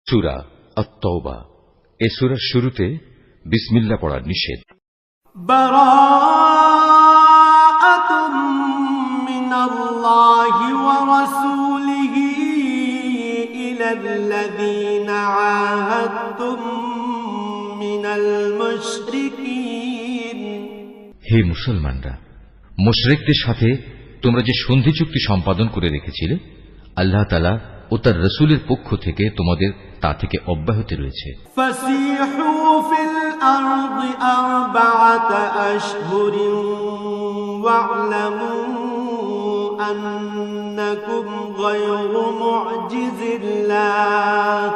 সূরা আত-তাওবা। এই সূরার শুরুতে বিসমিল্লাহ পড়া নিষেধ। বারাআতুম মিনাল্লাহি ওয়া রাসূলিহি ইলাল্লাযীনা আহাদতুম মিনাল মুশরিকিন। হে মুসলমানরা, মুশরিকদের সাথে তোমরা যে সন্ধি চুক্তি সম্পাদন করে রেখেছিলে, আল্লাহ তাআলা ও তার রাসূলের পক্ষ থেকে তোমাদের তা থেকে অব্যাহতি রয়েছে। ফাসিহু ফিল আরদি আরবাআতা আশহুরিন ওয়া'লামু আন্নাকুম গায়রু মু'জিজিল্লাহ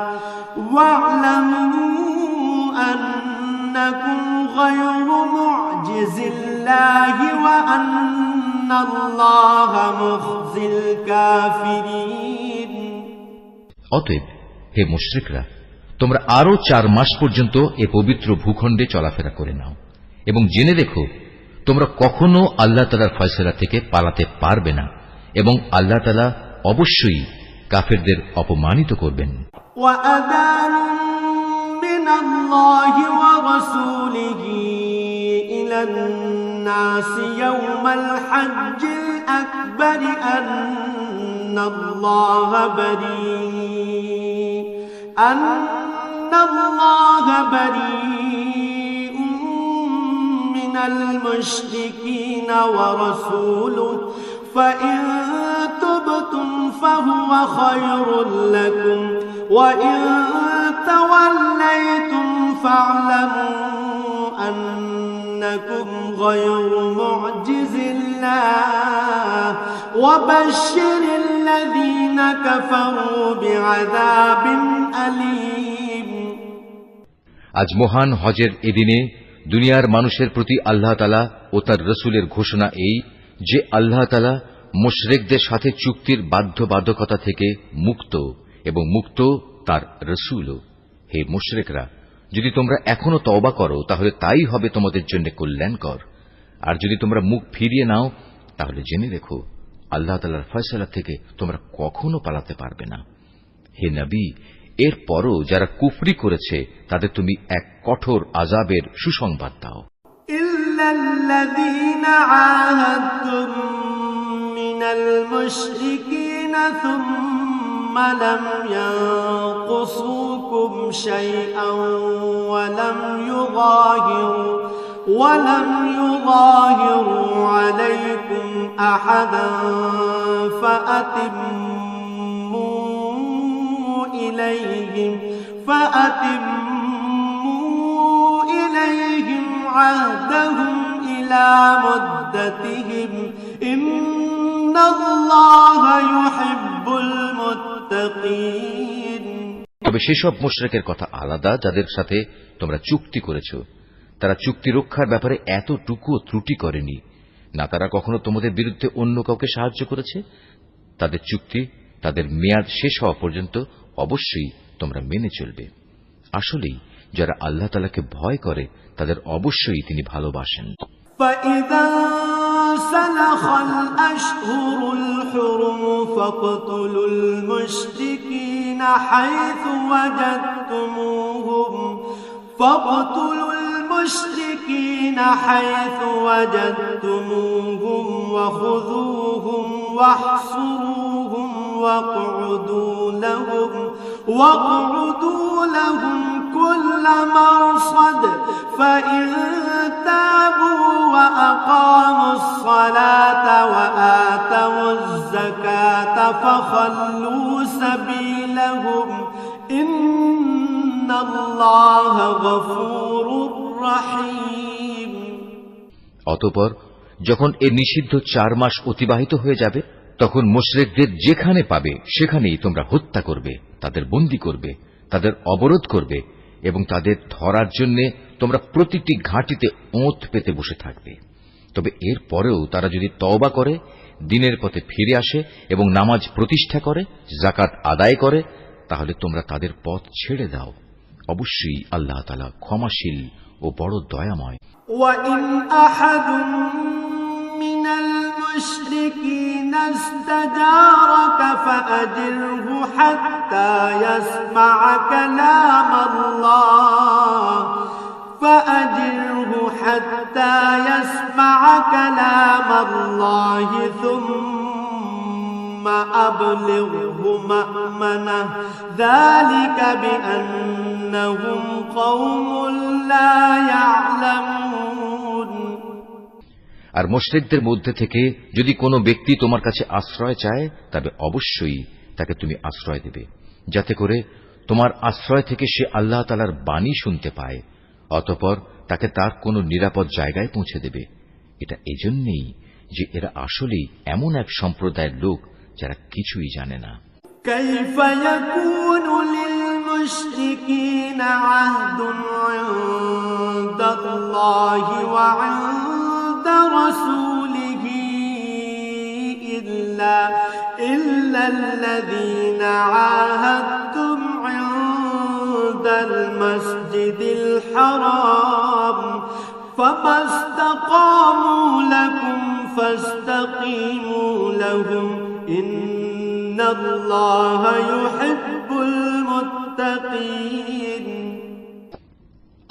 ওয়া আন্নাল্লাহা মুখজিল কাফিরিন। অতএব হে মুশরিকরা, তোমরা আরো 4 মাস পর্যন্ত এ পবিত্র ভূখণ্ডে চলাফেরা করে নাও এবং জেনে রেখো তোমরা কখনো আল্লাহ তাআলার ফয়সালা থেকে পালাতে পারবে না এবং আল্লাহ তাআলা অবশ্যই কাফেরদের অপমানিত করবেন। ওয়াআযানুম মিনাল্লাহি ওয়া রাসূলিহি ইলান নাসি ইয়াওমাল হজ্জিল আকবার আন্নাল্লাহা বারীউম মিনাল মুশরিকিনা ওয়া রাসূলুহু ফাইন তুবতুম ফাহুয়া খায়রুল লাকুম ওয়া ইন তাওয়াল্লাইতুম ফা'লামু আন্নাকুম গায়রু মু'জিজিল্লাহ ওয়া বাশশিরিল লাযীনা কাফারু বি'আযাবিন আলীম। আজ মহান হজের এদিনে দুনিয়ার মানুষের প্রতি আল্লাহ তাআলা ও তার রাসূলের ঘোষণা এই যে আল্লাহ তাআলা মুশরিকদের সাথে চুক্তির বাধ্যবাধকতা থেকে মুক্ত এবং মুক্ত তার রাসূলও। হে মুশরিকরা, যদি তোমরা এখনো তওবা করো তাহলে তাই হবে তোমাদের জন্য কল্যাণকর, আর যদি তোমরা মুখ ফিরিয়ে নাও তাহলে জেনে রেখো আল্লাহ তাআলার ফয়সালা থেকে তোমরা কখনো পালাতে পারবে না। হে নবী, এর পরও যারা কুফরি করেছে তাদের তুমি এক কঠোর আযাবের সুসংবাদ দাও। ইল্লাল্লাযীনা আহাদতুম মিনাল মুশরিকিনা সুম্মা লাম ইয়ানকুসুকুম শাইআন ওয়া লাম ইউযাহিরু আলাইকুম আহাদান ফাআতিম্মু ইলাইহিম আহদাহুম ইলা মুদ্দাতিহিম ইন্নাল্লাহা ইউহিব্বুল মুত্তাকিন। তবে সেসব মুশরিকের কথা আলাদা যাদের সাথে তোমরা চুক্তি করেছ। তারা চুক্তি রক্ষার ব্যাপারে এতটুকুও ত্রুটি করেনি, না তারা কখনো তোমাদের বিরুদ্ধে অন্য কাউকে সাহায্য করেছে। তাদের চুক্তি তাদের মেয়াদ শেষ হওয়া পর্যন্ত অবশ্যই তোমরা মেনে চলবে। আসলেই যারা আল্লাহ তাআলাকে ভয় করে তাদের অবশ্যই তিনি ভালোবাসেন। فَإِذَا سَلَخَ الْأَشْهُرُ الْحُرُمُ فَاقْتُلُوا الْمُشْرِكِينَ حَيْثُ وَجَدتُّمُوهُمْ وَخُذُوهُمْ وَاحْصُرُوهُمْ وَاقْعُدُوا لَهُمْ كُلَّ مَرْصَدٍ فَإِن تَابُوا وَأَقَامُوا الصَّلَاةَ وَآتَوُا الزَّكَاةَ فَخَلُّوا سَبِيلَهُمْ إِنَّ اللَّهَ غَفُورٌ رَّحِيمٌ। অতঃপর যখন এ নিষিদ্ধ 4 মাস অতিবাহিত হয়ে যাবে তখন মুশরিকদের যেখানে পাবে সেখানেই তোমরা হত্যা করবে, তাদের বন্দী করবে, তাদের অবরোধ করবে এবং তাদের ধরার জন্য তোমরা প্রতিটি ঘাঁটিতে ওঁত পেতে বসে থাকবে। তবে এর পরেও তারা যদি তওবা করে, দ্বীনের পথে ফিরে আসে এবং নামাজ প্রতিষ্ঠা করে, যাকাত আদায় করে, তাহলে তোমরা তাদের পথ ছেড়ে দাও। অবশ্যই আল্লাহ তাআলা ক্ষমাশীল ও বড় দয়াময়। وَإِنْ أَحَدٌ مِّنَ المشركين استجارك فأجره حتى يسمع كلام الله ثم أبلغه مأمنه ذلك بأنهم قوم لا يعلمون আর মুশরিকদের মধ্যে থেকে যদি কোনো ব্যক্তি তোমার কাছে আশ্রয় চায় তবে অবশ্যই তাকে তুমি আশ্রয় দেবে, যাতে করে তোমার আশ্রয় থেকে সে আল্লাহ তাআলার বাণী শুনতে পায়, অতঃপর তাকে তার কোনো নিরাপদ জায়গায় পৌঁছে দেবে। এটা এজন্যই যে এরা আসলেই এমন এক সম্প্রদায়ের লোক যারা কিছুই জানে না। كيف يكون للمشركين عهد عند الله وعند رسوله إلا الذين عاهدتم عند المسجد الحرام فما استقاموا لكم فاستقيموا لهم إن الله يحب المتقين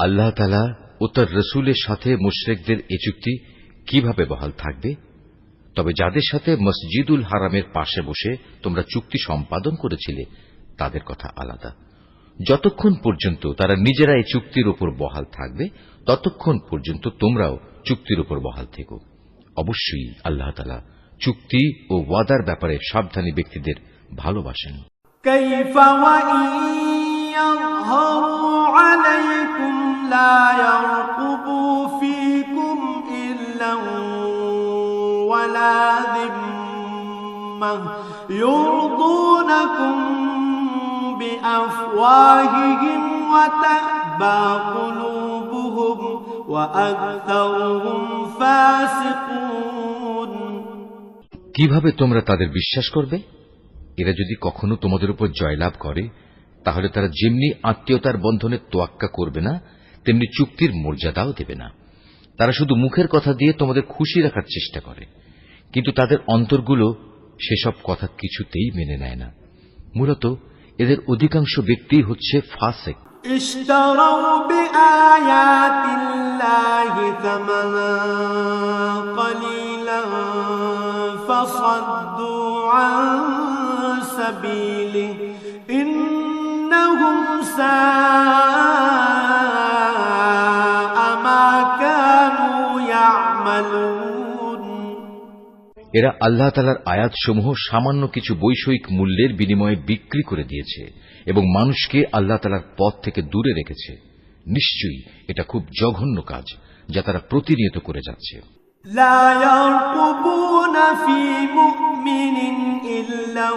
আল্লাহ তাআলা ও তার রাসূলের সাথে মুশরিকদের এই চুক্তি কিভাবে বহাল থাকবে? তবে যাদের সাথে মসজিদুল হারামের পাশে বসে তোমরা চুক্তি সম্পাদন করেছিলে তাদের কথা আলাদা। যতক্ষণ পর্যন্ত তারা নিজেরা এই চুক্তির উপর বহাল থাকবে ততক্ষণ পর্যন্ত তোমরাও চুক্তির উপর বহাল থেকো। অবশ্যই আল্লাহ তাআলা চুক্তি ও ওয়াদার ব্যাপারে সাবধানী ব্যক্তিদের ভালোবাসেন। كيف وإن يظهروا عليكم لا يرقبوا فيكم إلا ولا ذمة يرضونكم بأفواههم وتأبى قلوبهم وأكثرهم فاسقون কিভাবে তোমরা তাদের বিশ্বাস করবে? এরা যদি কখনো তোমাদের উপর জয়লাভ করে তাহলে তারা যেমনি আত্মীয়তার বন্ধনে তোয়াক্কা করবে না তেমনি চুক্তির মর্যাদাও দেবে না। তারা শুধু মুখের কথা দিয়ে তোমাদের খুশি রাখার চেষ্টা করে, কিন্তু তাদের অন্তরগুলো সেসব কথা কিছুতেই মেনে নেয় না। মূলত এদের অধিকাংশ ব্যক্তি হচ্ছে ফাসিক। اشتروا بآيات الله ثمنا قليلا فصدوا عن سبيله إنهم ساء ما كانوا يعملون এরা আল্লাহ তাআলার আয়াতসমূহ সামান্য কিছু বৈষয়িক মূল্যের বিনিময়ে বিক্রি করে দিয়েছে এবং মানুষকে আল্লাহ তাআলার পথ থেকে দূরে রেখেছে। নিশ্চয়ই এটা খুব জঘন্য কাজ যা তারা প্রতিনিয়ত করে যাচ্ছে। لا يرقبون في مؤمن إلا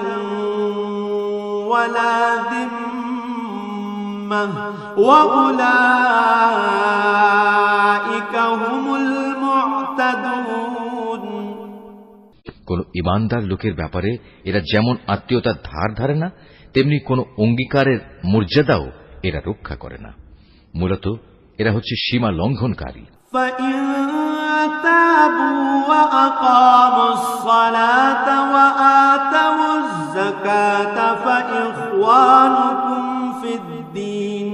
ولا ذمة وأولئك هم المعتدون কোন ইমানদার লোকের ব্যাপারে এরা যেমন আত্মীয়তার ধার ধারে না তেমনি কোন অঙ্গীকারের মর্যাদাও এরা রক্ষা করে না। মূলত এরা হচ্ছে সীমা লঙ্ঘনকারী। فإن تابوا وأقاموا الصلاة وآتوا الزكاة فإخوانكم في الدين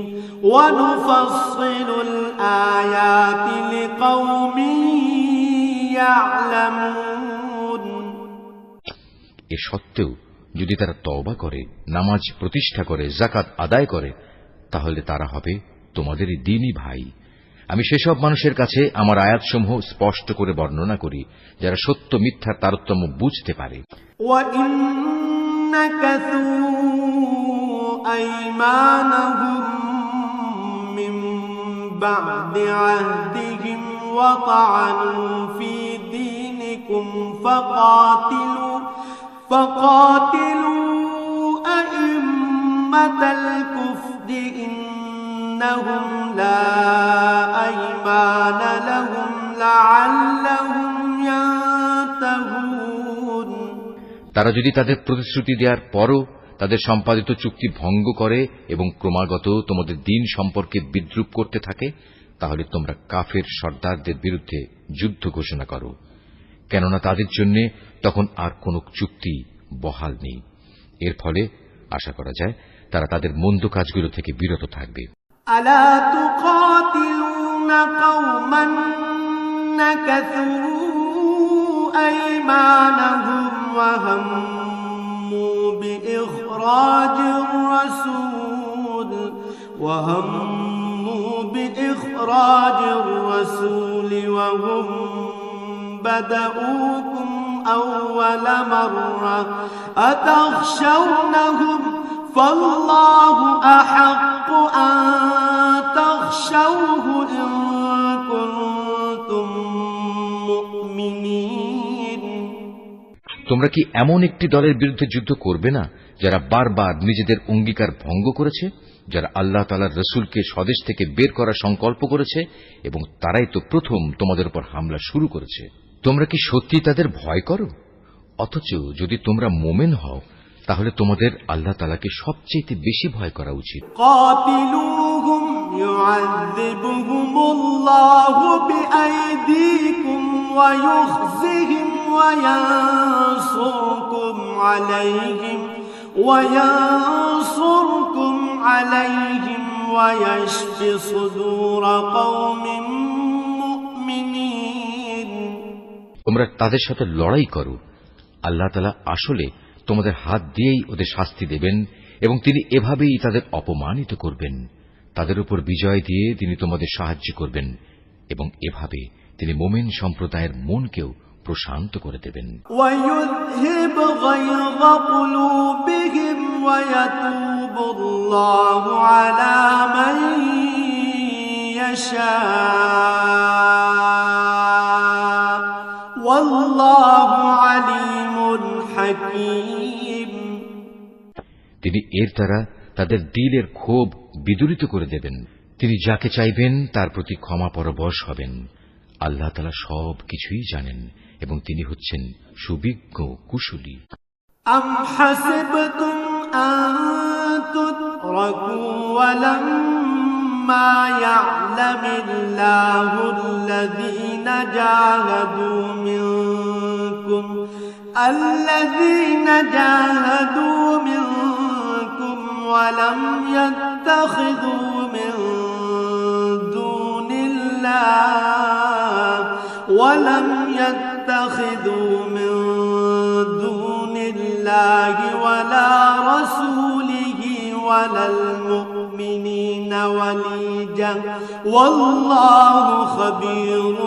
ونفصل الآيات لقوم يعلمون এ সত্ত্বেও যদি তারা তওবা করে, নামাজ প্রতিষ্ঠা করে, যাকাত আদায় করে, তাহলে তারা হবে তোমাদেরই দ্বীনী ভাই। আমি সেসব মানুষের কাছে আমার আয়াতসমূহ স্পষ্ট করে বর্ণনা করি যারা সত্য মিথ্যার তারতম্য বুঝতে পারে। وَإِن نَكَثُوا أَيْمَانَهُم مِّن بَعْدِ عَهْدِهِمْ وَطَعَنُوا فِي دِينِكُمْ فقاتلوا أئمة الكفر إنهم لا أيمان لهم لعلهم ينتهون তারা যদি তাদের প্রতিশ্রুতি দেওয়ার পরও তাদের সম্পাদিত চুক্তি ভঙ্গ করে এবং ক্রমাগত তোমাদের দ্বীন সম্পর্কে বিদ্রূপ করতে থাকে তাহলে তোমরা কাফের সর্দারদের বিরুদ্ধে যুদ্ধ ঘোষণা করো। কেননা তাদের জন্য তখন আর কোনো চুক্তি বহাল নেই। এর ফলে আশা করা যায় তারা তাদের মন্দ কাজগুলো থেকে বিরত থাকবে। আলা তুকাতিলুনা কওমান নাকাসু আইমানাহুম ওয়া হাম্মু বিইখরাজির রাসূল ওয়া হুম بدأوكم أول مرة أتخشونهم فالله أحق أن تخشوه إن كنتم مؤمنين। তোমরা কি এমন একটি দলের বিরুদ্ধে যুদ্ধ করবে না যারা বারবার নিজেদের অঙ্গীকার ভঙ্গ করেছে, যারা আল্লাহ তাআলার রাসূলকে স্বদেশ থেকে বের করার সংকল্প করেছে এবং তারাই তো প্রথম তোমাদের উপর হামলা শুরু করেছে? তোমরা কি সত্যি তাদের ভয় করো? অথচ যদি তোমরা মোমেন হও তাহলে তোমাদের আল্লাহ তাআলাকে সবচেয়ে বেশি ভয় করা উচিত। قاتلوهم يعذبهم بأيديكم ويخزهم وينصركم عليهم ويشف صدور قوم مؤمنين। তোমরা তাদের সাথে লড়াই করো। আল্লাহ তাআলা আসলে তোমাদের হাত দিয়েই ওদের শাস্তি দেবেন এবং তিনি এভাবেই তাদের অপমানিত করবেন। তাদের উপর বিজয় দিয়ে তিনি তোমাদের সাহায্য করবেন এবং এভাবে তিনি মুমিন সম্প্রদায়ের মনকেও প্রশান্ত করে দেবেন। وَيُذْهِبْ غَيْظَ قُلُوبِهِمْ وَيَتُوبُ اللَّهُ عَلَى مَن يَشَاءُ وَاللَّهُ عَلِيمٌ حَكِيمٌ। তিনি এর দ্বারা তাদের দিলের ক্ষোভ বিদূরিত করে দেবেন। তিনি যাকে চাইবেন তার প্রতি ক্ষমা পরবশ হবেন। আল্লাহ তাআলা সব কিছুই জানেন এবং তিনি হচ্ছেন সুবিজ্ঞ কুশলী। أَمْ حَسِبْتُمْ أَن تُتْرَكُوا وَلَمَّا يَعْلَمِ اللَّهُ الَّذِينَ جَاهَدُوا مِنكُمْ وَلَمْ يَتَّخِذُوا مِن دون الله ولا رسوله ولا المؤمنين وليجا والله خبير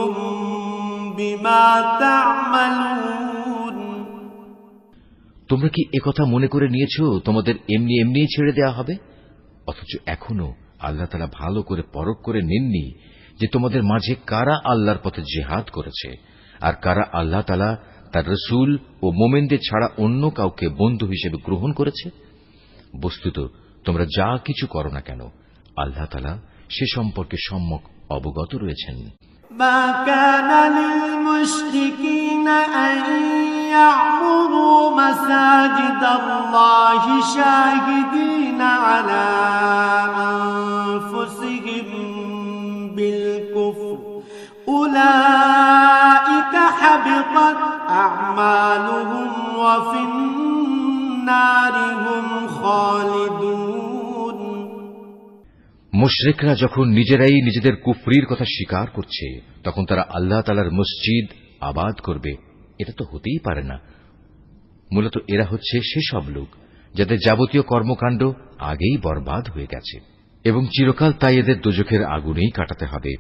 بما تعملون। তোমরা কি একথা মনে করে নিয়েছো তোমাদের এমনি এমনি ছেড়ে দেয়া হবে? অথচ এখনো আল্লাহ তাআলা ভালো করে পরখ করে নেননি যে তোমাদের মাঝে কারা আল্লাহর পথে জিহাদ করেছে আর কারা আল্লাহ তাআলা তার রাসূল ও মুমিনদের ছাড়া অন্য কাউকে বন্ধু হিসেবে গ্রহণ করেছে। বস্তুত তোমরা যা কিছু করো না কেন আল্লাহ তাআলা সে সম্পর্কে সম্যক অবগত রয়েছেন। ما كان للمشركين أن يعمروا مساجد الله شاهدين على أنفسهم بالكفر أولئك حبطت أعمالهم وفي النار هم خالدون। মুশরিকরা যখন নিজেরাই নিজেদের কুফরির কথা স্বীকার করছে তখন তারা আল্লাহ তাআলার মসজিদ আবাদ করবে, এটা তো হতেই পারে না। মূলত এরা হচ্ছে সেসব লোক যাদের যাবতীয় কর্মকাণ্ড আগেই বরবাদ হয়ে গেছে এবং চিরকাল তাই এদের দোজখের আগুনেই কাটাতে হবে।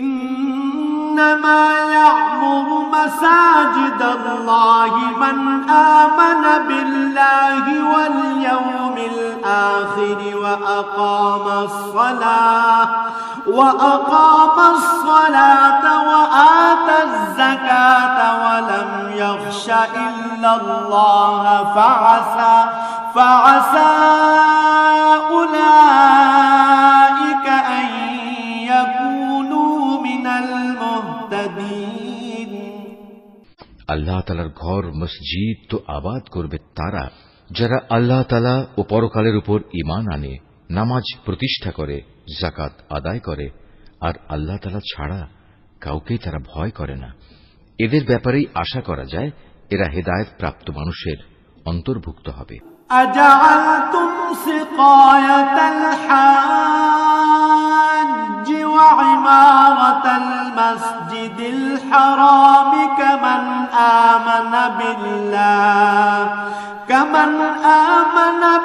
إنما يعمر مساجد الله من آمن بالله واليوم الآخر وأقام الصلاة وآتى الزكاة ولم يخش إلا الله فعسى أولئك أن يكونوا من المهتدين। আল্লাহ তাআলার ঘর মসজিদ তো আবাদ করবে তারা যারা আল্লাহ তাআলা ও পরকালের উপর ঈমান আনে, নামাজ প্রতিষ্ঠা করে, যাকাত আদায় করে আর আল্লাহ তাআলা ছাড়া কাউকেই তারা ভয় করে না। এদের ব্যাপারেই আশা করা যায় এরা হেদায়েত প্রাপ্ত মানুষের অন্তর্ভুক্ত হবে। أجعلتم سقاية الحاج وعمارة المسجد الحرام كمن آمن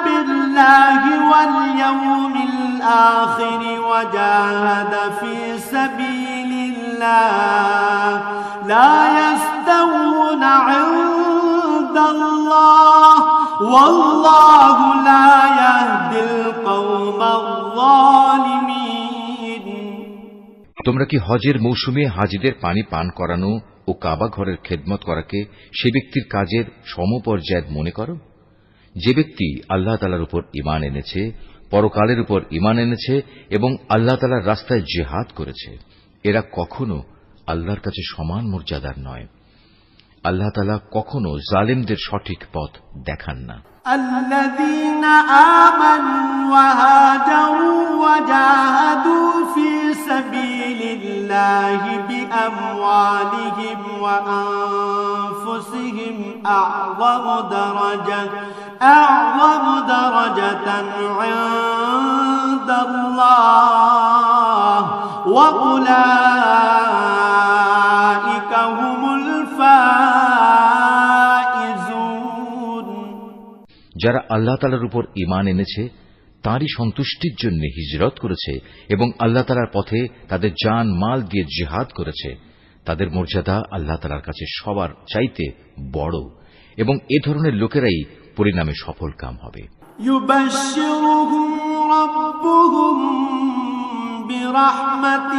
بالله واليوم الآخر وجاهد في سبيل الله لا يستوون عند الله والله لا يهدي القوم الظالمين। তোমরা কি হজের মৌসুমে হাজিদের পানি পান করানো ও কাবা ঘরের খেদমত করাকে সে ব্যক্তির কাজের সমপর্যায় মনে করো? যে ব্যক্তি আল্লাহ তাআলার উপর ঈমান এনেছে, পরকালের উপর ঈমান এনেছে এবং আল্লাহ তাআলার রাস্তায় জিহাদ করেছে, এরা কখনো আল্লাহর কাছে সমান মর্যাদার নয়। আল্লাহ তাআলা কখনো জালিমদের সঠিক পথ দেখান না। الذين آمنوا وهاجروا وجاهدوا في سبيل الله بأموالهم وأنفسهم أعظم درجة عند الله وأولئك هم الفائزون। যারা আল্লাহ তাআলার উপর ঈমান এনেছে, তাঁরই সন্তুষ্টির জন্য হিজরত করেছে এবং আল্লাহ তাআলার পথে তাদের জান মাল দিয়ে জিহাদ করেছে, তাদের মর্যাদা আল্লাহ তাআলার কাছে সবার চাইতে বড় এবং এ ধরনের লোকেরাই পরিণামে সফল কাম হবে। يبشرهم ربهم برحمة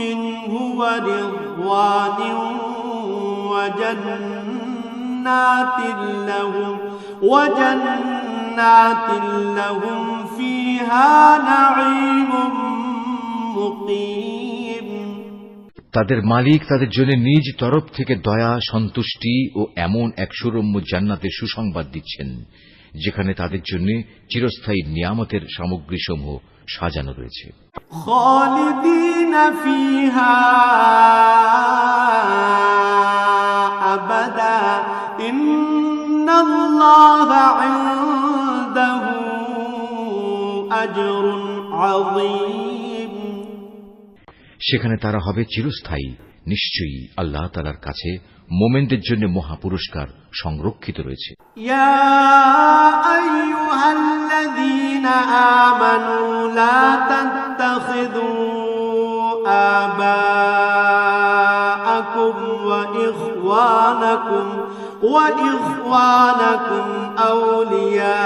منه ورضوان وجنات لهم فيها نعيم مقيم। তাদের মালিক তাদের জন্য নিজ তরফ থেকে দয়া, সন্তুষ্টি ও এমন এক সুরম্য জান্নাতের সুসংবাদ দিচ্ছেন, যেখানে তাদের জন্য চিরস্থায়ী নিয়ামতের সামগ্রীসমূহ সাজানো রয়েছে। খালিদিন ফিহা আবাদা ইন্নাল্লাহা ইনদাহু আজরুন আযীম। সেখানে তারা হবে চিরস্থায়ী। নিশ্চয়ই আল্লাহ তাআলার কাছে মোমেনদের জন্য মহা পুরস্কার সংরক্ষিত রয়েছে। ইয়া আইয়ুহাল্লাযীনা আমানু লা তাত্তাখিযু আবাআকুম ওয়া ইখওয়ানাকুম আউলিয়া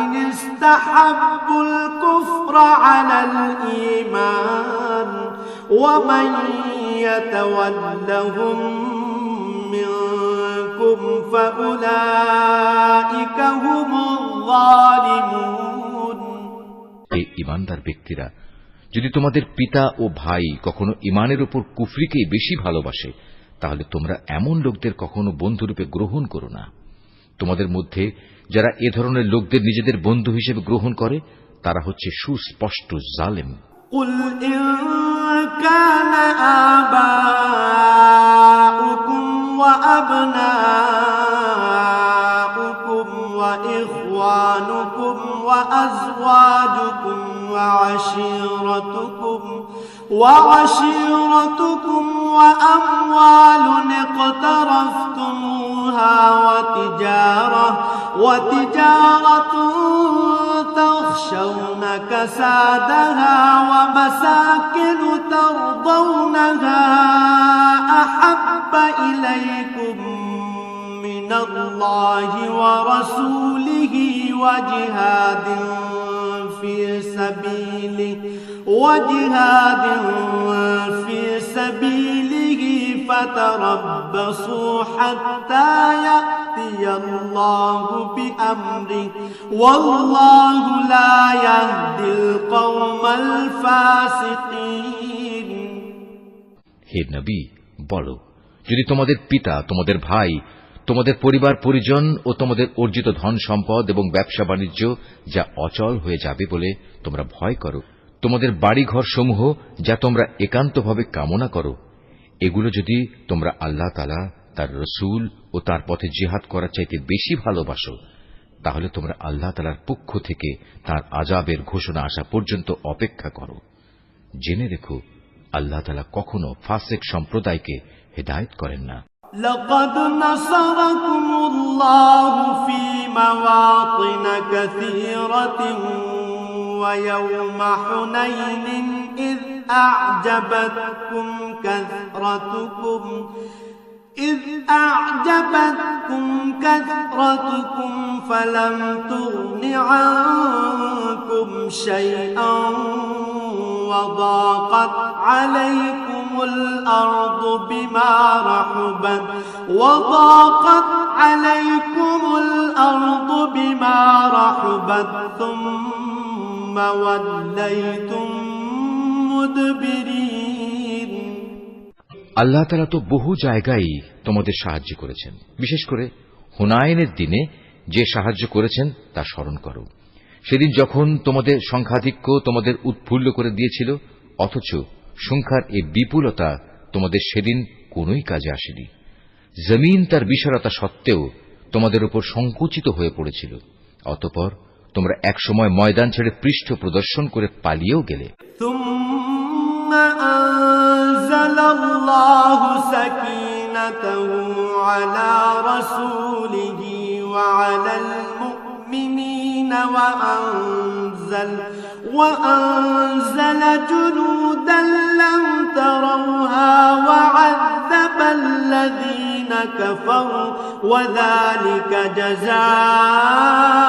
ইন ইসতাহাব্বুল কুফরা আলাল ঈমান ওয়া মান يتولهم منكم فأولئك هم الظالمون। এই ঈমানদার ব্যক্তিরা, যদি তোমাদের পিতা ও ভাই কখনো ঈমানের উপর কুফরিকেই বেশি ভালোবাসে, তাহলে তোমরা এমন লোকদের কখনো বন্ধুরূপে গ্রহণ করো না। তোমাদের মধ্যে যারা এ ধরনের লোকদের নিজেদের বন্ধু হিসেবে গ্রহণ করে, তারা হচ্ছে সুস্পষ্ট জালেম। قل إن كان آباؤكم وأبناؤكم وإخوانكم وأزواجكم وعشيرتكم وأموال اقترفتموها وتجارة تخشون كسادها ومساكن ترضونها أحب إليكم من الله ورسوله وجهاد في سبيله فتربصوا حتى يأتي الله بأمره والله لا يهدي القوم الفاسقين। হে নবী, বলো, যদি তোমাদের পিতা, তোমাদের ভাই, তোমাদের পরিবার পরিজন ও তোমাদের অর্জিত ধন সম্পদ এবং ব্যবসা বাণিজ্য যা অচল হয়ে যাবে বলে তোমরা ভয় করো, তোমাদের বাড়িঘর সমূহ যা তোমরা একান্তভাবে কামনা করো, এগুলো যদি তোমরা আল্লাহ তাআলা, তার রসূল ও তার পথে জিহাদ করার চাইতে বেশি ভালোবাসো, তাহলে তোমরা আল্লাহ তাআলার পক্ষ থেকে তার আযাবের ঘোষণা আসা পর্যন্ত অপেক্ষা করো। জেনে রেখো, আল্লাহ তাআলা কখনো ফাসিক সম্প্রদায়কে হেদায়েত করেন না। لقد نصركم الله في مواطن كثيرة ويوم حنين إذ أعجبتكم كثرتكم فلم تغن عنكم شيئا وضاقت عليكم الأرض بما رحبت ثم وليتم مدبرين। আল্লাহ তাআলা তো বহু জায়গায় তোমাদের সাহায্য করেছেন। বিশেষ করে হুনাইনের দিনে যে সাহায্য করেছেন তা স্মরণ করো। সেদিন যখন তোমাদের সংখ্যাধিক্য তোমাদের উৎফুল্ল করে দিয়েছিল, অথচ সংখ্যার এই বিপুলতা তোমাদের সেদিন কোনোই কাজে আসেনি। জমিন তার বিশালতা সত্ত্বেও তোমাদের উপর সংকুচিত হয়ে পড়েছিল। অতঃপর তোমরা একসময় ময়দান ছেড়ে পৃষ্ঠ প্রদর্শন করে পালিয়েও গেলে। ثم أنزل الله سكينته على رسوله وعلى المؤمنين وأنزل جنودا لم تروها وعذب الذين كفروا وذلك جزاء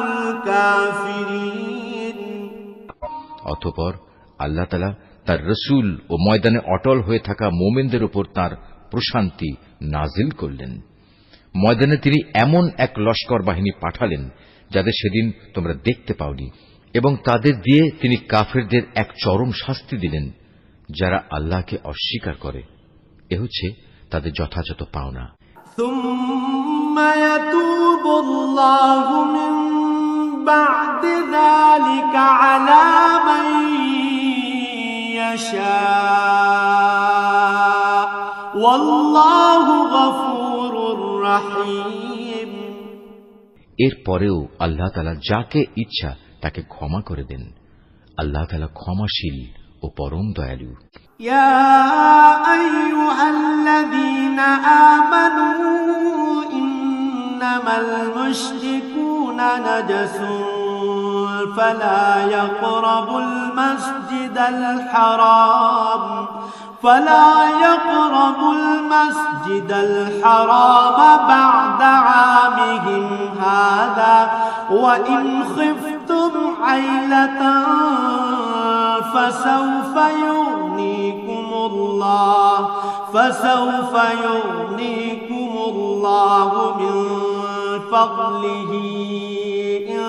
الكافرين। অতঃপর আল্লাহ তাআলা তার রসূল ও ময়দানে অটল হয়ে থাকা মুমিনদের উপর তার প্রশান্তি নাজিল করলেন। ময়দানে তিনি এমন এক লস্কর বাহিনী পাঠালেন যাদের সেদিন তোমরা দেখতে পাওনি, এবং তাদের দিয়ে তিনি কাফেরদের এক চরম শাস্তি দিলেন, যারা আল্লাহকে অস্বীকার করে। এ হচ্ছে তাদের যথাযথ পাওনা। ثم يتوب الله من بعد ذلك على من يشاء والله غفور رحيم। এরপরেও আল্লাহ তাআলা যাকে ইচ্ছা তাকে ক্ষমা করে দেন। আল্লাহ তাআলা ক্ষমাশীল ও পরম দয়ালু। يا أيها الذين آمنوا إنما المشركون نجس فلا يقربوا المسجد الحرام بعد عامهم هذا وإن خفتم عيلة فسوف يغنيكم الله من فضله إن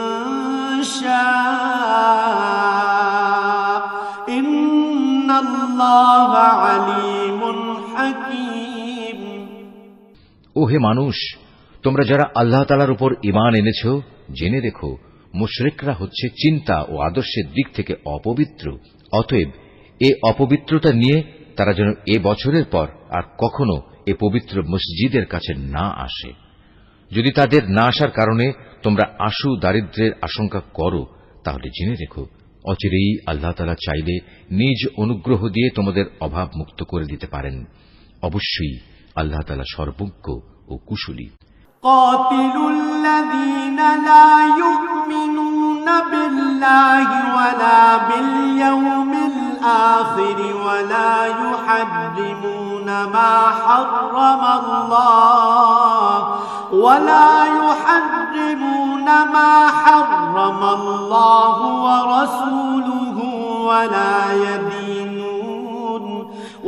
شاء إن الله عليم حكيم। ওহে মানুষ, তোমরা যারা আল্লাহ তাআলার উপর ঈমান এনেছ, জেনে রেখো, মুশরিকরা হচ্ছে চিন্তা ও আদর্শের দিক থেকে অপবিত্র। অতএব এ অপবিত্রতা নিয়ে তারা যেন এ বছরের পর আর কখনো এ পবিত্র মসজিদের কাছে না আসে। যদি তাদের না আসার কারণে তোমরা আশু দারিদ্র্যের আশঙ্কা করো, তাহলে জেনে রেখো, অচিরেই আল্লাহ তাআলা চাইলে নিজ অনুগ্রহ দিয়ে তোমাদের অভাব মুক্ত করে দিতে পারেন। অবশ্যই আল্লাহ তাআলা সর্বজ্ঞ ও কুশলী। قاتلوا الذين لا يؤمنون بالله ولا باليوم الآخر ولا يحرمون ما حرم الله ورسوله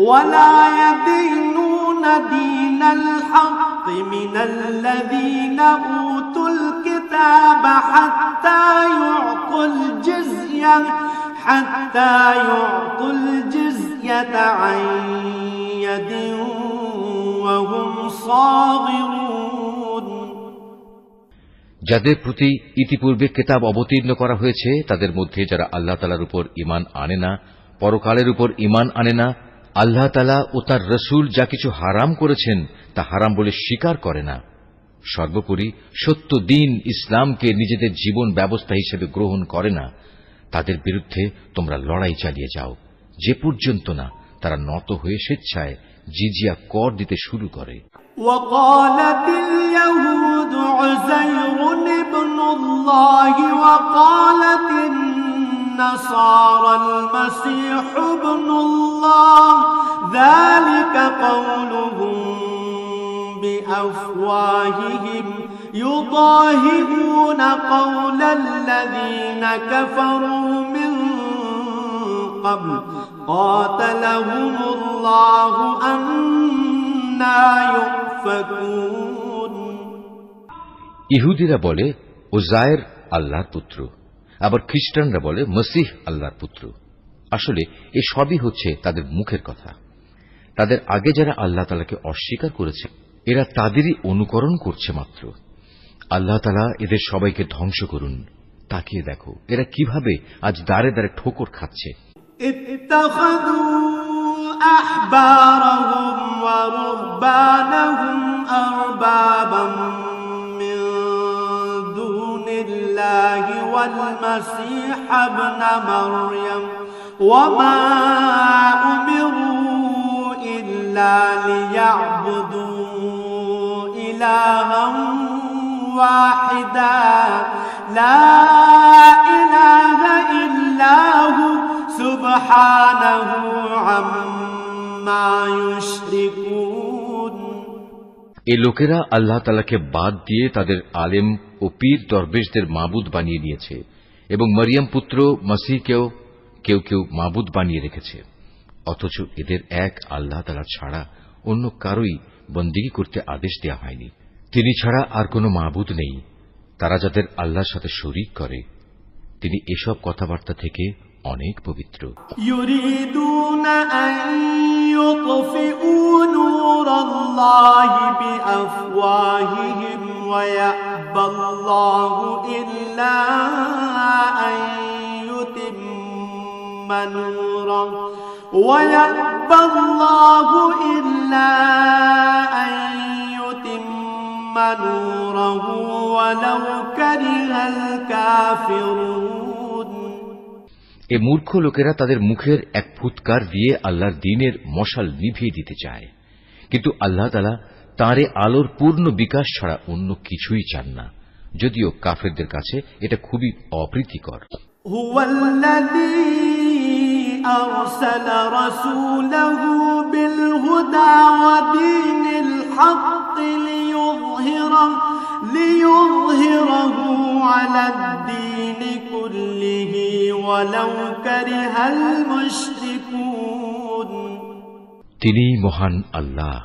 ولا يدينون دين الحق من الذين أوتوا الكتاب حتى يعطوا الجزية عن يد وهم صاغرون। যাদের প্রতি ইতিপূর্বে কিতাব অবতীর্ণ করা হয়েছে তাদের মধ্যে যারা আল্লাহ তাআলার উপর ঈমান আনে না, পরকালের উপর ঈমান আনে না, আল্লাহ তাআলা ও তাঁর রাসূল যা কিছু হারাম করেছেন তা হারাম বলে স্বীকার করে না, সর্বোপরি সত্য দ্বীন ইসলামকে নিজেদের জীবন ব্যবস্থা হিসেবে গ্রহণ করে না, তাদের বিরুদ্ধে তোমরা লড়াই চালিয়ে যাও যে পর্যন্ত না তারা নত হয়ে স্বেচ্ছায় জিজিয়া কর দিতে শুরু করে। وقالت اليهود عزير ابن الله وقالت النصارى المسيح ابن الله ذلك قولهم بأفواههم يضاهئون قول الذين كفروا من قبل قاتلهم الله أنا يؤفكون। ইহুদিরা বলে উজায়ের আল্লাহর পুত্র, আবার খ্রিস্টানরা বলে মসিহ আল্লাহর পুত্র। আসলে এ সবই হচ্ছে তাদের মুখের কথা। তাদের আগে যারা আল্লাহ তাআলাকে অস্বীকার করেছে এরা তাদেরই অনুকরণ করছে মাত্র। আল্লাহ তাআলা এদের সবাইকে ধ্বংস করুন। তাকিয়ে দেখো এরা কিভাবে আজ দাঁড়ে দাঁড়ে ঠোকর খাচ্ছে। اتخذوا أحبارهم ورهبانهم أربابا من دون الله والمسيح ابن مريم وما أمروا إلا ليعبدوا إلها واحدا لا إله إلا هو سبحانه عما يشركون। এই লোকেরা আল্লাহ তাআলাকে বাদ দিয়ে তাদের আলেম ও পীর দরবেশদের মাবুদ বানিয়ে নিয়েছে এবং মরিয়ম পুত্র মসিহকেও কেউ কেউ মাবুদ বানিয়ে রেখেছে, অথচ এদের এক আল্লাহ তাআলা ছাড়া অন্য কারোই বন্দেগী করতে আদেশ দেওয়া হয়নি। তিনি ছাড়া আর কোনো মাবুদ নেই। তারা যাদের আল্লাহর সাথে শরীক করে তিনি এসব কথাবার্তা থেকে অনেক পবিত্র। يريدون أن يطفئوا نور الله بأفواههم ويأبى الله إلا أن يتم نوره ويأبى الله إلا أن يتم نوره ولو كره الكافرون। এ মূর্খ লোকেরা তাদের মুখের এক ফুৎকার দিয়ে আল্লাহর দ্বীনের মশাল নিভিয়ে দিতে চায়, কিন্তু আল্লাহ তাআলা তাঁর আলোর পূর্ণ বিকাশ ছাড়া অন্য কিছুই চান না, যদিও কাফেরদের কাছে এটা খুবই অপ্রীতিকর। হুয়াল্লাযী আরসালা রাসূলাহু বিল হুদা ওয়া দীনিল হক লিইয়ুযহিরাহু আলাদ দীনি কুল্লিহি ওয়ালাউ কারিহাল মুশরিকুন। তিনি মহান আল্লাহ,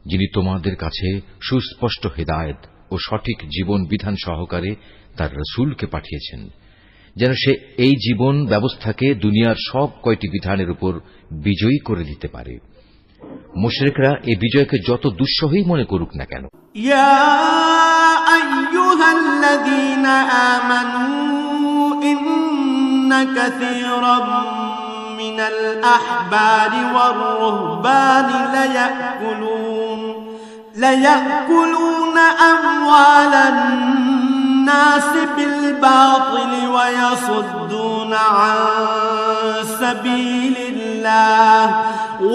যিনি তোমাদের কাছে সুস্পষ্ট হিদায়াত ও সঠিক জীবন বিধান সহকারে তার রাসূলকে পাঠিয়েছেন, যেন সে এই জীবন ব্যবস্থাকে দুনিয়ার সব কয়টি বিধানের উপর বিজয়ী করে দিতে পারে। মুশরিকরা এই বিজয়কে যত দুঃসহই মনে করুক না কেন। ইয়া আইয়ুহাল্লাযীনা আমানু ইন্না কাসীরাম মিনাল আহবারি ওয়ার রুহবানি লায়াকুলুনা আমওয়ালান الناس بالباطل ويصدون عن سبيل الله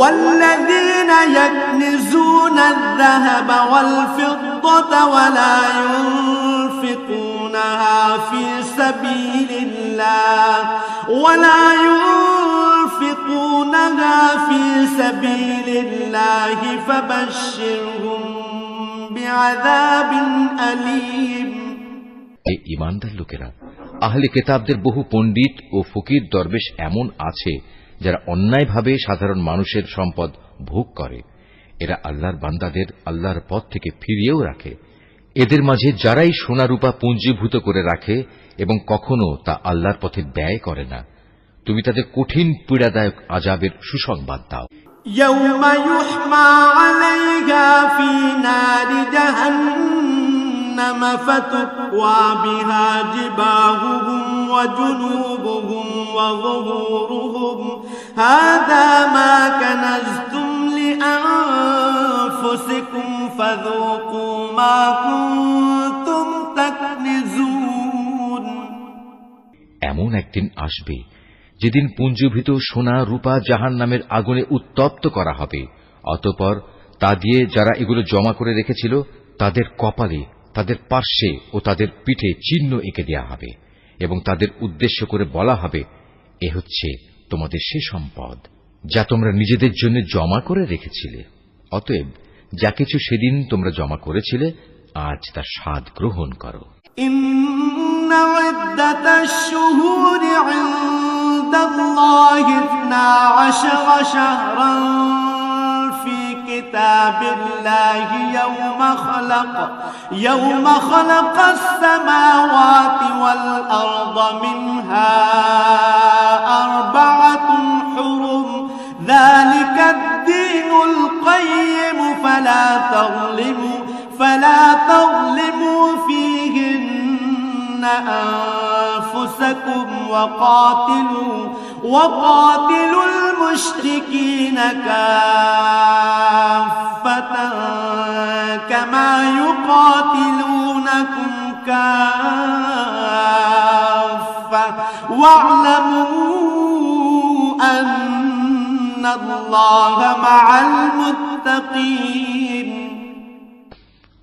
والذين يكنزون الذهب والفضة ولا ينفقونها في سبيل الله فبشرهم بعذاب أليم। এই ঈমানদার লোকেরা, আহলে কিতাবদের বহু পণ্ডিত ও ফকির দরবেশ এমন আছে যারা অন্যায়ভাবে সাধারণ মানুষের সম্পদ ভোগ করে। এরা আল্লাহর বান্দাদের আল্লাহর পথ থেকে ফিরিয়েও রাখে। এদের মাঝে যারাই সোনা রূপা পুঞ্জীভূত করে রাখে এবং কখনো তা আল্লাহর পথে ব্যয় করে না, তুমি তাদের কঠিন পীড়াদায়ক আযাবের সুসংবাদ দাও। يوم يحمى عليها في نار جهنم فتكوى بها جباههم وجنوبهم وظهورهم هذا ما كنزتم لأنفسكم فذوقوا ما كنتم تكنزون এমন একদিন আসবে যেদিন পুঞ্জীভূত সোনা রূপা জাহান্নামের আগুনে উত্তপ্ত করা হবে, অতঃপর তা দিয়ে যারা এগুলো জমা করে রেখেছিল তাদের কপালে, তাদের পার্শ্বে ও তাদের পিঠে চিহ্ন এঁকে দেয়া হবে এবং তাদের উদ্দেশ্য করে বলা হবে, এ হচ্ছে তোমাদের সে সম্পদ যা তোমরা নিজেদের জন্য জমা করে রেখেছিলে। অতএব যা কিছু সেদিন তোমরা জমা করেছিলে আজ তার স্বাদ গ্রহণ করো। إن عدة الشهور عند الله 12 شهرا في كتاب الله يوم خلق السماوات والأرض منها 4 حرم ذلك الدين القيم فلا تظلموا فيهن أنفسكم وقاتلوا المشركين كافة كما يقاتلونكم كافة واعلموا أن الله مع المتقين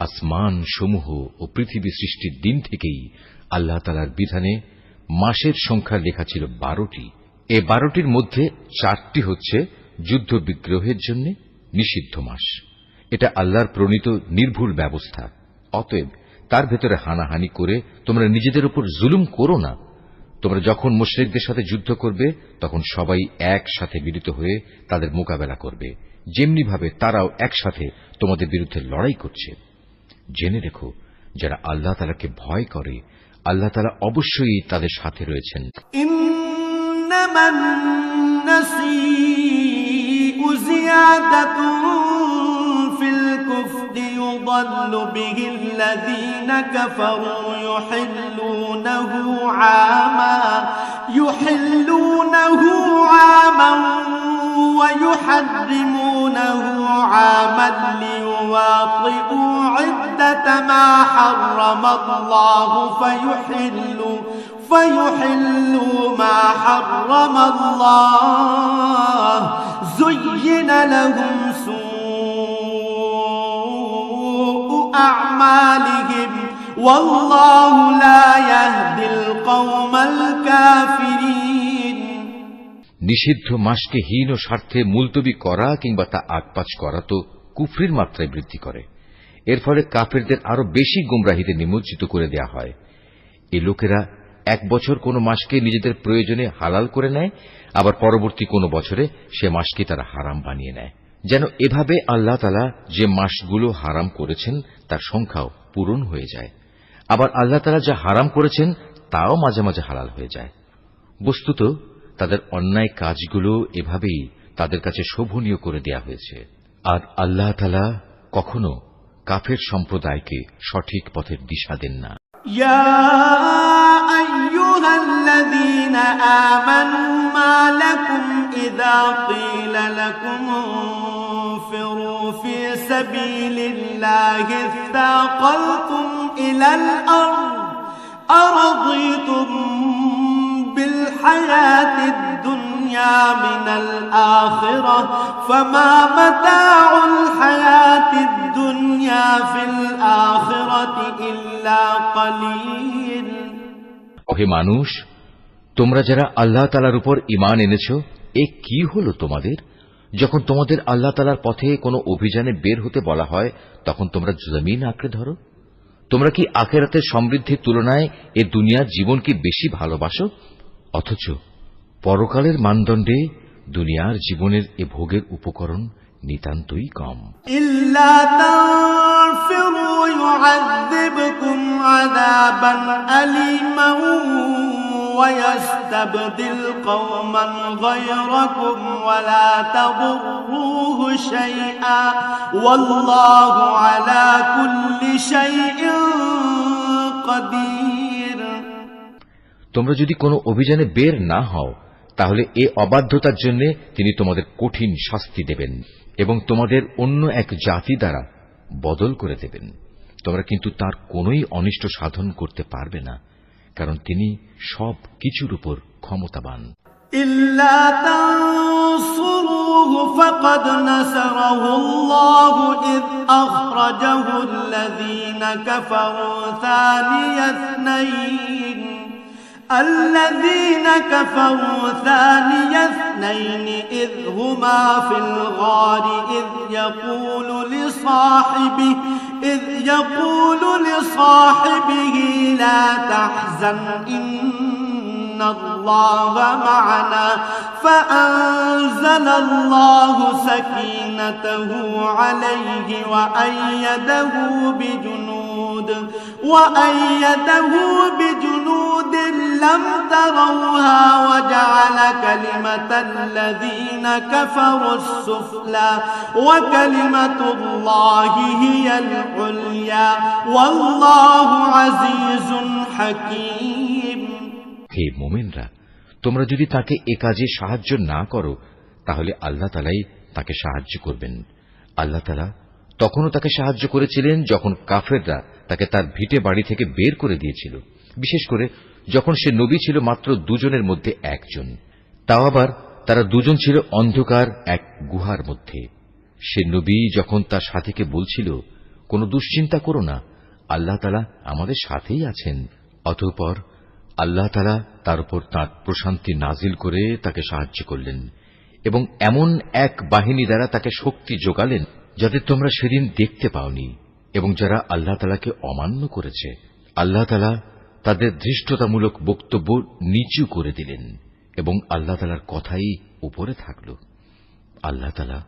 আসমান সমূহ ও পৃথিবী সৃষ্টির দিন থেকেই আল্লাহ তাআলার বিধানে মাসের সংখ্যা লেখা ছিল 12টি। এই 12টির মধ্যে 4টি হচ্ছে যুদ্ধ বিগ্রহের জন্য নিষিদ্ধ মাস। এটা আল্লাহর প্রণীত নির্ভুল ব্যবস্থা। অতএব তার ভেতরে হানাহানি করে তোমরা নিজেদের উপর জুলুম করো না। তোমরা যখন মুশরিকদের সাথে যুদ্ধ করবে তখন সবাই একসাথে মিলিত হয়ে তাদের মোকাবেলা করবে, যেমনি ভাবে তারাও একসাথে তোমাদের বিরুদ্ধে লড়াই করছে। জেনে রেখো, যারা আল্লাহ তাআলাকে ভয় করে আল্লাহ তাআলা অবশ্যই তাদের সাথে রয়েছেন। ইন্নামান নাসিউ জিয়াদাতুন ফিল কুফরি ইউদাল্লু বিহিল্লাযীনা কাফারু ইউহিল্লুনাহু আমান ويحرمونه عاما ليواطئوا عدة ما حرم الله فيحلوا ما حرم الله زين لهم سوء أعمالهم والله لا يهدي القوم الكافرين নিষিদ্ধ মাসকে হীন ও স্বার্থে মুলতবি করা কিংবা তা আগপাচ করা তো কুফরির মাত্রায় বৃদ্ধি করে। এর ফলে কাফেরদের আরো বেশি গোমরাহিতে নিমজ্জিত করে দেয়া হয়। এই লোকেরা এক বছর কোন মাসকে নিজেদের প্রয়োজনে হালাল করে নেয়, আবার পরবর্তী কোন বছরে সে মাসকে তারা হারাম বানিয়ে নেয়, যেন এভাবে আল্লাহ তাআলা যে মাসগুলো হারাম করেছেন তার সংখ্যাও পূরণ হয়ে যায়। আবার আল্লাহ তাআলা যা হারাম করেছেন তাও মাঝে মাঝে হালাল হয়ে যায়। বস্তুত তাদের অন্যায় কাজগুলো এভাবেই তাদের কাছে শোভনীয় করে দেয়া হয়েছে। আর আল্লাহ তাআলা কখনো কাফের সম্প্রদায়কে সঠিক পথের দিশা দেন না। ইয়া আইয়ুহাল্লাযীনা আমানু মা লাকুম ইযা ক্বিলা লাকুম ইনফিরু ফি সাবিলিল্লাহি ইসতাকালতুম ইলাল আরদ আরাদিতুম بالحياة الدنيا من الآخرة فما متاع الحياة الدنيا في الآخرة إلا قليل ওহে মানুষ, তোমরা যারা আল্লাহ তাআলার উপর ঈমান এনেছো, এ কি হলো তোমাদের? যখন তোমাদের আল্লাহ তাআলার পথে কোনো অভিযানে বের হতে বলা হয় তখন তোমরা জমিন আঁকড়ে ধরো। তোমরা কি আখিরাতের সমৃদ্ধির তুলনায় এ দুনিয়ার জীবন কি বেশি ভালোবাসো? অথচ পরকালের মানদণ্ডে দুনিয়ার জীবনের এ ভোগের উপকরণ নিতান্তই কম। ইল্লা তানফিরু ইউআযিবকুম আযাবান আলীমান ওয়া ইস্তাবদিল কওমান গায়রাকুম ওয়া লা তাদুররুহু تضروه شيئا والله على كل شيء قدير। তোমরা যদি কোনো অভিযানে বের না হও তাহলে এ অবাধ্যতার জন্য তিনি তোমাদের কঠিন শাস্তি দেবেন এবং তোমাদের অন্য এক জাতি দ্বারা বদল করে দেবেন। তোমরা কিন্তু তার কোনোই অনিষ্ট সাধন করতে পারবে না, কারণ তিনি সব কিছুর উপর ক্ষমতাবান। إلا تنصروه فقد نصره الله إذ أخرجه الذين كفروا ثاني اثنين إذ هما في الغار إذ يقول لصاحبه لا تحزن إن الله معنا فأنزل الله سكينته عليه وأيده بجنود لم تروها وجعل كلمة الذين كفروا السفلى وكلمة الله هي العليا والله عزيز حكيم। হে মুমিনরা, তোমরা যদি তাকে এ কাজে সাহায্য না করো তাহলে আল্লাহ তাআলাই তাকে সাহায্য করবেন। আল্লাহ তাআলা তখনও তাকে সাহায্য করেছিলেন যখন কাফেররা তাকে তার ভিটে বাড়ি থেকে বের করে দিয়েছিল, বিশেষ করে যখন সে নবী ছিল মাত্র দুজনের মধ্যে একজন, তাও আবার তারা দুজন ছিল অন্ধকার এক গুহার মধ্যে। সে নবী যখন তার সাথীকে বলছিল, কোনো দুশ্চিন্তা করো না, আল্লাহ তাআলা আমাদের সাথেই আছেন, অতঃপর আল্লাহ তাআলা তার উপর তাঁর প্রশান্তি নাজিল করে তাকে সাহায্য করলেন এবং এমন এক বাহিনী দ্বারা তাকে শক্তি যোগালেন যাদের তোমরা সেদিন দেখতে পাওনি, এবং যারা আল্লাহ তাআলাকে অমান্য করেছে আল্লাহ তাআলা তাদের ধৃষ্টতামূলক বক্তব্য নিচু করে দিলেন এবং আল্লাহ তাআলার কথাই উপরে থাকল। আল্লাহ তাআলা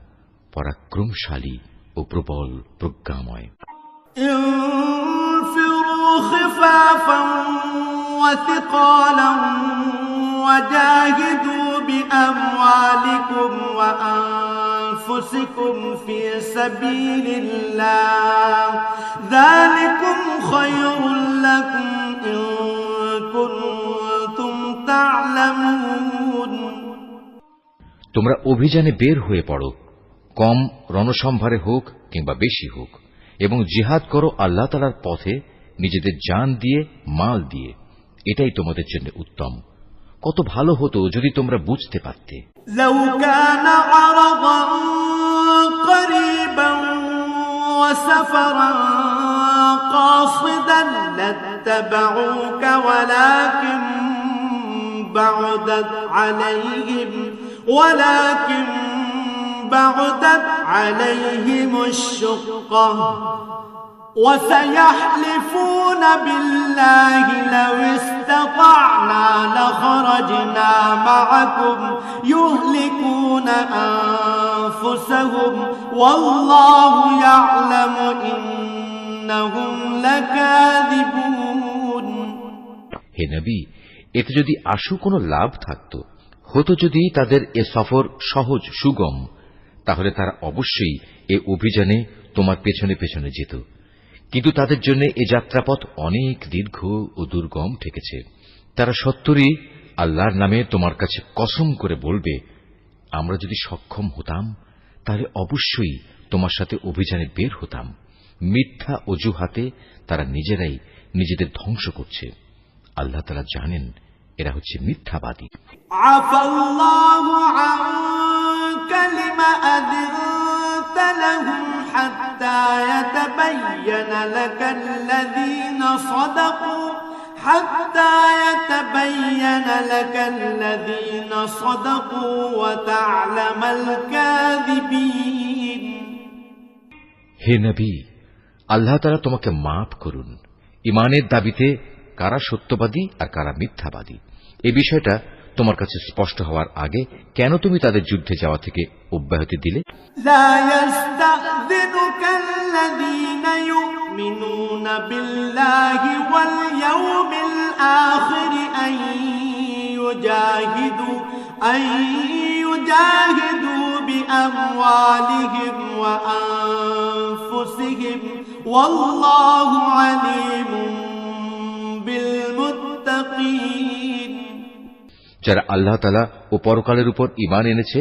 পরাক্রমশালী ও প্রবল প্রজ্ঞাময়। انفروا خفافا وثقالا وجاهدوا بأموالكم وأنفسكم في سبيل الله ذلكم خير لكم إن كنتم تعلمون। তোমরা অভিযানে বের হয়ে পড়ো, কম রণসম্ভারে হোক কিংবা বেশি হোক, এবং জিহাদ করো আল্লাহ তাআলার পথে নিজেদের জান দিয়ে, মাল দিয়ে। এটাই তোমাদের জন্য উত্তম। কত ভালো হতো যদি তোমরা বুঝতে পারতে। لو كان عرضا قريبا وسفرا قاصدا لاتبعوك ولكن بعدت عليهم الشقة وسيحلفون بالله لو استطعنا لخرجنا معكم يهلكون أنفسهم والله يعلم إنهم لكاذبون। হে নবী, এতে যদি আশু কোনো লাভ থাকত, হতো যদি তাদের এ সফর সহজ সুগম, তাহলে তারা অবশ্যই এ অভিযানে তোমার পেছনে পেছনে যেত, কিন্তু তাদের জন্য এ যাত্রাপথ অনেক দীর্ঘ ও দুর্গম ঠেকেছে। তারা সত্তরই আল্লাহর নামে তোমার কাছে কসম করে বলবে, আমরা যদি সক্ষম হতাম তাহলে অবশ্যই তোমার সাথে অভিযানে বের হতাম। মিথ্যা অজুহাতে তারা নিজেরাই নিজেদের ধ্বংস করছে। আল্লাহ তাআলা জানেন এরা হচ্ছে মিথ্যাবাদী। আফাল্লাহু আনকা লিমা আযনতা লাহুম হাত্তা ইয়াতাবায়্যানা লাকাল্লাযীনা সাদাকু ওয়া তা'লামাল কাযিবিন। হে নবী, আল্লাহ তাআলা তোমাকে মাফ করুন। ঈমানের দাবিতে কারা সত্যবাদী আর কারা মিথ্যাবাদী, এই বিষয়টা তোমার কাছে স্পষ্ট হওয়ার আগে কেন তুমি তাদের যুদ্ধে যাওয়া থেকে অব্যাহতি দিলে? লা ইয়াস্তাযিনুকাল্লাযীনা ইউমিনুনা বিল্লাহি ওয়াল ইয়াউমিল আখির আন ইউজাহিদু بأموالهم وأنفسهم والله عليم بالمتقين যারা আল্লাহ তাআলা ও পরকালের উপর ঈমান এনেছে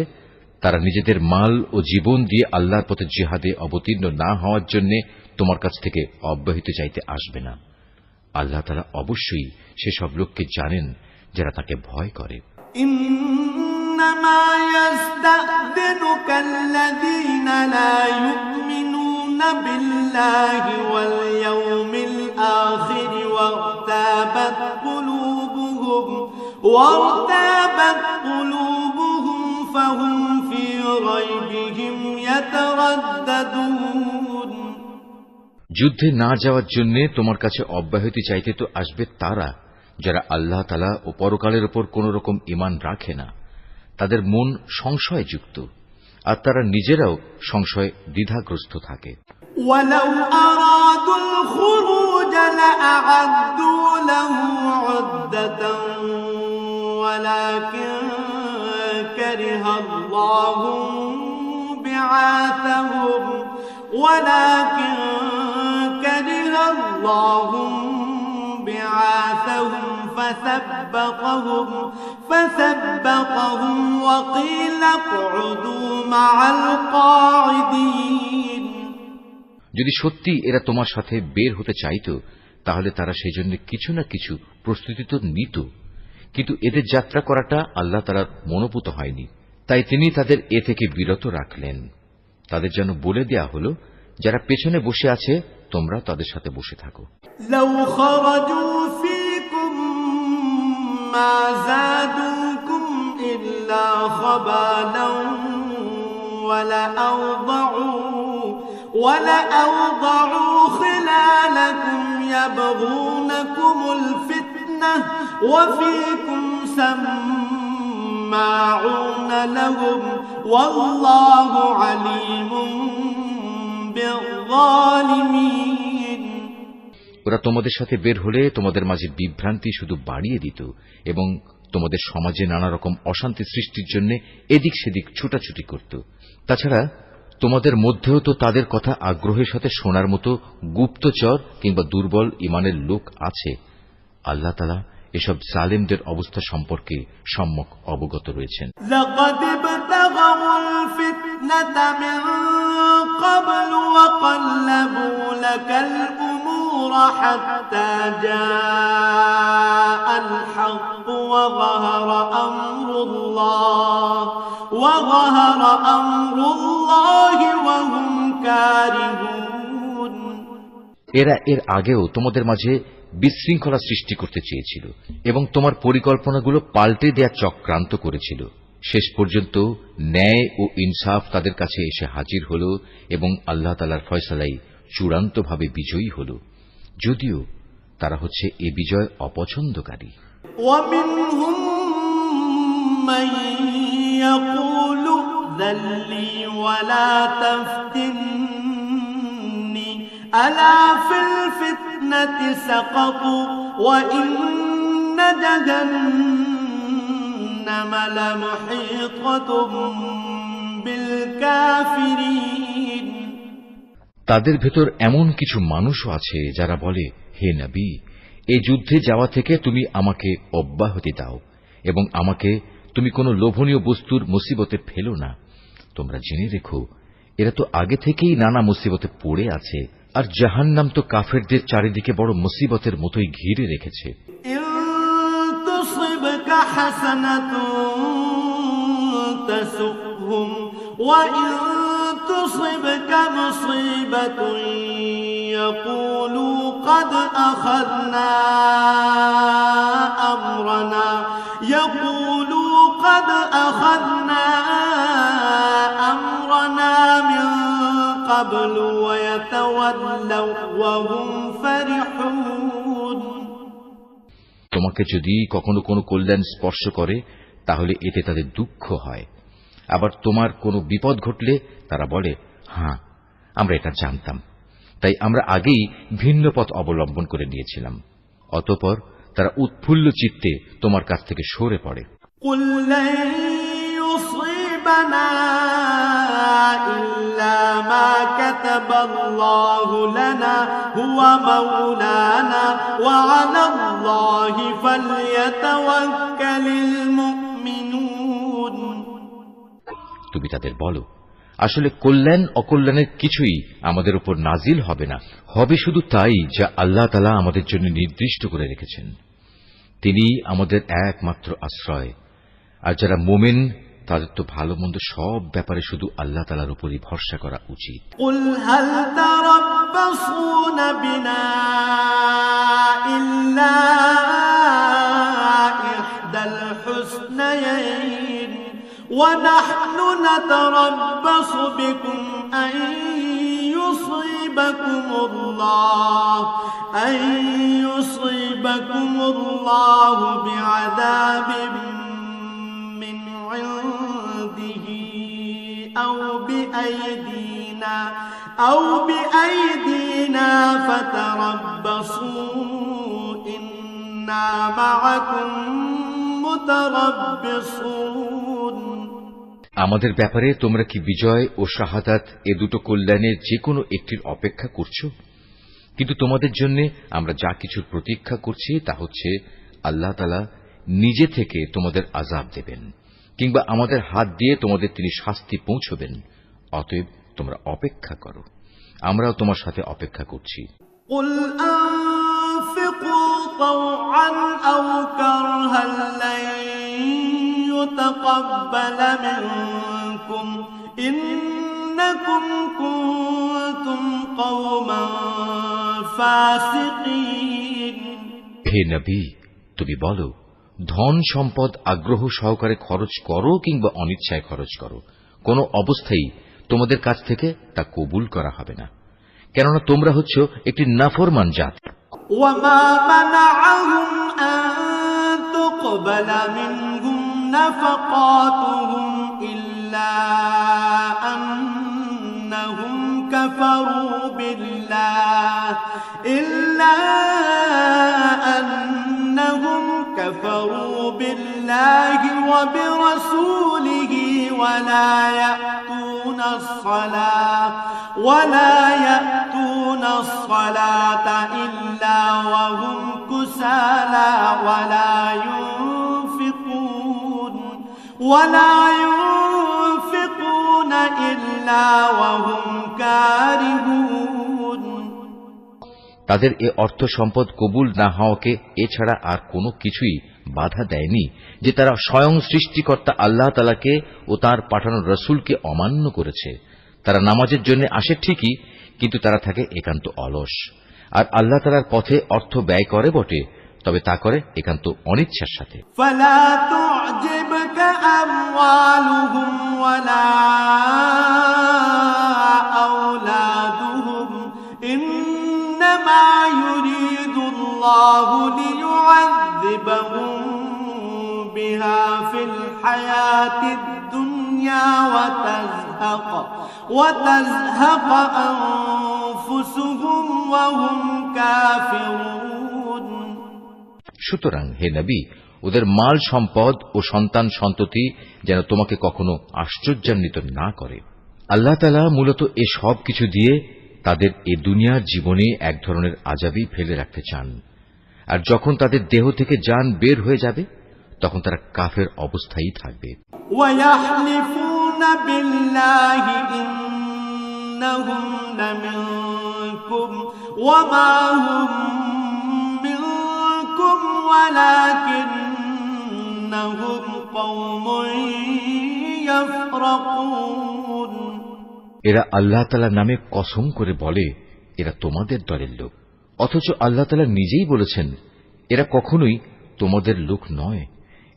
তারা নিজেদের মাল ও জীবন দিয়ে আল্লাহর পথে জিহাদে অবতীর্ণ না হওয়ার জন্য তোমার কাছ থেকে অব্যাহতি চাইতে আসবে না। আল্লাহ তাআলা অবশ্যই সেসব লোককে জানেন যারা তাকে ভয় করে। إنما يستأذنك الذين لا يؤمنون بالله واليوم الآخر وارتابت قلوبهم فهم في ريبهم يترددون যুদ্ধে না যাওয়ার জন্য তোমার কাছে অব্যাহতি চাইতে তো আসবে তারা যারা আল্লাহ তাআলা ও পরকালের উপর কোন রকম ঈমান রাখে না, তাদের মন সংশয়যুক্ত আর তারা নিজেরাও সংশয় দ্বিধাগ্রস্ত থাকে। ولو أرادوا الخروج لأعدوا له عدة ولكن كره الله بعاثهم فثبطهم وقيل اقعدوا مع القاعدين যদি সত্যি এরা তোমার সাথে বের হতে চাইত তাহলে তারা সেই জন্য কিছু না কিছু প্রস্তুতি তো নিত, কিন্তু এদের যাত্রা করাটা আল্লাহ তাআলার মনোপুত হয়নি, তাই তিনি তাদের এ থেকে বিরত রাখলেন। তাদের যেন বলে দেয়া হলো, যারা পেছনে বসে আছে তোমরা তাদের সাথে বসে থাকো। لو خرجوا فيكم ما زادوكم إلا خبالا ولأوضعوا خلالكم يبغونكم الفتنة وفيكم سماعون لهم والله عليم بالظالمين ওরা তোমাদের সাথে বের হলে তোমাদের মাঝে বিভ্রান্তি শুধু বাড়িয়ে দিত এবং তোমাদের সমাজে নানা রকম অশান্তি সৃষ্টির জন্য এদিক সেদিক ছুটাছুটি করত। তাছাড়া তোমাদের মধ্যেও তো তাদের কথা আগ্রহের সাথে শোনার মতো গুপ্তচর কিংবা দুর্বল ঈমানের লোক আছে। আল্লাহ তাআলা এসব জালেমদের অবস্থা সম্পর্কে সম্যক অবগত রয়েছেন। لقد ابتغوا الفتنة من قبل وقلبوا لك الأمور حتى جاء الحق وظهر أمر الله وهم كارهون এরা এর আগেও তোমাদের মাঝে বিশৃঙ্খলা সৃষ্টি করতে চেয়েছিল এবং তোমার পরিকল্পনাগুলো পাল্টে দেয়া চক্রান্ত করেছিল। শেষ পর্যন্ত ন্যায় ও ইনসাফ তাদের কাছে এসে হাজির হল এবং আল্লাহ তাআলার ফয়সালাই চূড়ান্তভাবে বিজয়ী হল, যদিও তারা হচ্ছে এ বিজয় অপছন্দকারী। ومنهم من يقول ائذن لي ولا تفتني ألا في الفتنة سقطوا وإن جهنم لمحيطة بالكافرين তাদের ভেতর এমন কিছু মানুষও আছে যারা বলে, হে নবী, এই যুদ্ধে যাওয়া থেকে তুমি আমাকে অব্যাহতি দাও এবং আমাকে তুমি কোনো লোভনীয় বস্তুর মুসিবতে ফেলো না। তোমরা জেনে রেখো, এরা তো আগে থেকেই নানা মুসিবতে পড়ে আছে, আর জাহান্নাম তো কাফেরদের চারিদিকে বড় মুসিবতের মতোই ঘিরে রেখেছে। تصبك مصيبة يقولوا قد أخذنا أمرنا من قبل ويتولوا وهم فرحون তোমাকে যদি কখনো কোনো কল্যাণ স্পর্শ করে তাহলে এতে তাদের দুঃখ হয়, আবার তোমার কোনো বিপদ ঘটলে তারা বলে, হ্যাঁ আমরা এটা জানতাম, তাই আমরা আগেই ভিন্ন পথ অবলম্বন করে নিয়েছিলাম। অতঃপর তারা উৎফুল্ল চিত্তে তোমার কাছ থেকে সরে পড়ে। قل لن يصيبنا يصيبنا إلا ما كتب الله لنا هو مولانا وعلى الله فليتوكل المؤمنون তুমি তাদের বলো, আসলে কল্যাণ অকল্যাণের কিছুই আমাদের উপর নাজিল হবে না, হবে শুধু তাই যা আল্লাহ তাআলা আমাদের জন্য নির্দিষ্ট করে রেখেছেন। তিনি আমাদের একমাত্র আশ্রয়। আর যারা মুমিন তাদের তো ভালো মন্দ সব ব্যাপারে শুধু আল্লাহ তাআলার উপরই ভরসা করা উচিত। قل هل تربصون بنا إلا إحدى الحسنيين ونحن نتربص بكم أن يصيبكم الله بعذاب من عنده أو بأيدينا فتربصوا إنا معكم متربصون আমাদের ব্যাপারে তোমরা কি বিজয় ও শাহাদাত এ দুটো কল্যাণের যে কোনো একটির অপেক্ষা করছো? কিন্তু তোমাদের জন্য আমরা যা কিছুর প্রতীক্ষা করছি তা হচ্ছে আল্লাহ তাআলা নিজে থেকে তোমাদের আযাব দেবেন, কিংবা আমাদের হাত দিয়ে তোমাদের তিনি শাস্তি পৌঁছবেন। অতএব তোমরা অপেক্ষা করো, আমরাও তোমার সাথে অপেক্ষা করছি। قل أنفقوا طوعا أو كرها لن يتقبل منكم إنكم كنتم قوما فاسقين হে নবী, তুমি বলো, ধন সম্পদ আগ্রহ সহকারে খরচ করো কিংবা অনিচ্ছায় খরচ করো, কোনো অবস্থায় তোমাদের কাছ থেকে তা কবুল করা হবে না, কেননা তোমরা হচ্ছ একটি নাফরমান জাতি। وما منعهم أن تقبل منهم نفقاتهم إلا أنهم كفروا بالله وبرسوله ولا يأتون الصلاة إلا وهم كسالى ولا ينفقون إلا وهم كارهون তাদের এ অর্থ সম্পদ কবুল না হওয়াকে এছাড়া আর কোনো কিছুই বাধা দেয়নি যে তারা স্বয়ং সৃষ্টিকর্তা আল্লাহ তাআলাকে ও তাঁর পাঠানো রাসূলকে অমান্য করেছে। তারা নামাজের জন্য আসে ঠিকই, কিন্তু তারা থাকে একান্ত অলস, আর আল্লাহ তাআলার পথে অর্থ ব্যয় করে বটে, তবে তা করে একান্ত অনিচ্ছার সাথে। فلا تعجبك أموالهم ولا أولادهم إنما يريد الله ليعذبهم بها في الحياة الدنيا وتزهق أنفسهم وهم كافرون সুতরাং হে নবী, ওদের মাল সম্পদ ও সন্তান সন্ততি যেন তোমাকে কখনো আশ্চর্যান্বিত না করে। আল্লাহ তাআলা মূলত এ সব কিছু দিয়ে তাদের এ দুনিয়ার জীবনে এক ধরনের আযাবই ফেলে রাখতে চান, আর যখন তাদের দেহ থেকে জান বের হয়ে যাবে তখন তারা কাফের অবস্থায় থাকবে। وَيَحْلِفُونَ بِاللَّهِ إِنَّهُمْ لَمِنكُمْ وَمَا هُمْ مِنكُمْ وَلَكِنَّهُمْ قَوْمٌ يَفْرَقُونَ এরা আল্লাহ তাআলার নামে কসম করে বলে এরা তোমাদের দলের লোক, অথচ আল্লাহ তাআলা নিজেই বলেছেন এরা কখনোই তোমাদের লোক নয়।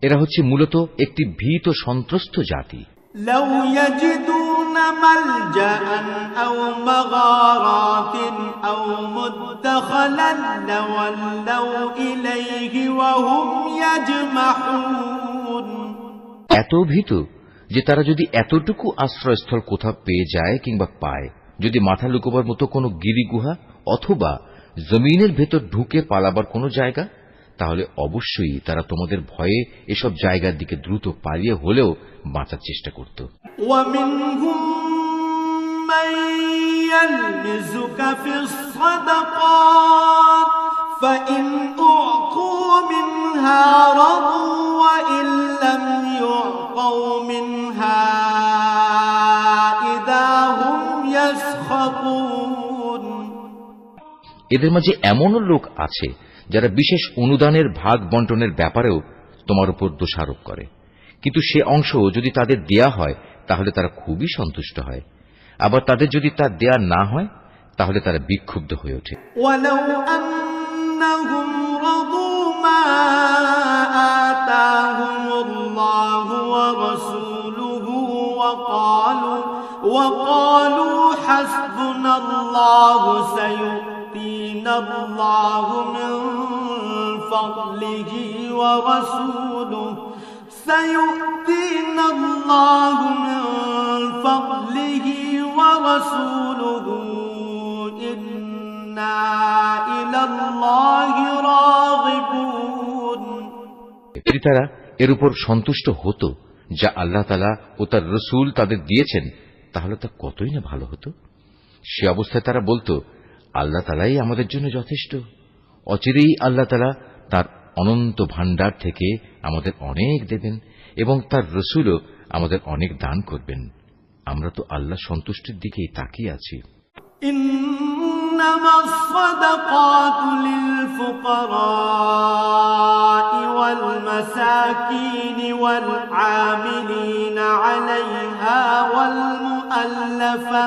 এরা হচ্ছে মূলত একটি ভীত সন্ত্রস্ত জাতি। لو يجدون ملجأ أو مغارات أو مدخلا لولوا إليه وهم يجمحون এত ভীত যে তারা যদি এতটুকু আশ্রয়স্থল কোথাও পেয়ে যায় কিংবা পায়, যদি মাথা লুকোবার মতো কোনো গিরিগুহা অথবা জমিনের ভেতর ঢুকে পালাবার কোনো জায়গা, তাহলে অবশ্যই তারা তোমাদের ভয়ে এসব জায়গার দিকে দ্রুত পালিয়ে হলেও বাঁচার চেষ্টা করত। ومنهم من يلمزك في الصدقات فإن أعطوا منها رضوا وإن لم يعطوا منها إذا هم يسخطون। এদের মাঝে এমনও লোক আছে যারা বিশেষ অনুদানের ভাগ বন্টনের ব্যাপারেও তোমার উপর দোষারোপ করে, কিন্তু সে অংশ যদি তাদের দেয়া হয় তাহলে তারা খুবই সন্তুষ্ট হয়, আবার তাদের যদি তা দেয়া না হয় তাহলে তারা বিক্ষুব্ধ হয়ে ওঠে। ولو أنهم رضوا ما آتاهم الله ورسوله وقالوا حسبنا الله سيؤتينا الله من فضله ورسوله إنا إلى الله راغبون। তারা এর উপর সন্তুষ্ট হতো যা আল্লাহ তাআলা ও তার রাসূল তাদের দিয়েছেন, তাহলে তা কতই না ভালো হতো। সে অবস্থায় তারা বলতো, আল্লাহ তাআলাই আমাদের জন্য যথেষ্ট। অচিরেই আল্লাহ তাআলা তার অনন্ত ভাণ্ডার থেকে আমাদের অনেক দেবেন এবং তার রাসূলও আমাদের অনেক দান করবেন। আমরা তো আল্লাহ সন্তুষ্টির দিকেই তাকিয়ে আছি। إنما الصدقات للفقراء والمساكين والعاملين عليها والمؤلفة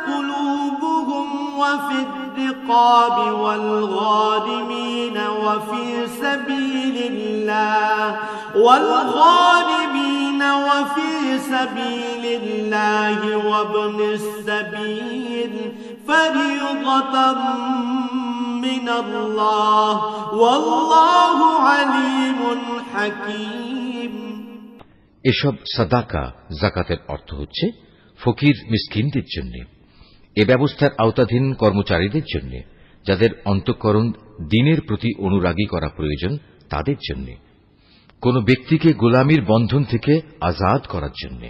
قلوبهم وفي الرقاب والغارمين وفي سبيل الله وابن السبيل فريضة من الله والله عليم حكيم। এসব সাদাকা যাকাতের অর্থ হচ্ছে ফকির মিসকিনদের জন্য, এ ব্যবস্থার আওতাধীন কর্মচারীদের জন্য, যাদের অন্তঃকরণ দ্বীনের প্রতি অনুরাগী করা প্রয়োজন তাদের জন্য, কোন ব্যক্তিকে গোলামীর বন্ধন থেকে আজাদ করার জন্য,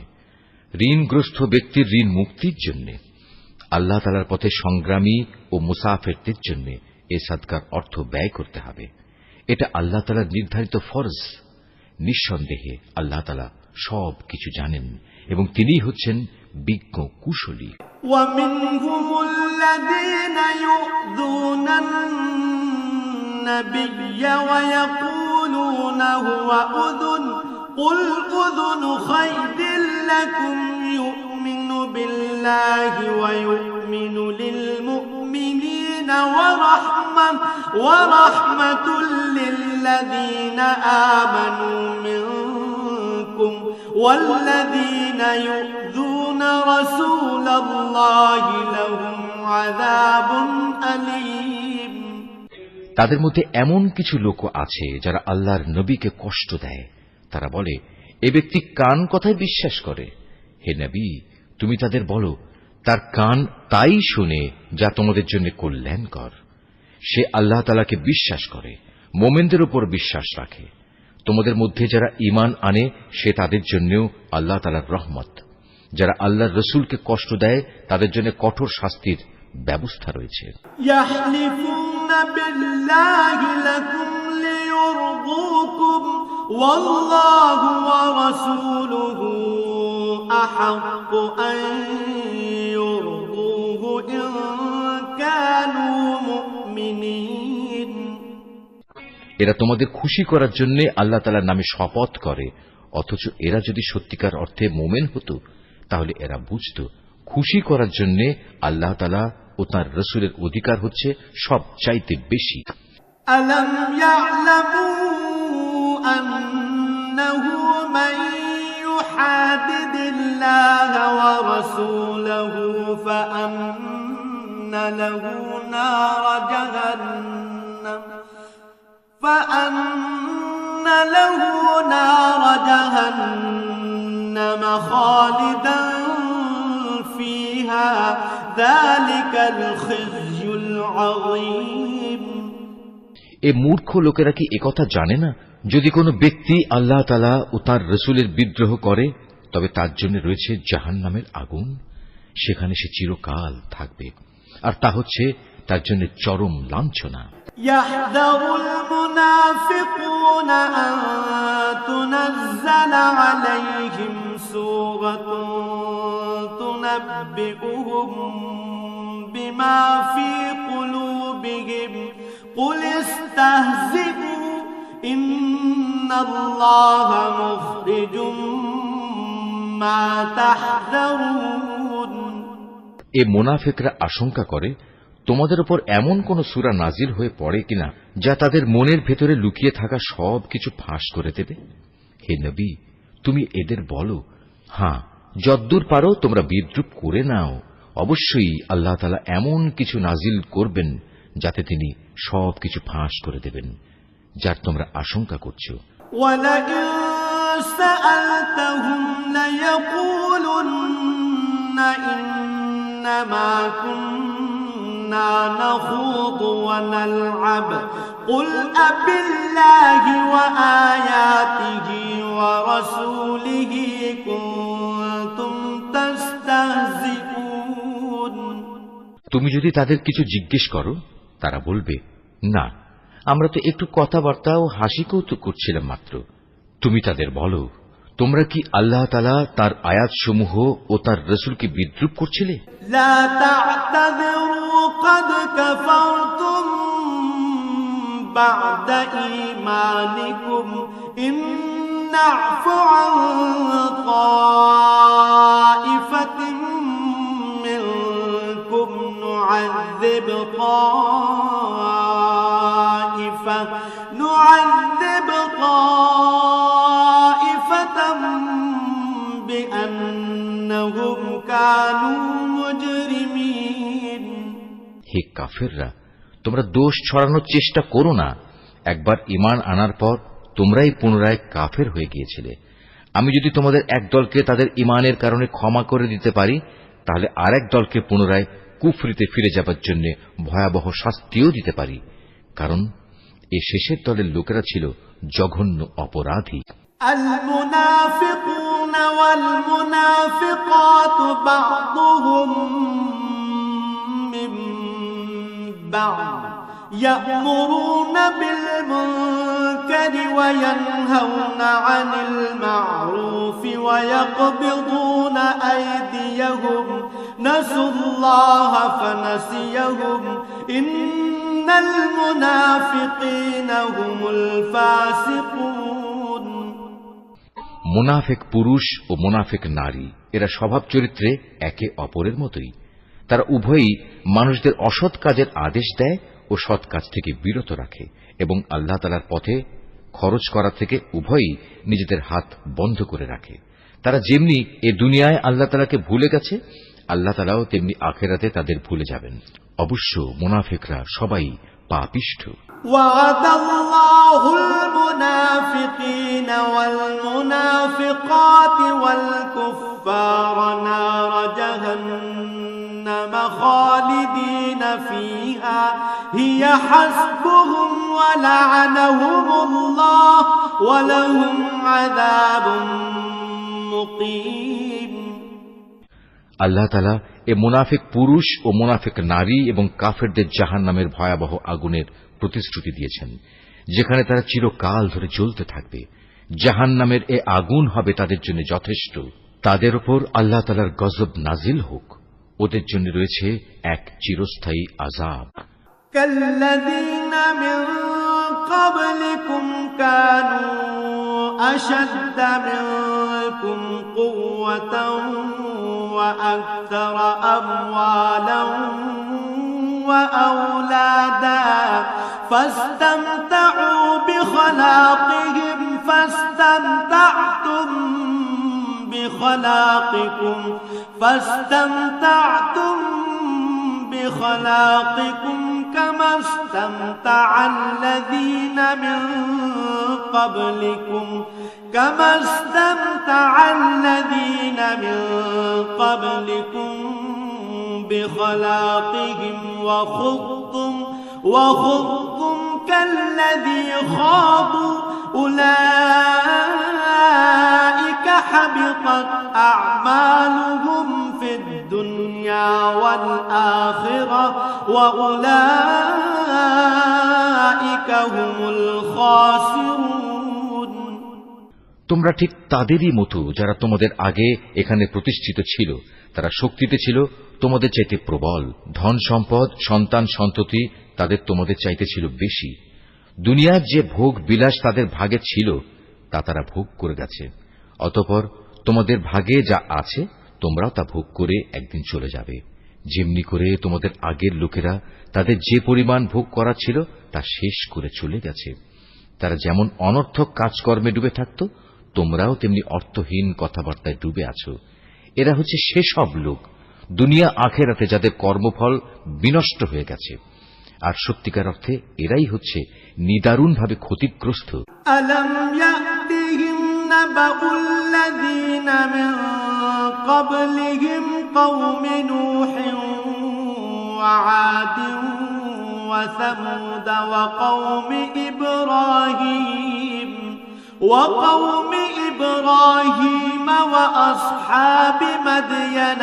ঋণগ্রস্ত ব্যক্তির ঋণ মুক্তির জন্য, আল্লাহ তাআলার পথে সংগ্রামী ও মুসাফিরদের জন্য এ সাদকার অর্থ ব্যয় করতে হবে। এটা আল্লাহ তাআলার নির্ধারিত ফরজ। নিঃসন্দেহে আল্লাহ তাআলা সব কিছু জানেন এবং তিনিই হচ্ছেন বিজ্ঞ কুশলী। ومنهم الذين يؤذون النبي ويقولون هو أذن قل أذن خير لكم يؤمن بالله ويؤمن للمؤمنين ورحمة للذين آمنوا منكم والذين يؤذون رسول الله لهم عذاب أليم। তাদের মধ্যে এমন কিছু লোক আছে যারা আল্লাহর নবীকে কষ্ট দেয়। তারা বলে, এ ব্যক্তি কান কথায় বিশ্বাস করে। হে নবী, তুমি তাদের বলো, তার কান তাই শুনে যা তোমাদের জন্য কল্যাণকর। সে আল্লাহ তাআলাকে বিশ্বাস করে, মোমেনদের উপর বিশ্বাস রাখে। তোমাদের মধ্যে যারা ঈমান আনে সে তাদের জন্যও আল্লাহ তাআলার রহমত। যারা আল্লাহর রাসূলকে কষ্ট দেয় তাদের জন্য কঠোর শাস্তির ব্যবস্থা রয়েছে। ইয়াহলিফুনা বিল্লাহি লাকুম লিয়ুরদুকুম ওয়াল্লাহু ওয়া রাসূলুহু আহাক্কু আন ইউরদুহু ইন কানু মুমিনিন। এরা তোমাদের খুশি করার জন্য আল্লাহ তাআলার নামে শপথ করে, অথচ এরা যদি সত্যিকার অর্থে মুমিন হতো তাহলে এরা বুঝত খুশি করার জন্য আল্লাহ তাআলা ও তাঁর রাসূলের অধিকার হচ্ছে সবচাইতে বেশি। আলাম ইয়ালামু আন্নাহু মান ইউহাদিদিল্লাহ ওয়া রাসূলাহু ফাআন্না লাহু নার জাহান্নাম খালিদান ফিহা যালিকাল খিজয়ুল আযীম। এ মূর্খ লোকেরা কি একথা জানে না? যদি কোনো ব্যক্তি আল্লাহ তাআলা ও তাঁর রাসূলের বিদ্রোহ করে তবে তার জন্য রয়েছে জাহান্নামের আগুন, সেখানে সে চিরকাল থাকবে, আর তা হচ্ছে তার জন্য চরম লাঞ্ছনা। يحذر المنافقون أن تنزل عليهم سورة تنبئهم بما في قلوبهم قل استهزئوا إن الله مخرج ما تحذرون। এ মুনাফিকরা আশঙ্কা করে তোমাদের উপর এমন কোন সূরা নাজিল হয়ে পড়ে কিনা যা তাদের মনের ভেতরে লুকিয়ে থাকা সব কিছু ফাঁস করে দেবে। হে নবী, তুমি এদের বলো, হ্যাঁ, যদ্দূর পারো তোমরা বিদ্রূপ করে নাও, অবশ্যই আল্লাহ তাআলা এমন কিছু নাজিল করবেন যাতে তিনি সব কিছু ফাঁস করে দেবেন যার তোমরা আশঙ্কা করছো। وَلَئِن سَأَلْتَهُمْ لَيَقُولُنَّ إِنَّمَا كُنَّا نَخُوضُ وَنَلْعَبُ قُلْ أَبِاللَّهِ وَآيَاتِهِ وَرَسُولِهِ كُنتُمْ تَسْتَهْزِئُونَ। তুমি যদি তাদের কিছু জিজ্ঞেস করো, তারা বলবে, না, আমরা তো একটু কথাবার্তা ও হাসি কৌতুক করছিলাম মাত্র। তুমি তাদের বলো, তোমরা কি আল্লাহ তাআলা তার আয়াতসমূহ ও তার রাসূলকে বিদ্রূপ করছিলে? لا تعتذروا قد كفرتم بعد إيمانكم إن نعف عن طائفة منكم نعذب طائفة بأنهم كانوا مجرمين। হে কাফেররা, তোমরা দোষ ছড়ানোর চেষ্টা করো না। একবার ঈমান আনার পর তোমরাই পুনরায় কাফের হয়ে গিয়েছিলে। আমি যদি তোমাদের এক দলকে তাদের ঈমানের কারণে ক্ষমা করে দিতে পারি, তাহলে আরেক দলকে পুনরায় কুফরিতে ফিরে যাবার জন্য ভয়াবহ শাস্তিও দিতে পারি, কারণ এ শেষের দলের লোকেরা ছিল জঘন্য অপরাধী। المنافقون والمنافقات بعضهم من بعض يأمرون بالمنكر وينهون عن المعروف ويقبضون أيديهم نسوا الله فنسيهم إن المنافقين هم الفاسقون। মুনাফিক পুরুষ ও মুনাফিক নারী এরা স্বভাব চরিত্রে একে অপরের মতোই। তারা উভয়ই মানুষদের অসৎ কাজের আদেশ দেয় ও সৎ কাজ থেকে বিরত রাখে এবং আল্লাহ তাআলার পথে খরচ করা থেকে উভয়ই নিজেদের হাত বন্ধ করে রাখে। তারা যেমনি এ দুনিয়ায় আল্লাহ তাআলাকে ভুলে গেছে, আল্লাহ তাআলাও তেমনি আখিরাতে তাদের ভুলে যাবেন। অবশ্য মুনাফিকরা সবাই পাপিষ্ঠ। وعد الله المنافقين والمنافقات والكفار نار جهنم خالدين فيها هي حسبهم ولعنهم الله ولهم عذاب مقيم। আল্লাহ তাআলা এ মুনাফিক পুরুষ ও মুনাফিক নারী এবং কাফেরদের জাহান্নামের ভয়াবহ আগুনের প্রতিশ্রুতি দিয়েছেন, যেখানে তারা চিরকাল ধরে জ্বলতে থাকবে। জাহান্নামের এ আগুন হবে তাদের জন্য যথেষ্ট। তাদের উপর আল্লাহ তাআলার গজব নাজিল হোক। ওদের জন্য রয়েছে এক চিরস্থায়ী আযাব। كالذين من قبلكم كانوا أشد منكم قوة وأكثر أموالا وأولادا فاستمتعوا بخلاقهم فاستمتعتم بخلاقكم كما استمتع الذين من قبلكم بخلاقهم وخضتم كالذي خاضوا أولئك حبطت أعمالهم في الدنيا والآخرة وأولئك هم الخاسرون তোমরা ঠিক তাদেরই মতো যারা তোমাদের আগে এখানে প্রতিষ্ঠিত ছিল। তারা শক্তিতে ছিল তোমাদের চাইতে প্রবল, ধন সম্পদ, সন্তান সন্ততি তাদের তোমাদের চাইতে ছিল বেশি। দুনিয়ার যে ভোগ বিলাস তাদের ভাগে ছিল তা তারা ভোগ করে গেছে। অতঃপর তোমাদের ভাগে যা আছে তোমরাও তা ভোগ করে একদিন চলে যাবে। যেমনি করে তোমাদের আগের লোকেরা তাদের যে পরিমাণ ভোগ করা ছিল তা শেষ করে চলে গেছে। তারা যেমন অনর্থক কাজকর্মে ডুবে থাকত, তোমরাও তেমনি অর্থহীন কথাবার্তায় ডুবে আছো। এরা হচ্ছে সেসব লোক দুনিয়া আখেরাতে যাদের কর্মফল বিনষ্ট হয়ে গেছে, আর সত্যিকার অর্থে এরাই হচ্ছে নিদারুণভাবে ক্ষতিগ্রস্ত। ألم يأتهم نبأ الذين من قبلهم قوم نوح وعاد وثمود وقوم إبراهيم وأصحاب مدين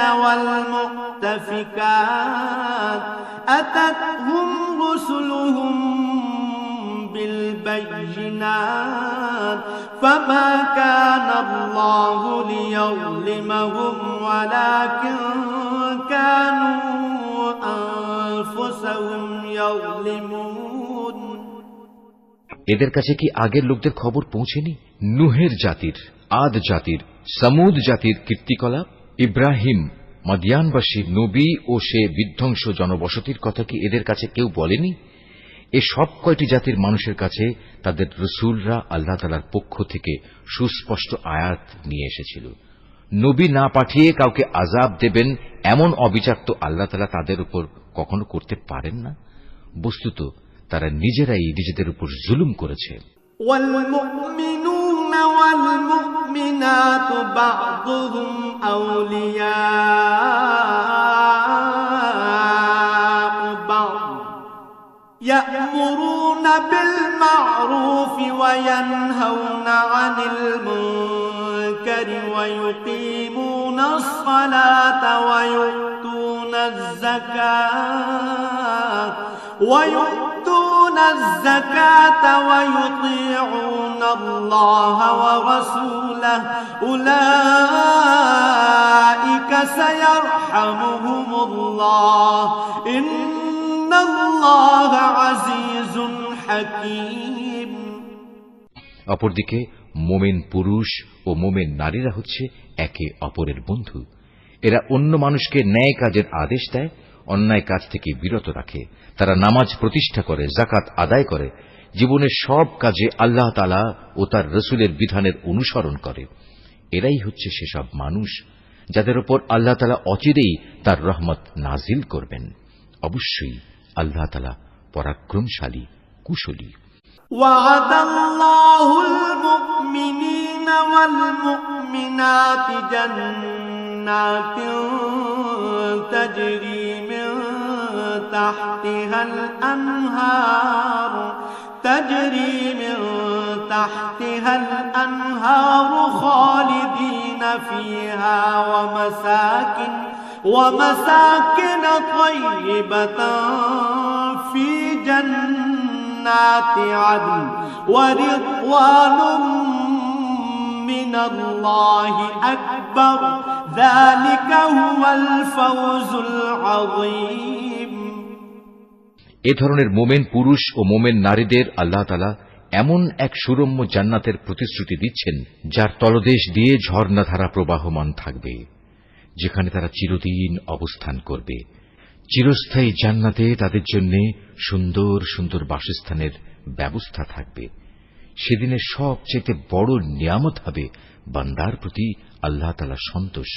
والمؤتفكات أتتهم رسلهم بالبينات فما كان الله ليظلمهم ولكن كانوا أنفسهم يظلمون এদের কাছে কি আগের লোকদের খবর পৌঁছেনি? নুহের জাতির, আদ জাতির, সামুদ জাতির কীর্তিকলাপ, ইব্রাহিম, মাদিয়ানবাসী নবী ও সে বিধ্বংস জনবসতির কথা কি এদের কাছে কেউ বলেনি? এ সব কয়টি জাতির মানুষের কাছে তাদের রসুলরা আল্লাহ তাআলার পক্ষ থেকে সুস্পষ্ট আয়াত নিয়ে এসেছিল। নবী না পাঠিয়ে কাউকে আযাব দেবেন এমন অবিচার তো আল্লাহ তাআলা তাদের উপর কখনো করতে পারেন না। বস্তুত তারা নিজেরাই নিজেদের উপর জুলুম করেছে। والمؤمنون والمؤمنات بعضهم أولياء بعض يأمرون بالمعروف وينهون عن المنكر ويقيمون الصلاة ويؤتون الزكاة ويطيعون الله ورسوله أولئك سيرحمهم الله إن الله عزيز حكيم অপরদিকে মোমেন পুরুষ ও মোমেন নারীরা হচ্ছে একে অপরের বন্ধু। এরা অন্য মানুষকে ন্যায় কাজের আদেশ দেয়, অন্যায় কাজ থেকে বিরত রাখে। তারা নামাজ প্রতিষ্ঠা করে, যাকাত আদায় করে, জীবনের সব কাজে আল্লাহ তাআলা ও তার রসুলের বিধানের অনুসরণ করে। এরাই হচ্ছে সেসব মানুষ যাদের উপর আল্লাহ তাআলা অচিরেই তার রহমত নাজিল করবেন। অবশ্যই আল্লাহ তাআলা পরাক্রমশালী, কুশলী। وعد الله المؤمنين والمؤمنات جنات تجري من تحتها الأنهار خالدين فيها ومساكن طيبة في جنات عدن ورضوان من الله أكبر ذلك هو الفوز العظيم এ ধরনের মোমেন পুরুষ ও মোমেন নারীদের আল্লাহ তাআলা এমন এক সুরম্য জান্নাতের প্রতিশ্রুতি দিচ্ছেন যার তলদেশ দিয়ে ঝর্ণাধারা প্রবাহমান থাকবে, যেখানে তারা চিরদিন অবস্থান করবে। চিরস্থায়ী জান্নাতে তাদের জন্য সুন্দর সুন্দর বাসস্থানের ব্যবস্থা থাকবে। সেদিনের সবচেয়ে বড় নিয়ামত হবে বান্দার প্রতি আল্লাহ তাআলার সন্তোষ।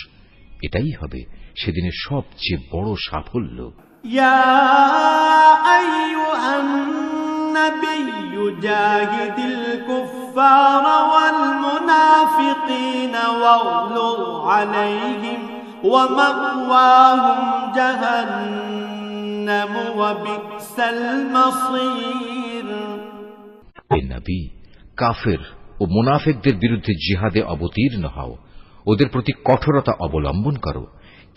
এটাই হবে সেদিনের সবচেয়ে বড় সাফল্য। يا أيها النبي جاهد الكفار والمنافقين واغلظ عليهم ومأواهم جهنم وبئس المصير হে নবী, কাফের ও মুনাফিকদের বিরুদ্ধে জিহাদে অবতীর্ণ হও, ওদের প্রতি কঠোরতা অবলম্বন করো,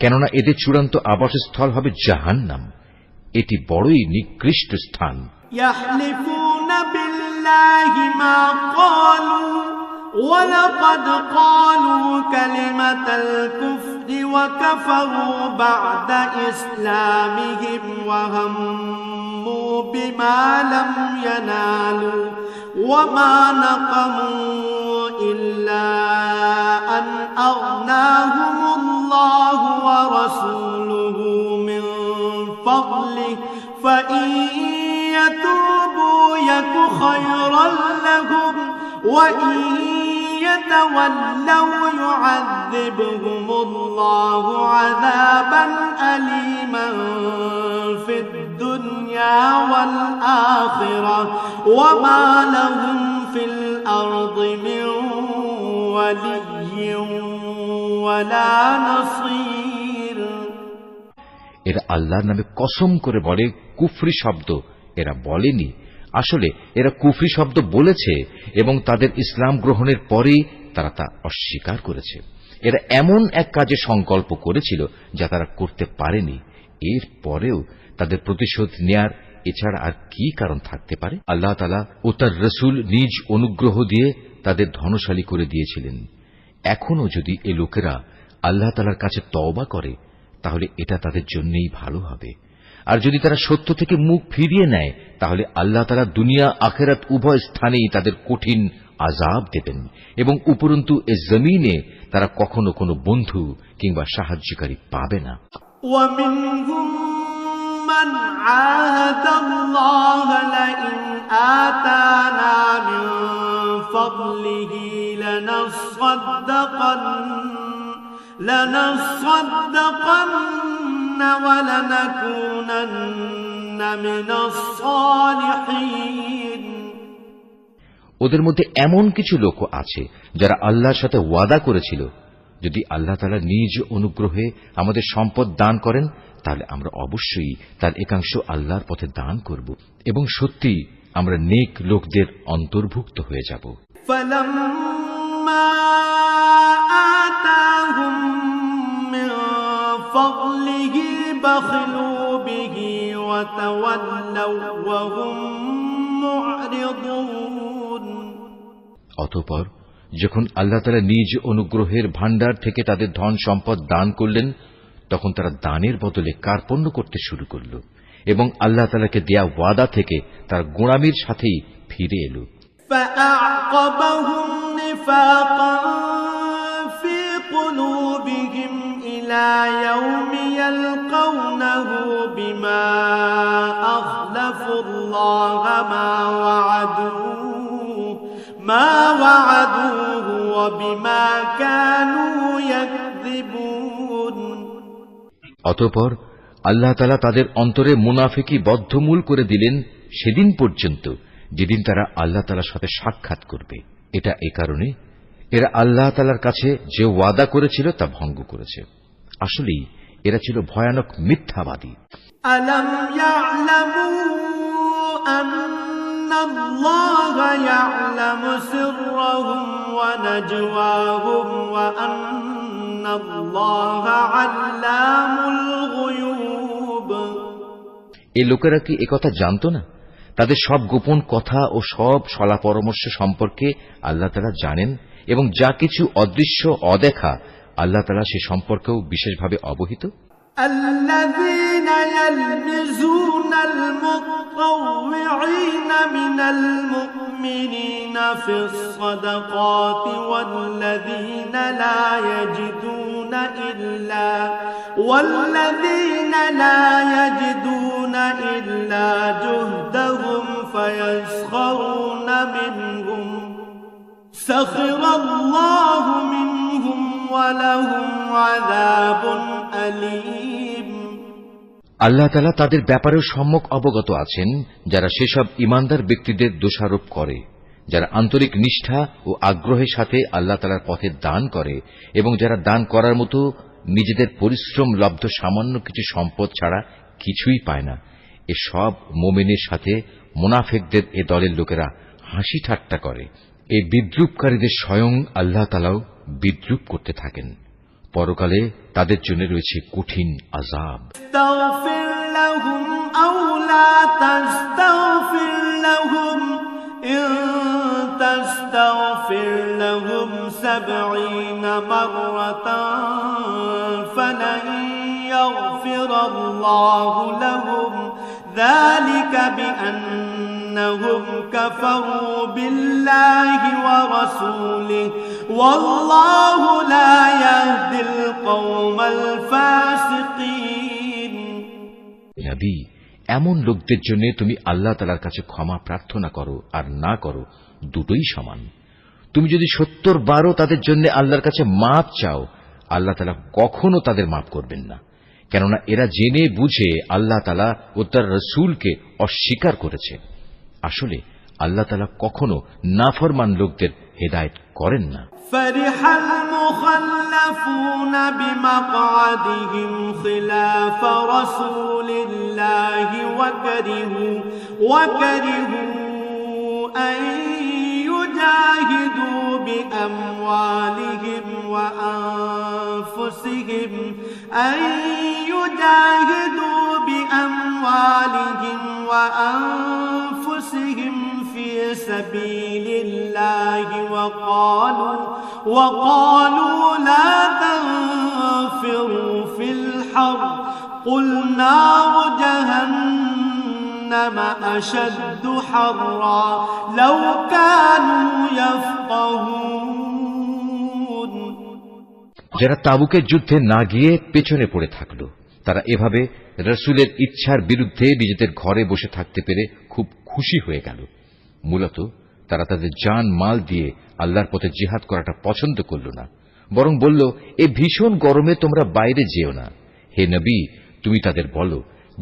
কেননা এদের চূড়ান্ত আবাসস্থল হবে জাহান্নাম। এটি বড়ই নিকৃষ্ট স্থান। يحلفون بالله ما قالوا ولقد قالوا كلمة الكفر وكفروا بعد إسلامهم وهموا بما لم ينالوا وما نقموا إلا أن أغناهم الله ورسوله من فضله فإن يتوبوا يك خيرا لهم وإن يتولوا يعذبهم الله عذابا أليما في الدنيا والآخرة وما لهم في الأرض من ولي ولا نصير। এরা আল্লাহর নামে কসম করে বলে কুফরি শব্দ এরা বলেনি, আসলে এরা কুফরি শব্দ বলেছে এবং তাদের ইসলাম গ্রহণের পরেই তারা তা অস্বীকার করেছে। এরা এমন এক কাজে সংকল্প করেছিল যা তারা করতে পারেনি, এর পরেও তাদের প্রতিশোধ নেয়ার এছাড়া আর কি কারণ থাকতে পারে? আল্লাহ তাআলা ও তার রাসূল নিজ অনুগ্রহ দিয়ে তাদের ধনশালী করে দিয়েছিলেন। এখনো যদি এ লোকেরা আল্লাহ তাআলার কাছে তওবা করে তাহলে এটা তাদের জন্যই ভালো হবে, আর যদি তারা সত্য থেকে মুখ ফিরিয়ে নেয় তাহলে আল্লাহ তাআলা দুনিয়া আখিরাত উভয় স্থানেই তাদের কঠিন আযাব দেবেন এবং উপরন্তু এ জমিনে তারা কখনো কোনো বন্ধু কিংবা সাহায্যকারী পাবে না। ومنهم من عاهد الله لئن آتانا من فضله لنصدقن ولنكونن من الصالحين। ওদের মধ্যে এমন কিছু লোক আছে যারা আল্লাহর সাথে ওয়াদা করেছিল, যদি আল্লাহ তাআলা নিজ অনুগ্রহে আমাদের সম্পদ দান করেন তাহলে আমরা অবশ্যই তার একাংশ আল্লাহর পথে দান করব এবং সত্যি আমরা নেক লোকদের অন্তর্ভুক্ত হয়ে যাব। فلما آتاهم من فضله بخلوا به وتولوا وهم معرضون। অতঃপর যখন আল্লাহ তাআলা নিজ অনুগ্রহের ভাণ্ডার থেকে তাদের ধন সম্পদ দান করলেন তখন তারা দানের বদলে কার্পণ্য করতে শুরু করল এবং আল্লাহ তাআলাকে দেয়া ওয়াদা থেকে তার গোঁড়ামির সাথেই ফিরে এলো। فأعقبهم نفاقا في قلوبهم إلى يوم يلقونه بما أخلفوا الله ما وعدوه وبما كانوا يكذبون। অতঃপর আল্লাহ তাআলা তাদের অন্তরে মুনাফিকি বদ্ধমূল করে দিলেন সেদিন পর্যন্ত যেদিন তারা আল্লাহ তাআলার সাথে সাক্ষাৎ করবে। এটা এ কারণে এরা আল্লাহ তাআলার কাছে যে ওয়াদা করেছিল তা ভঙ্গ করেছে। আসলেই এরা ছিল ভয়ানক মিথ্যাবাদী। আলম ইয়ালামু আন্নাল্লাহা ইয়ালামু সিররাহুম ওয়া নাজওয়াহুম ওয়া আন্নাল্লাহা আল্লামুল গুয়ুব। এই লোকেরা কি একথা জানতো না? তাদের সব গোপন কথা ও সব সলা পরামর্শ সম্পর্কে আল্লাহ তাআলা জানেন এবং যা কিছু অদৃশ্য অদেখা আল্লাহ তাআলা সে সম্পর্কেও বিশেষভাবে অবহিত। الذين يلمزون المطوعين من المؤمنين في الصدقات والذين لا يجدون إلا جهدهم فيسخرون منهم سخر الله منهم ولهم عذاب أليم। আল্লাহ তাআলা তাদের ব্যাপারেও সম্যক অবগত আছেন যারা সেসব ঈমানদার ব্যক্তিদের দোষারোপ করে, যারা আন্তরিক নিষ্ঠা ও আগ্রহের সাথে আল্লাহ তাআলার পথে দান করে এবং যারা দান করার মতো নিজেদের পরিশ্রম লব্ধ সামান্য কিছু সম্পদ ছাড়া কিছুই পায় না। এ সব মুমিনের সাথে মুনাফিকদের এ দলের লোকেরা হাসি ঠাট্টা করে। এই বিদ্রূপকারীদের স্বয়ং আল্লাহ তাআলাও বিদ্রূপ করতে থাকেন। পরকালে তাদের জন্য রয়েছে কঠিন আযাব। استغفر لهم أو لا تستغفر لهم إن تستغفر لهم 70 مرة فلن يغفر الله لهم ذلك بأنهم كفروا بالله ورسوله والله لا يهدي القوم الفاسقين নবী, এমন লোকদের জন্য তুমি আল্লাহ তাআলার কাছে ক্ষমা প্রার্থনা করো আর না করো, দুটোই সমান। তুমি যদি 70 বারও তাদের জন্য আল্লাহর কাছে মাপ চাও, আল্লাহ তাআলা কখনো তাদের মাপ করবেন না, কেননা এরা জেনে বুঝে আল্লাহ তাআলা ও তার রাসূলকে অস্বীকার করেছে। আসলে আল্লাহ তাআলা কখনো নাফরমান লোকদের হেদায়েত করেন না। فرح المخلفون بمقعدهم خلاف رسول الله وكرهوا أن يجاهدوا بأموالهم وأنفسهم في سبيل الله وقالوا لا تنفروا في الحر قل نار جهنم أشد حرا لو كانوا يفقهون যারা তাবুকের যুদ্ধে না গিয়ে পেছনে পড়ে থাকল, তারা এভাবে রাসূলের ইচ্ছার বিরুদ্ধে নিজেদের ঘরে বসে থাকতে পেরে খুব খুশি হয়ে গেল। মূলত তারা তাদের জান মাল দিয়ে আল্লাহর পথে জিহাদ করাটা পছন্দ করল না, বরং বলল, এই ভীষণ গরমে তোমরা বাইরে যেও না। হে নবী, তুমি তাদের বলো,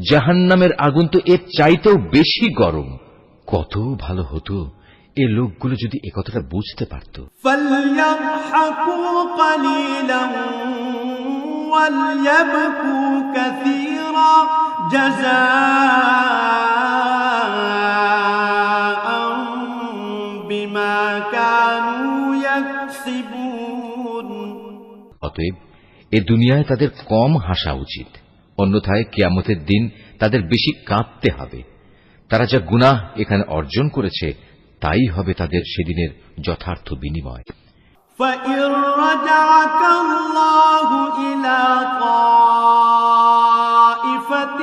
জাহান্নামের আগুন তো এর চাইতেও বেশি গরম। কত ভালো হতো এই লোকগুলো যদি একথাটা বুঝতে পারত। فليضحكوا قليلا وليبكوا كثيرا جزاء بما كانوا يكسبون অতএব এ দুনিয়ায় তাদের কম হাসা উচিত, অন্যথায় কিয়ামতের দিন তাদের বেশি কাঁদতে হবে। তারা যা গুনাহ এখানে অর্জন করেছে তাই হবে তাদের সেদিনের যথার্থ বিনিময়। فإن رجعك الله إلى طائفة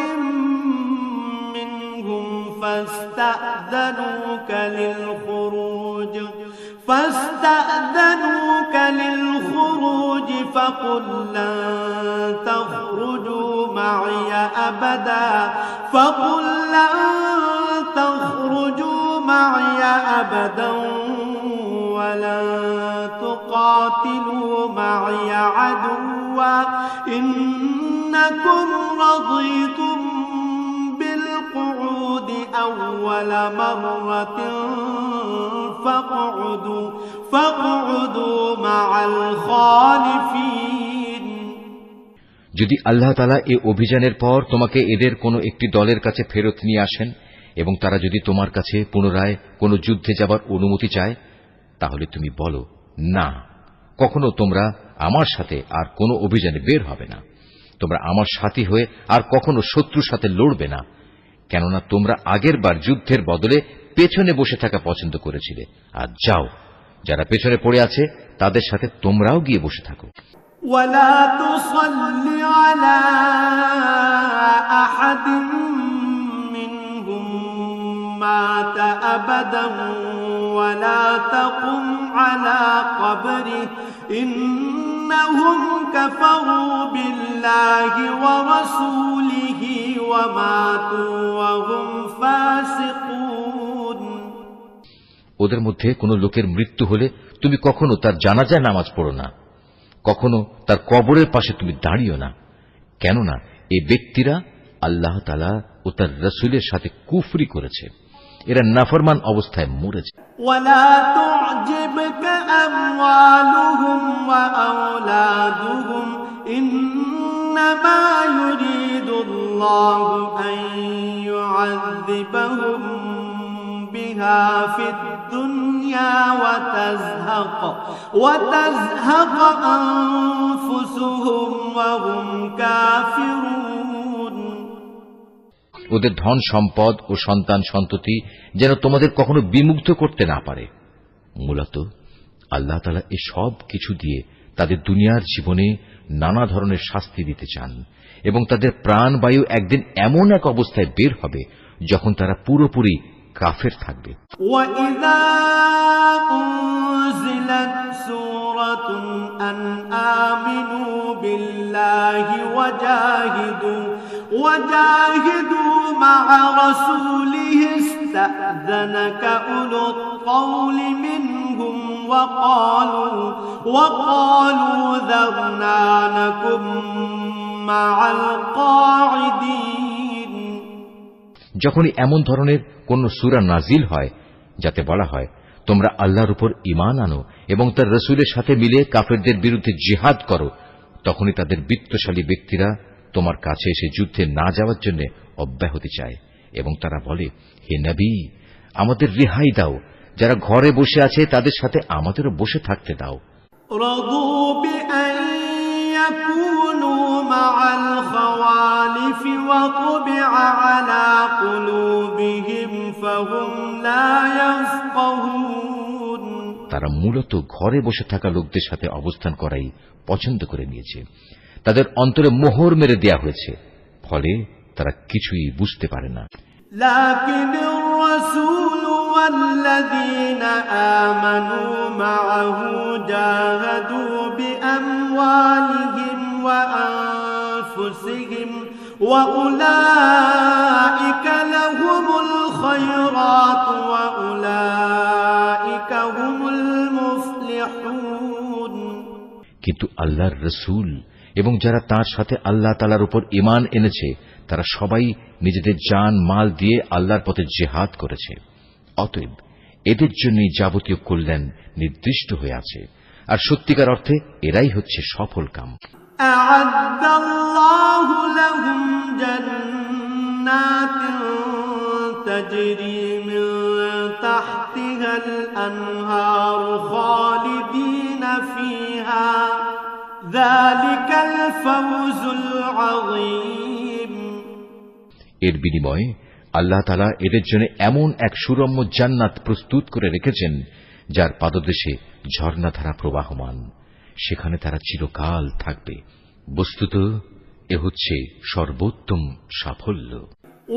منهم فاستأذنوك للخروج فقل لن تخرجوا معي أبدا ولن تقاتلوا معي عدوا إنكم رضيتم بالقعود أول مرة فاقعدوا مع الخالفين যদি আল্লাহ তাআলা এই অভিযানের পর তোমাকে এদের কোনো একটি দলের কাছে ফেরত নিয়ে আসেন এবং তারা যদি তোমার কাছে পুনরায় কোনো যুদ্ধে যাবার অনুমতি চায়, তাহলে তুমি বলো, না, কখনো তোমরা আমার সাথে আর কোনো অভিযানে বের হবে না। তোমরা আমার সাথী হয়ে আর কখনো শত্রুর সাথে লড়বে না, কেননা তোমরা আগের বার যুদ্ধের বদলে পেছনে বসে থাকা পছন্দ করেছিলে। আর যাও, যারা পেছনে পড়ে আছে তাদের সাথে তোমরাও গিয়ে বসে থাকো। ولا تصل على أحد منهم مات أبدا ولا تقم على قبره إنهم كفروا بالله ورسوله وماتوا وهم فاسقون ওদের মধ্যে কোন লোকের মৃত্যু হলে তুমি কখনো তার জানাজায় নামাজ পড়ো না, কখনো তার কবরের পাশে তুমি দাঁড়িও না, কেননা এই ব্যক্তিরা আল্লাহ তাআলা ও তার রাসূলের সাথে কুফরি করেছে, এরা নাফরমান অবস্থায় মরেছে। ولا تعجبك أموالهم وأولادهم إنما يريد الله أن يعذبهم بها فيها في الدنيا وتزهق أنفسهم وهم كافرون ওদের ধন সম্পদ ও সন্তান সন্ততি যেন তোমাদের কখনো বিমুগ্ধ করতে না পারে। মূলত আল্লাহ তাআলা এই সব কিছু দিয়ে তাদের দুনিয়ার জীবনে নানা ধরনের শাস্তি দিতে চান এবং তাদের প্রাণবায়ু একদিন এমন এক অবস্থায় বের হবে যখন তারা পুরোপুরি কাফের থাকবে। وَإِذَا أُنزِلَتْ سُورَةٌ أَنْ آمِنُوا بِاللَّهِ وَجَاهِدُوا مَعَ رَسُولِهِ اسْتَأْذَنَكَ أُولُو الطَّوْلِ مِنْهُمْ وَقَالُوا ذَرْنَا نَكُن مَّعَ الْقَاعِدِينَ যখনই এমন ধরনের কোন সূরা নাজিল হয় যাতে বলা হয় তোমরা আল্লাহর উপর ঈমান আনো এবং তার রাসূলের সাথে মিলে কাফেরদের বিরুদ্ধে জিহাদ করো, তখনই তাদের বিত্তশালী ব্যক্তিরা তোমার কাছে এসে যুদ্ধে না যাওয়ার জন্য অব্যাহতি চায় এবং তারা বলে, হে নবী, আমাদের রেহাই দাও, যারা ঘরে বসে আছে তাদের সাথে আমাদেরও বসে থাকতে দাও। رضوا بأن يكونوا مع الخوالف وطبع على قلوبهم فهم لا يفقهون তারা মূলত ঘরে বসে থাকা লোকদের সাথে অবস্থান করাই পছন্দ করে নিয়েছে। তাদের অন্তরে মোহর মেরে দেয়া হয়েছে, ফলে তারা কিছুই বুঝতে পারে না। لكن الرسول والذين آمنوا معه جاهدوا بأموالهم وأنفسهم وأولئك لهم الخيرات وأولئك هم المفلحون কিন্তু আল্লাহর রাসূল এবং যারা তার সাথে আল্লাহ তাআলার উপর ঈমান এনেছে তারা সবাই নিজেদের জান মাল দিয়ে আল্লাহর পথে জিহাদ করেছে। অতএব এদের জন্যই যাবতীয় কল্যাণ নির্দিষ্ট হয়ে আছে, আর সত্যিকার অর্থে এরাই হচ্ছে সফল কাম। أعد الله لهم جنات تجري من تحتها الأنهار خالدين فيها ذلك الفوز العظيم এর বিনিময়ে আল্লাহ তাআলা এদের জন্য এমন এক সুরম্য জান্নাত প্রস্তুত করে রেখেছেন যার পাদদেশে ঝর্ণাধারা প্রবাহমান, সেখানে তারা চিরকাল থাকবে। বস্তুত এ হচ্ছে সর্বোত্তম সাফল্য।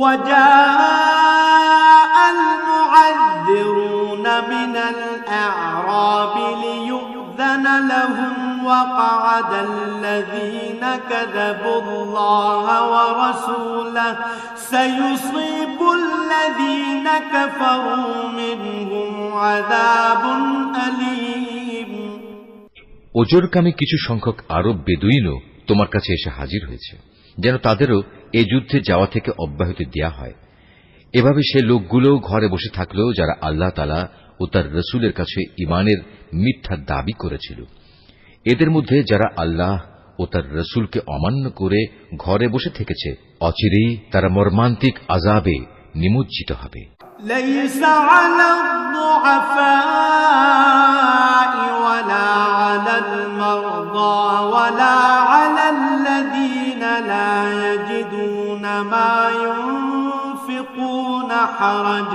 وجاء المعذرون من الأعراب ليؤذن لهم وقعد الذين كذبوا الله ورسوله سيصيب الذين كفروا منهم عذاب أليم ওজরকামী কিছু সংখ্যক আরব বেদুইনও তোমার কাছে এসে হাজির হয়েছে, যেন তাদেরও এই যুদ্ধে যাওয়া থেকে অব্যাহতি দেয়া হয়। এভাবে সে লোকগুলো ঘরে বসে থাকলো যারা আল্লাহ তাআলা ও তার রাসূলের কাছে ঈমানের মিথ্যা দাবি করেছিল। এদের মধ্যে যারা আল্লাহ ও তার রাসূলকে অমান্য করে ঘরে বসে থেকেছে, অচিরেই তারা মর্মান্তিক আযাবে নিমজ্জিত হবে। ليس على الضعفاء ولا على المرضى ولا على الذين لا يجدون ما ينفقون حرج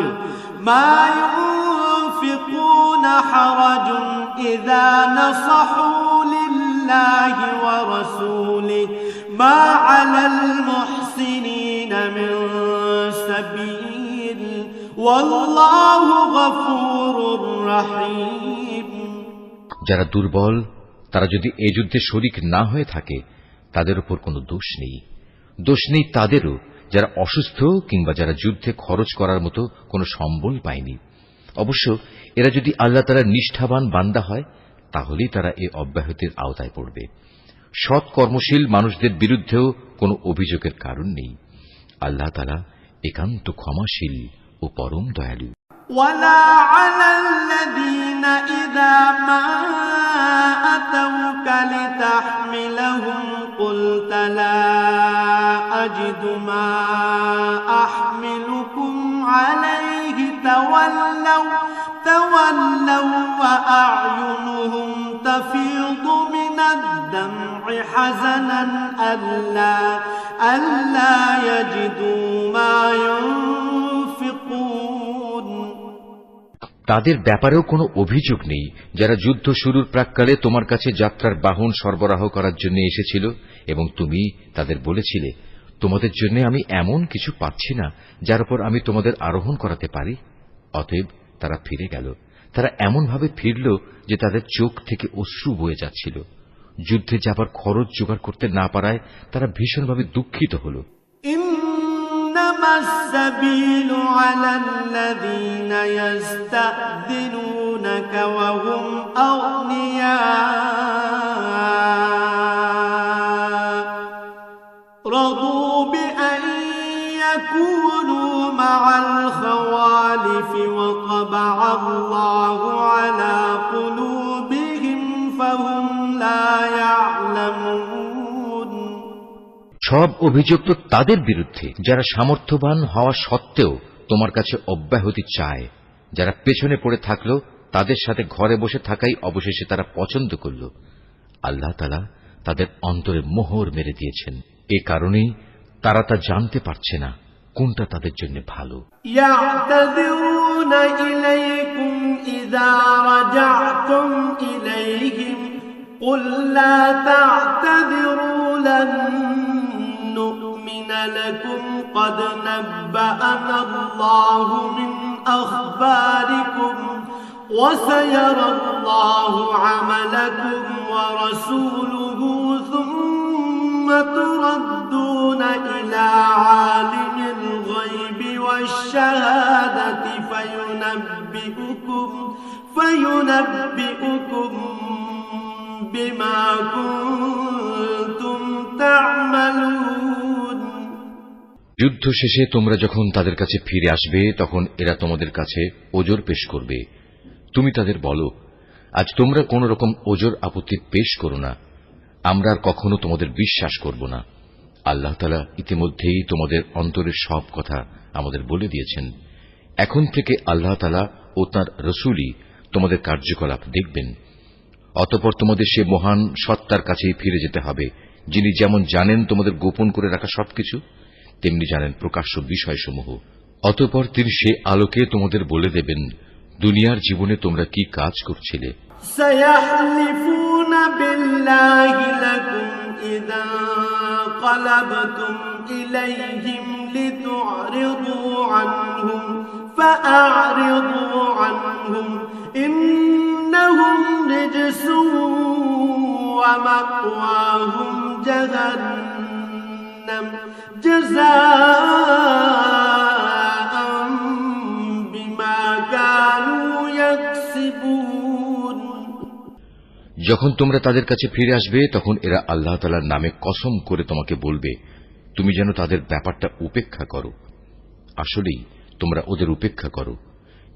إذا نصحوا لله ورسوله ما على المحسنين من سبيل والله غفور رحيم যারা দুর্বল তারা যদি এই যুদ্ধে শরীক না হয়ে থাকে তাদের উপর কোনো দোষ নেই। দোষ নেই তাদেরও যারা অসুস্থ কিংবা যারা যুদ্ধে খরচ করার মতো কোনো সম্বল পায়নি। অবশ্য এরা যদি আল্লাহ তাআলার নিষ্ঠাবান বান্দা হয় তাহলেই তারা এই অব্যাহতির আওতায় পড়বে। সৎ কর্মশীল মানুষদের বিরুদ্ধেও কোনো অভিযোগের কারণ নেই। আল্লাহ তাআলা একান্ত ক্ষমাশীল ও পরম দয়ালু। ولا على الذين إذا ما أتوك لتحملهم قلت لا أجد ما أحملكم عليه تولوا وأعينهم تفيض من الدمع حزنا ألا يجدوا ما ينفقون তাদের ব্যাপারেও কোনো অভিযোগ নেই যারা যুদ্ধ শুরুর প্রাক্কালে তোমার কাছে যাত্রার বাহন সরবরাহ করার জন্য এসেছিল এবং তুমি তাদের বলেছিলে, তোমাদের জন্য আমি এমন কিছু পাচ্ছি না যার উপর আমি তোমাদের আরোহণ করাতে পারি। অতএব তারা ফিরে গেল। তারা এমনভাবে ফিরল যে তাদের চোখ থেকে অশ্রু বয়ে যাচ্ছিল। যুদ্ধে যাবার খরচ জোগাড় করতে না পারায় তারা ভীষণভাবে দুঃখিত হল। إنما السبيل على الذين يستأذنونك وهم أغنياء رضوا بأن يكونوا مع الخوالف وطبع الله على قلوبهم فهم لا يعلمون সব অভিযোগ তো তাদের বিরুদ্ধে যারা সামর্থ্যবান হওয়া সত্ত্বেও তোমার কাছে অব্যাহতি চায়, যারা পেছনে পড়ে থাকলো তাদের সাথে ঘরে বসে থাকাই অবশেষে তারা পছন্দ করল। আল্লাহ তাআলা তাদের অন্তরে মোহর মেরে দিয়েছেন। এ কারণেই তারা তা জানতে পারছে না কোনটা তাদের জন্য ভালো। يعتذرون إليكم إذا رجعتم إليهم قل لا تعتذروا لن نؤمن لكم قد نبأنا الله من أخباركم وسيرى الله عملكم ورسوله ثم تردون إلى عالم الغيب والشهادة فينبئكم بما كنتم تعملون যুদ্ধ শেষে তোমরা যখন তাদের কাছে ফিরে আসবে তখন এরা তোমাদের কাছে ওজর পেশ করবে। তুমি তাদের বলো, আজ তোমরা কোন রকম ওজর আপত্তি পেশ করো না, আমরা আর কখনো তোমাদের বিশ্বাস করব না। আল্লাহ তাআলা ইতিমধ্যেই তোমাদের অন্তরের সব কথা আমাদের বলে দিয়েছেন। এখন থেকে আল্লাহ তাআলা ও তাঁর রাসূলই তোমাদের কার্যকলাপ দেখবেন। অতঃপর তোমাদের সে মহান সত্তার কাছেই ফিরে যেতে হবে, যিনি যেমন জানেন তোমাদের গোপন করে রাখা সবকিছু, তেমনি জানেন প্রকাশ্য বিষয়সমূহ। অতঃপর তিনি সে আলোকে তোমাদের বলে দেবেন দুনিয়ার জীবনে তোমরা কি কাজ করছিলে। سيحلفون بالله لكم إذا انقلبتم إليهم لتعرضوا عنهم فأعرضوا عنهم إنهم رجس ومأواهم جهنم جزاء بما كانوا يكسبون যখন তোমরা তাদের কাছে ফিরে আসবে তখন এরা আল্লাহ তাআলার নামে কসম করে তোমাকে বলবে তুমি যেন তাদের ব্যাপারটা উপেক্ষা করো। আসলেই তোমরা ওদের উপেক্ষা করো,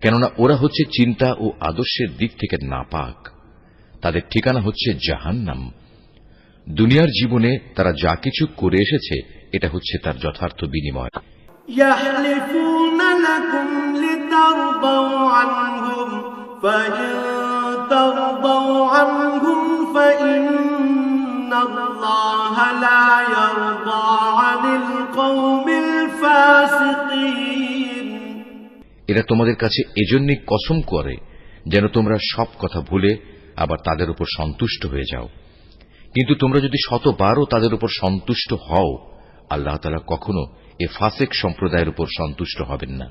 কেননা ওরা হচ্ছে চিন্তা ও আদর্শের দিক থেকে নাপাক। তাদের ঠিকানা হচ্ছে জাহান্নাম। দুনিয়ার জীবনে তারা যা কিছু করে এসেছে এটা হচ্ছে তার যথার্থ বিনিময়। يحلفون لكم لترضوا عنهم فإن ترضوا عنهم فإن الله لا يرضى عن القوم الفاسقين এরা তোমাদের কাছে এজন্যই কসম করে যেন তোমরা সব কথা ভুলে আবার তাদের উপর সন্তুষ্ট হয়ে যাও। কিন্তু তোমরা যদি শতবারও তাদের উপর সন্তুষ্ট হও, আল্লাহ তাআলা কখনো এ ফাসিক সম্প্রদায়ের উপর সন্তুষ্ট হবেন না।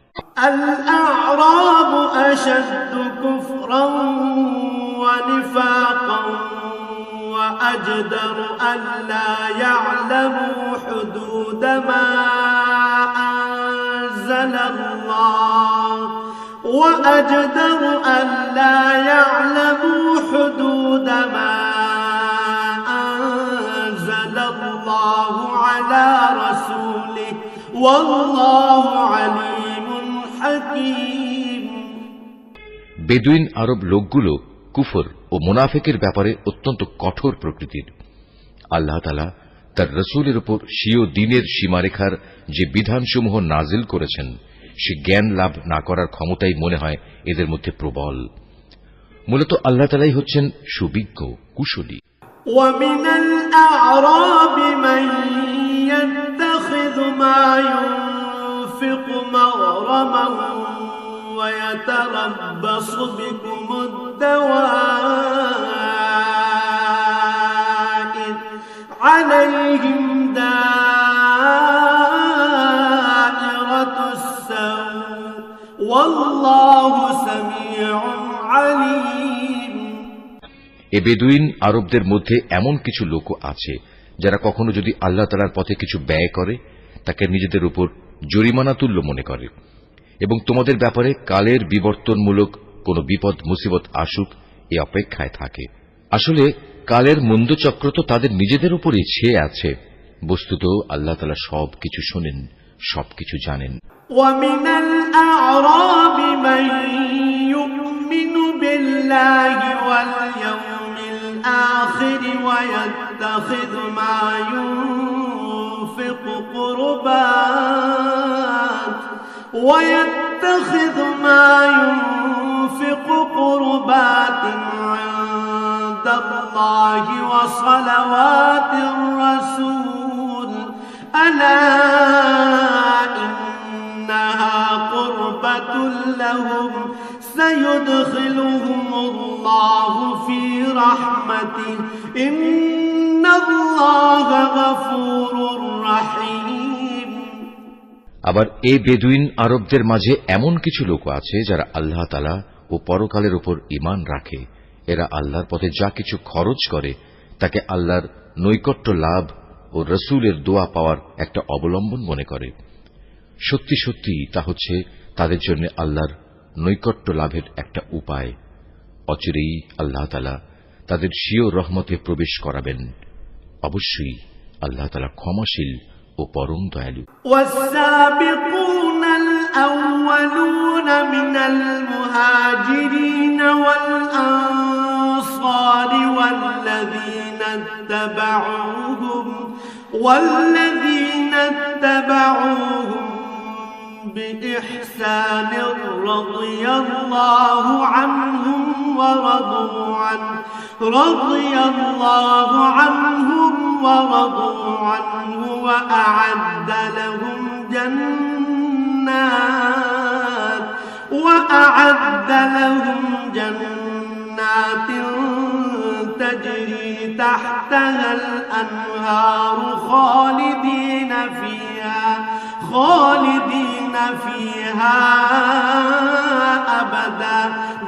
الأعراب أشد كفرا ونفاقا وأجدر ألا يعلموا حدود ما أنزل الله وأجدر ألا يعلموا حدود ما أنزل الله على رسوله والله عليم حكيم বেদুইন আরব লোকগুলো কুফর ও মুনাফিকের ব্যাপারে অত্যন্ত কঠোর প্রকৃতির। আল্লাহ তাআলা তার রাসূলের উপর স্বীয় দ্বীনের সীমারেখার যে বিধানসমূহ নাজিল করেছেন সে জ্ঞান লাভ না করার ক্ষমতাই মনে হয় এদের মধ্যে প্রবল। মূলত আল্লাহ তাআলাই হচ্ছেন সুবিজ্ঞ, কুশলী। ومن الأعراب من يتخذ ما ينفق مغرما ويتربص بكم الدوائر عليهم دائرة السوء والله سميع عليم। এ বেদুইন আরবদের মধ্যে এমন কিছু লোক আছে যারা কখনো যদি আল্লাহ তাআলার পথে কিছু ব্যয় করে তাকে নিজেদের উপর জরিমানা তুল্য মনে করে এবং তোমাদের ব্যাপারে কালের বিবর্তনমূলক কোন বিপদ মুসিবত আসুক এ অপেক্ষায় থাকে। আসলে কালের মন্দচক্র তো তাদের নিজেদের উপরই ছেয়ে আছে। বস্তুত আল্লাহ তাআলা সবকিছু শোনেন, সবকিছু জানেন। ومن الأعراب من يؤمن بالله واليوم الآخر ويتخذ ما ينفق قربات عند الله وصلوات الرسول ألا إنها قربة لهم سيدخلهم الله في رحمته إن الله غفور رحيم। আবার এই বেদুইন আরবদের মাঝে এমন কিছু লোক আছে যারা আল্লাহ তাআলা ও পরকালের উপর ঈমান রাখে। এরা আল্লাহর পথে যা কিছু খরচ করে তাকে আল্লাহর নৈকট্য লাভ ও রাসূলের দোয়া পাওয়ার একটা অবলম্বন মনে করে। সত্যি সত্যি তা হচ্ছে তাদের জন্য আল্লাহর নৈকট্য লাভের একটা উপায়। অচিরেই আল্লাহ তাআলা তাদের স্বীয় রহমতে প্রবেশ করাবেন। অবশ্যই আল্লাহ তাআলা ক্ষমাশীল ও পরম দয়ালু। والسابقون الأولون من المهاجرين والأنصار والذين اتبعوهم بإحسان رضي الله عنهم ورضوا عنه وأعد لهم جنات تجري تحتها الأنهار خالدين فيها أبدا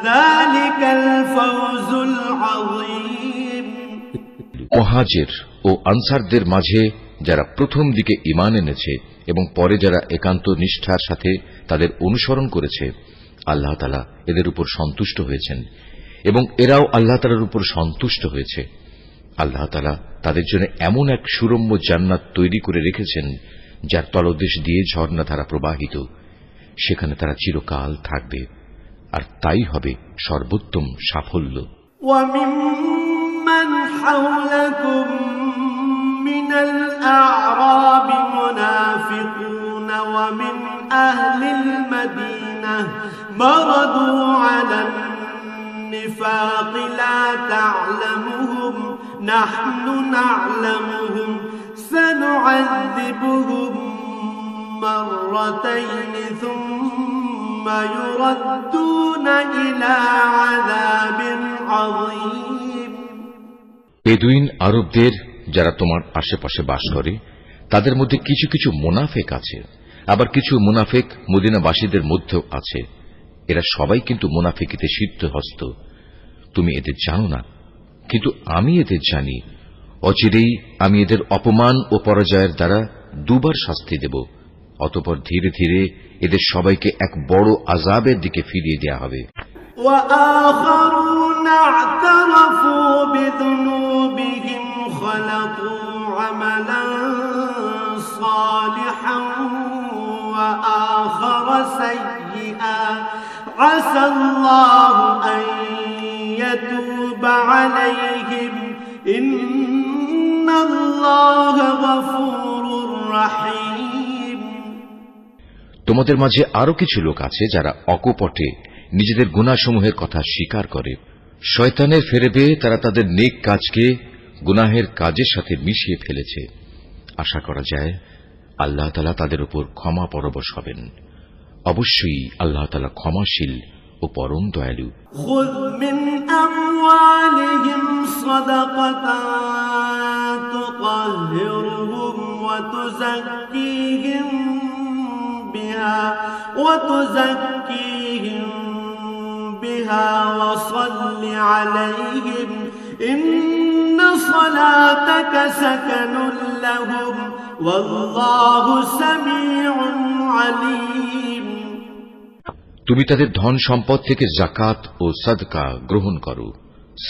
ذلك الفوز العظيم। মুহাজির ও আনসারদের মাঝে যারা প্রথম দিকে ঈমান এনেছে এবং পরে যারা একান্ত নিষ্ঠার সাথে তাদের অনুসরণ করেছে, আল্লাহ তাআলা এদের উপর সন্তুষ্ট হয়েছেন এবং এরাও আল্লাহ তাআলার উপর সন্তুষ্ট হয়েছে। আল্লাহ তাআলা তাদের জন্য এমন এক সুরম্য জান্নাত তৈরি করে রেখেছেন যার তলদেশ দিয়ে ঝর্ণাধারা প্রবাহিত। সেখানে তারা চিরকাল থাকবে, আর তাই হবে সর্বোত্তম সাফল্য। وممن حولكم من الأعراب منافقون ومن أهل المدينة مردوا على النفاق لا تعلمهم نحن نعلمهم سنعذبهم مرتين ثم يردون إلى عذاب عظيم। বেদুইন আরবদের যারা তোমার আশেপাশে বাস করে তাদের মধ্যে কিছু কিছু মুনাফিক আছে, আবার কিছু মুনাফিক মদিনাবাসীদের মধ্যেও আছে। এরা সবাই কিন্তু মুনাফিকিতে সিদ্ধহস্ত। তুমি এদের জানো না, কিন্তু আমি এদের জানি। অচিরেই আমি এদের অপমান ও পরাজয়ের দ্বারা দুবার শাস্তি দেব। অতঃপর ধীরে ধীরে এদের সবাইকে এক বড় আযাবের দিকে ফিরিয়ে দেয়া হবে। وآخرون اعترفوا بذنوبهم خلقوا عملا صالحا وآخر سيئا عسى الله أن يتوب عليهم إن الله غفور رحيم। তোমাদের মাঝে আরো কিছু লোক আছে যারা অকপটে নিজেদের গুনাহসমূহের কথা স্বীকার করে। শয়তানের ফেরেবে তারা তাদের নেক কাজকে গুনাহের কাজের সাথে মিশিয়ে ফেলেছে। আশা করা যায় আল্লাহ তাআলা তাদের উপর ক্ষমা পরবশ হবেন। অবশ্যই আল্লাহ তাআলা ক্ষমাশীল ও পরম দয়ালু। খুয মিন আমওয়ালিহিম সাদাকাতান তুতাহহিরুহুম ওয়া তুযাক্কিহিম বিহা ওয়া সাল্লি আলাইহিম ইন্না সালাতাকা সাকানুন লাহুম ওয়াল্লাহু সামিউন আলীম। তুমি তাদের ধন সম্পদ থেকে যাকাত ও সাদকা গ্রহণ করো।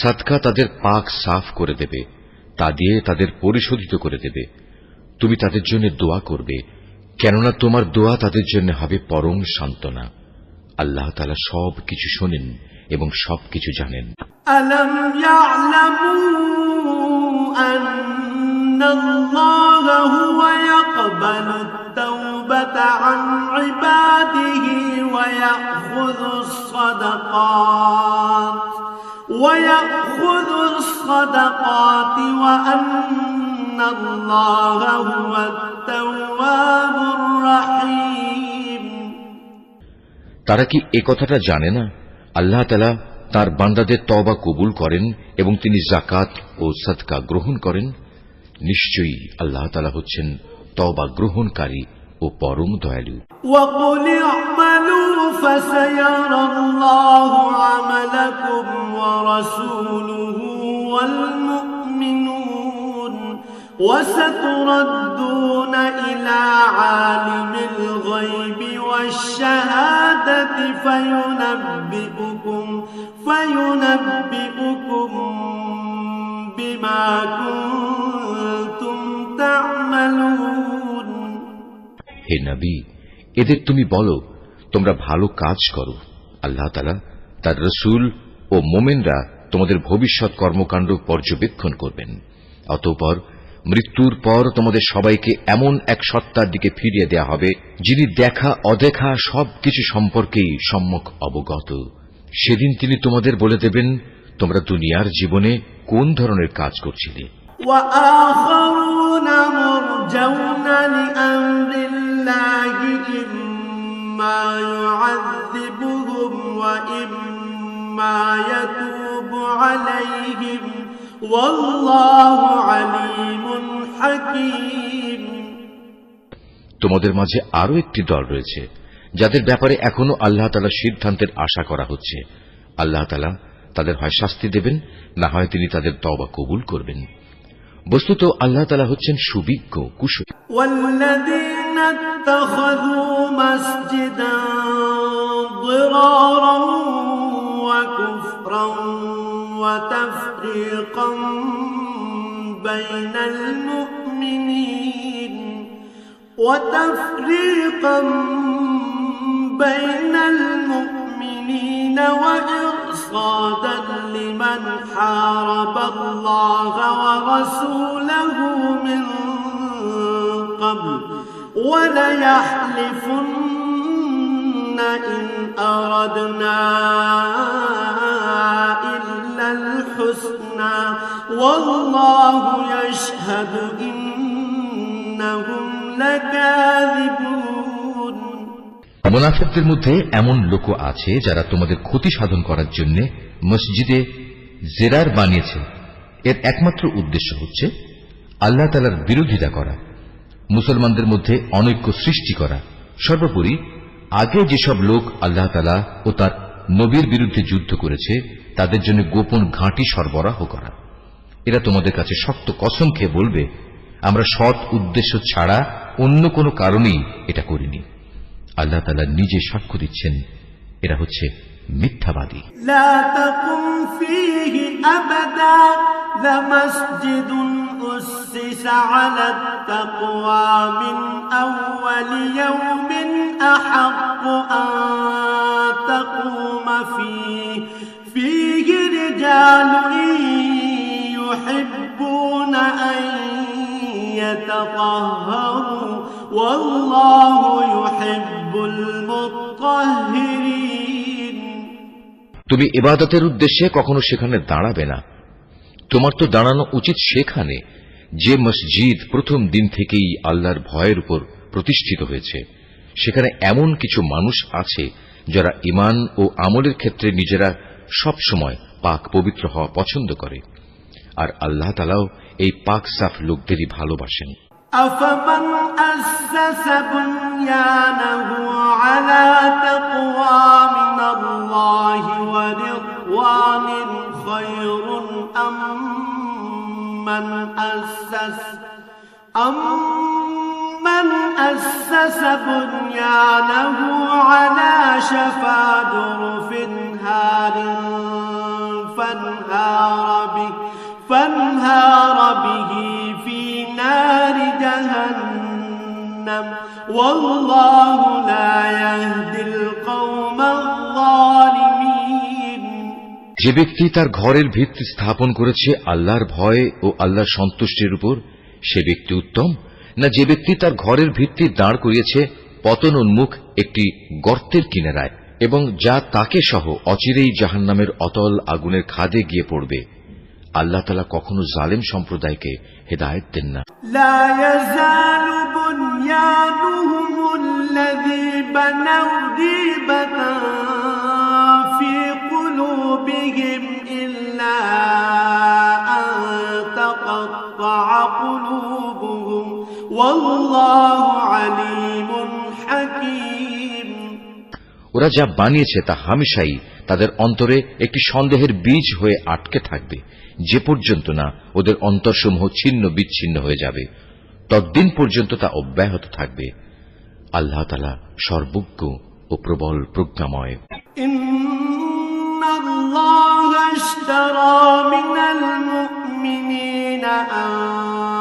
সাদকা তাদের পাক সাফ করে দেবে, তা দিয়ে তাদের পরিশোধিত করে দেবে। তুমি তাদের জন্য দোয়া করবে, কেননা তোমার দোয়া তাদের জন্য হবে পরম সান্ত্বনা। আল্লাহ তাআলা সব কিছু শোনেন এবং সবকিছু জানেন। আলাম ইয়ালামু আন্নাল্লাহা হুয়া ইয়াকবালু আত-তাওবাতা আন ইবাদিহি ওয়া ইয়াখুযুস সাদাকাতি ওয়া আন্নাল্লাহা হুয়া আত-তাওয়াবুর রাহিম। তারা কি এ কথাটা জানে না আল্লাহ তাআলা তার বান্দাদের তওবা কবুল করেন এবং তিনি যাকাত ও সাদকা গ্রহণ করেন? নিশ্চয়ই আল্লাহ তাআলা হচ্ছেন তওবা গ্রহণকারী ও পরম দয়ালু। وَقُلِ اعْمَلُوا فَسَيَرَى اللَّهُ عَمَلَكُمْ وَرَسُولُهُ وَالْمُؤْمِنُونَ وَسَتُرَدُّونَ إِلَى عَالِمِ الْغَيْبِ وَالشَّهَادَةِ فَيُنَبِّئُكُم بِمَا كُنتُمْ تَعْمَلُونَ। হে নবী, এদের তুমি বলো তোমরা ভালো কাজ করো। আল্লাহ তাআলা, তার রাসূল ও মুমিনরা তোমাদের ভবিষ্যৎ কর্মকাণ্ড পর্যবেক্ষণ করবেন। অতঃপর মৃত্যুর পর তোমাদের সবাইকে এমন এক সত্তার দিকে ফিরিয়ে দেয়া হবে যিনি দেখা অদেখা সবকিছু সম্পর্কেই সম্যক অবগত। সেদিন তিনি তোমাদের বলে দেবেন তোমরা দুনিয়ার জীবনে কোন ধরনের কাজ করছিলে। وآخرون مرجون لأمر الله إما يعذبهم وإما يتوب عليهم والله عليم حكيم। তোমাদের মাঝে আরো একটি দল রয়েছে যাদের ব্যাপারে এখনো আল্লাহ তাআলার সিদ্ধান্তের আশা করা হচ্ছে। আল্লাহ তাআলা তাদের হয় শাস্তি দেবেন, না হয় তিনি তাদের তওবা কবুল করবেন। বস্তুত আল্লাহ তাআলা হচ্ছেন সুবিজ্ঞ কুশলী। والذين اتخذوا مسجدا ضرارا وكفرا وتفريقا بين المؤمنين وإرصادا لمن حارب الله ورسوله من قبل وليحلفن إن أردنا إلا الحسنى والله يشهد إنهم لكاذبون। মুনাফিকদের মধ্যে এমন লোক আছে যারা তোমাদের ক্ষতি সাধন করার জন্য মসজিদে জেরার বানিয়েছে। এর একমাত্র উদ্দেশ্য হচ্ছে আল্লাহ তাআলার বিরোধিতা করা, মুসলমানদের মধ্যে অনৈক্য সৃষ্টি করা। সর্বোপরি আগে যেসব লোক আল্লাহ তাআলা ও তার নবীর বিরুদ্ধে যুদ্ধ করেছে তাদের জন্য গোপন ঘাঁটি সরবরাহ করা। এরা তোমাদের কাছে শক্ত কসম খেয়ে বলবে আমরা সৎ উদ্দেশ্য ছাড়া অন্য কোনো কারণেই এটা করিনি। আল্লাহ তাআলা নিজে সাক্ষ্য দিচ্ছেন এরা হচ্ছে মিথ্যাবাদী। লা তাকুম ফীহি আবাদা লামাসজিদুন উসসিসা আলাত তাকওয়া মিন আউওয়ালি ইয়াওমিন আহাক্কু আন তাকুমা ফীহি রিজালুন ইউহিব্বুনা আন يتطهروا والله يحب المطهرين তুমি ইবাদতের উদ্দেশ্যে কখনো সেখানে দাঁড়াবে না। তোমার তো দাঁড়ানো উচিত সেখানে যে মসজিদ প্রথম দিন থেকেই আল্লাহর ভয়ের উপর প্রতিষ্ঠিত হয়েছে। সেখানে এমন কিছু মানুষ আছে যারা ঈমান ও আমলের ক্ষেত্রে নিজেরা সব সময় পাক পবিত্র হওয়া পছন্দ করে, আর আল্লাহ তাআলাও এই পাক সাফ লোকদেরই ভালোবাসেন। أفمن أسس بنيانه على تقوى من الله ورضوان خير أم من أسس بنيانه على شفا جرف هار فانهار به في نار جهنم والله لا يهدي القوم الظالمين যে ব্যক্তি তার ঘরের ভিত্তি স্থাপন করেছে আল্লাহর ভয় ও আল্লাহর সন্তুষ্টির উপর, সে ব্যক্তি উত্তম, না যে ব্যক্তি তার ঘরের ভিত্তি দাঁড় করিয়েছে পতন উন্মুখ একটি গর্তের কিনারায় এবং যা তাকে সহ অচিরেই জাহান্নামের অতল আগুনের খাদে গিয়ে পড়বে। আল্লাহ তাআলা কখনো জালেম সম্প্রদায়কে হেদায়েত দেন না। لا يزال بنيانهم الذي بنوا ريبة في قلوبهم إلا أن تقطع قلوبهم والله عليم حكيم ওরা যা বানিয়েছে তা হামেশাই তাদের অন্তরে একটি সন্দেহের বীজ হয়ে আটকে থাকবে, যে পর্যন্ত না ওদের অন্তরসমূহ ছিন্ন বিচ্ছিন্ন হয়ে যাবে, ততদিন পর্যন্ত তা অব্যাহত থাকবে। আল্লাহ তাআলা সর্বজ্ঞ ও প্রবল প্রজ্ঞাময়। ইন্নাল্লাহা ইশতারা মিনাল মুমিনিনা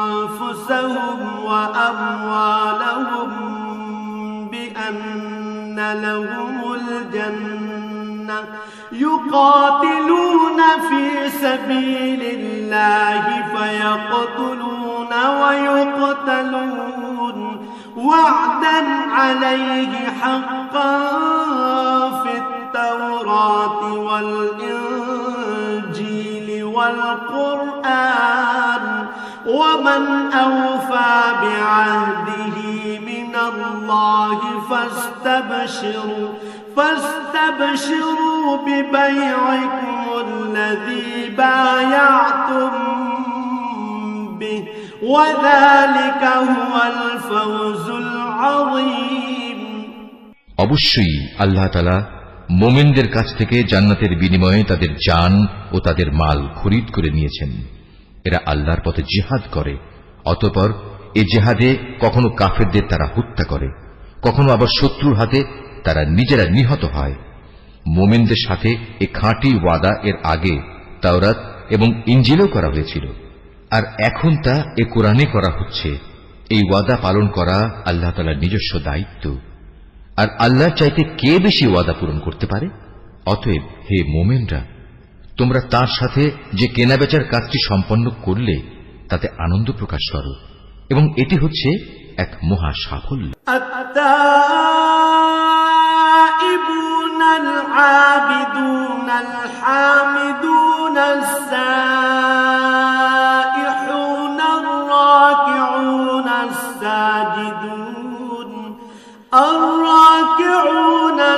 আনফুসাহুম ওয়া আমওয়ালাহুম বিআন্না লাহুমুল জান্নাহ يقاتلون في سبيل الله فيقتلون ويقتلون وعدا عليه حقا في التوراة والإنجيل والقرآن ومن أوفى بعهده من الله فاستبشروا ببيعكم الذي بايعتم به وذلك هو الفوز العظيم অবশ্যই আল্লাহ তাআলা মুমিনদের কাছ থেকে জান্নাতের বিনিময়ে তাদের জান ও তাদের মাল খরিদ করে নিয়েছেন। এরা আল্লাহর পথে জিহাদ করে, অতঃপর এই জিহাদে কখনো কাফেরদের তারা হত্যা করে, কখনো আবার শত্রুর হাতে তারা নিজেরা নিহত হয়। মুমিনদের সাথে এই খাঁটি ওয়াদা এর আগে তাওরাত এবং ইনজিলেও করা হয়েছিল, আর এখন তা এ কোরআনে করা হচ্ছে। এই ওয়াদা পালন করা আল্লাহ তাআলার নিজস্ব দায়িত্ব, আর আল্লাহর চাইতে কে বেশি ওয়াদা পূরণ করতে পারে? অতএব হে মুমিনরা, তোমরা তার সাথে যে কেনাবেচার কাজটি সম্পন্ন করলে তাতে আনন্দ প্রকাশ করো, এবং এটি হচ্ছে এক মহা সাফল্য। التائبون العابدون الحامدون السائحون الراكعون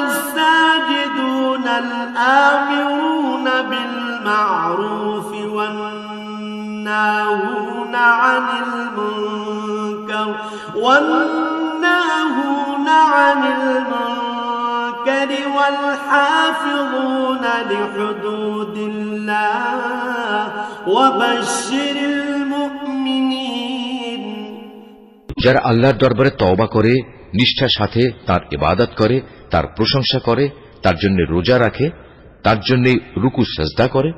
الساجدون الآمرون بالمعروف والناهون عن المنكر والحافظون لحدود الله وبشر المؤمنين যারা আল্লাহর দরবারে তওবা করে, নিষ্ঠার সাথে তার ইবাদত করে, তার প্রশংসা করে, তার জন্য রোজা রাখে, তার জন্য রুকু সাজদা করে,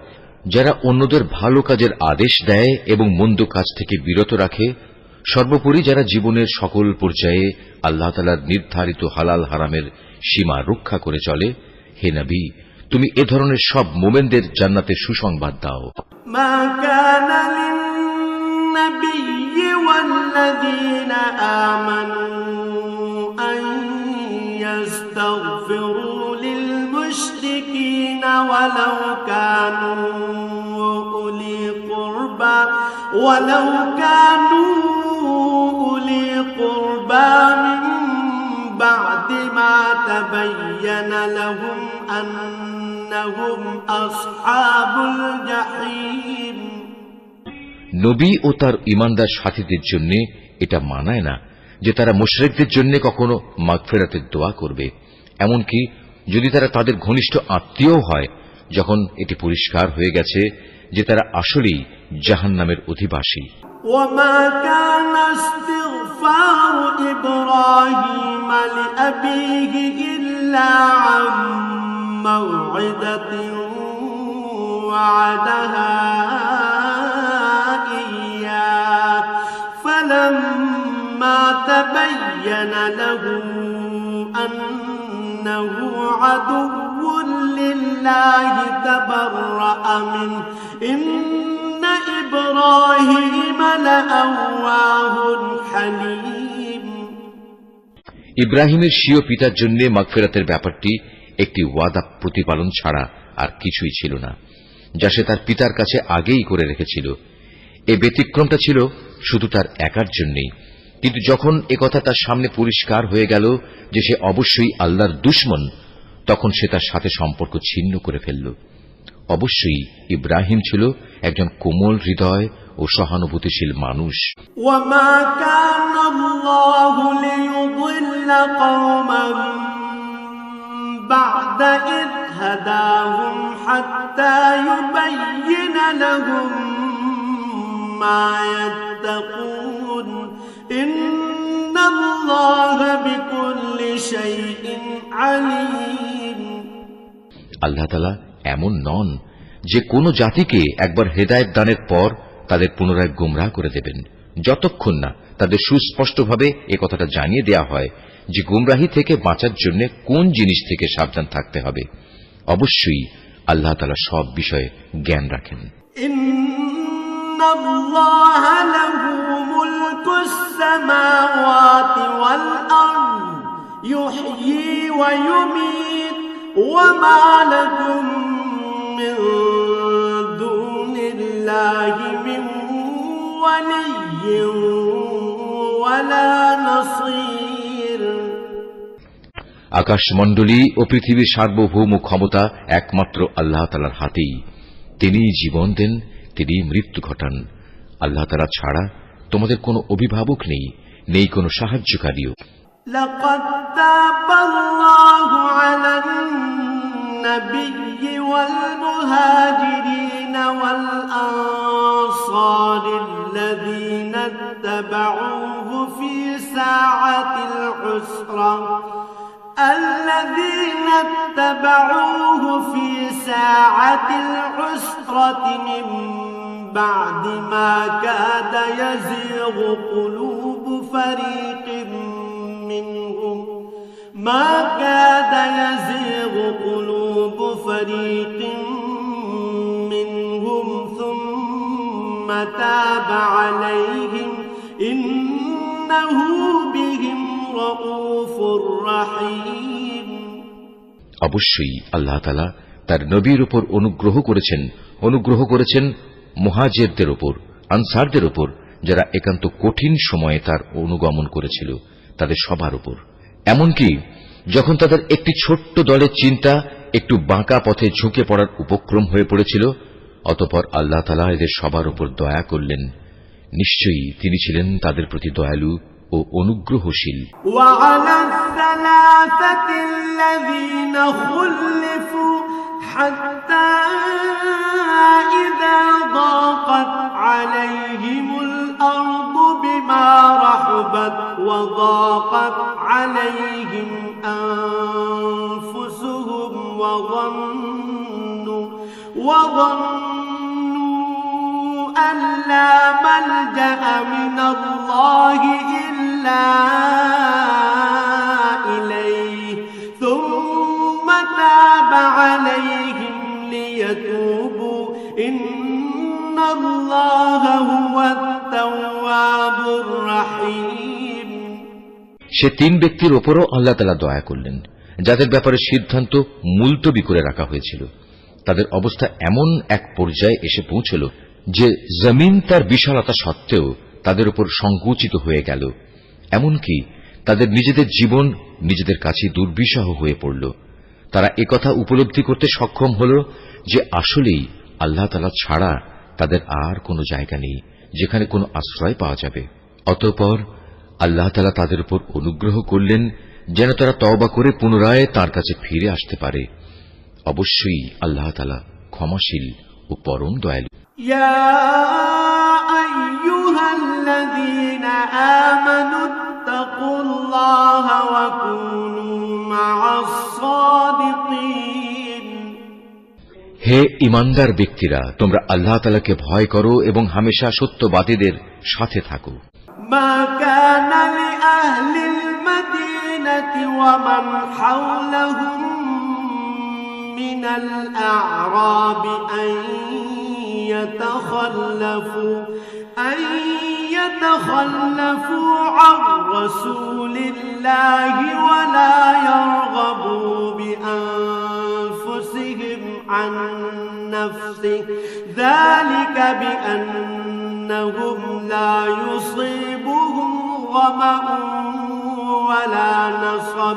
যারা অন্যদের ভালো কাজের আদেশ দেয় এবং মন্দ কাজ থেকে বিরত রাখে, সর্বোপরি যারা জীবনের সকল পর্যায়ে আল্লাহ তাআলার নির্ধারিত হালাল হারামের সীমা রক্ষা করে চলে, হে নবী, তুমি এ ধরনের সব মুমিনদের জান্নাতের সুসংবাদ দাও। মা কানা লিন-নবিয়্যি والذين آمنوا أن يستغفروا للمشركين ولو كانوا أولي قربى من بعد ما تبين لهم أنهم أصحاب الجحيم। নবী ও তার ঈমানদার সাথীদের জন্য এটা মানায় না যে তারা মুশরিকদের জন্য কখনো মাগফিরাতের দোয়া করবে, এমনকি যদি তারা তাদের ঘনিষ্ঠ আত্মীয় হয়, যখন এটি পরিষ্কার হয়ে গেছে যে তারা আসলেই জাহান্নামের অধিবাসী। وما كان استغفار إبراهيم لأبيه إلا عن موعدة وعدها إياه فلما تبين له أنه عدو لله تبرأ منه إن إبراهيم لأواه حليم। ইব্রাহিমের স্বীয় পিতার জন্য মাগফিরাতের ব্যাপারটি একটি ওয়াদা প্রতিপালন ছাড়া আর কিছুই ছিল না, যা সে তার পিতার কাছে আগেই করে রেখেছিল। এই ব্যতিক্রমটা ছিল শুধু তার একার জন্যই, কিন্তু যখন একথা তার সামনে পরিষ্কার হয়ে গেল যে সে অবশ্যই আল্লাহর দুশমন, তখন সে তার সাথে সম্পর্ক ছিন্ন করে ফেলল। অবশ্যই ইব্রাহিম ছিল একজন কোমল হৃদয় ও সহানুভূতিশীল মানুষ। وما كان الله ليضل قوما بعد إذ هداهم حتى يبين لهم ما يتقون إن الله بكل شيء عليم। আল্লাহ তাআলা এমন নন যে কোন জাতিকে একবার হেদায়েত দানের পর তাদের পুনরায় গোমরাহ করে দেবেন, যতক্ষণ না তাদের সুস্পষ্টভাবে এ কথাটা জানিয়ে দেয়া হয় যে গোমরাহি থেকে বাঁচার জন্য কোন জিনিস থেকে সাবধান থাকতে হবে। অবশ্যই আল্লাহ তাআলা সব বিষয়ে জ্ঞান রাখেন। ইন্নাল্লাহা লাহু মুলকুস সামাওয়াতি ওয়াল আরদ ইউহয়ী ওয়া ইউমীত ওয়া মা লাকুম মিন দুনিল্লাহি মিন ওয়ালিয়্যিন ওয়ালা নাসীর। আকাশমণ্ডলী ও পৃথিবীর সার্বভৌম ক্ষমতা একমাত্র আল্লাহ তাআলার হাতেই। তিনিই জীবন দেন, তিনিই মৃত্যু ঘটান। আল্লাহ তাআলা ছাড়া তোমাদের কোনো অভিভাবক নেই, নেই কোনো সাহায্যকারীও। লাকাদ তাবাল্লাহু আলান নাবিয়্যি ওয়াল মুহাজিরিন ওয়াল আনসারিল্লাযীনা ইত্তাবাউহু ফি সাআতিল উসরা الذين اتبعوه في ساعة العسرة من بعد ما كاد يزيغ قلوب فريق منهم ثم تاب عليهم إنه بهم رؤوف رحيم। অবশ্যই আল্লাহ তাআলা তার নবীর উপর অনুগ্রহ করেছেন মুহাজিরদের উপর, আনসারদের উপর, যারা একান্ত কঠিন সময়ে তার অনুগমন করেছিল, তাদের সবার উপর। এমনকি যখন তাদের একটি ছোট্ট দলের চিন্তা একটু বাঁকা পথে ঝুঁকে পড়ার উপক্রম হয়ে পড়েছিল, অতঃপর আল্লাহ তাআলা এদের সবার উপর দয়া করলেন। নিশ্চয়ই তিনি ছিলেন তাদের প্রতি দয়ালু ও অনুগ্রহশীল। وعلى الثلاثة الذين خلفوا حتى إذا ضاقت عليهم الأرض بما رحبت وضاقت عليهم أنفسهم وظنوا أن لا ملجأ من الله إلا إليه ثم تاب عليهم ليتوبوا إن الله هو التواب الرحيم সে তিন ব্যক্তির ওপরও আল্লাহ তাআলা দয়া করলেন, যাদের ব্যাপারে সিদ্ধান্ত মুলতবি করে রাখা হয়েছিল। তাদের অবস্থা এমন এক পর্যায়ে এসে পৌঁছল যে জমিন তার বিশালতা সত্ত্বেও তাদের উপর সংকুচিত হয়ে গেল। এমনকি তাদের নিজেদের জীবন নিজেদের কাছে দুর্বিষহ হয়ে পড়ল। তারা একথা উপলব্ধি করতে সক্ষম হল যে আসলেই আল্লাহ তাআলা ছাড়া তাদের আর কোনো জায়গা নেই যেখানে কোনো আশ্রয় পাওয়া যাবে। অতঃপর আল্লাহ তাআলা তাদের উপর অনুগ্রহ করলেন যেন তারা তওবা করে পুনরায় তাঁর কাছে ফিরে আসতে পারে। অবশ্যই আল্লাহ তাআলা ক্ষমাশীল ও পরম দয়ালু। يا أيها الذين آمنوا اتقوا الله وكونوا مع الصادقين হে ঈমানদার ব্যক্তিরা, তোমরা আল্লাহ তাআলাকে ভয় করো এবং হামেশা সত্যবাদীদের সাথে থাকো। ما كان لأهل المدينة ومن حولهم من الأعراب أن يتخلفوا عن رسول الله ولا يرغبوا بأنفسهم عن نفسه ذلك بأنهم لا يصيبهم ظمأ ولا نصب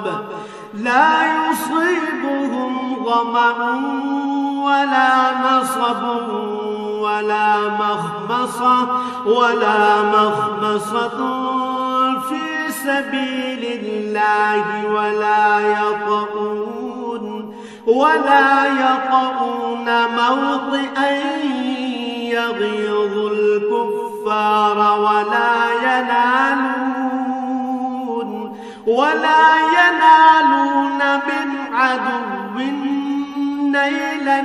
ولا مخمصة في سبيل الله ولا يطؤون موطئا يغيظ الكفار ولا ينالون من عدو نيلا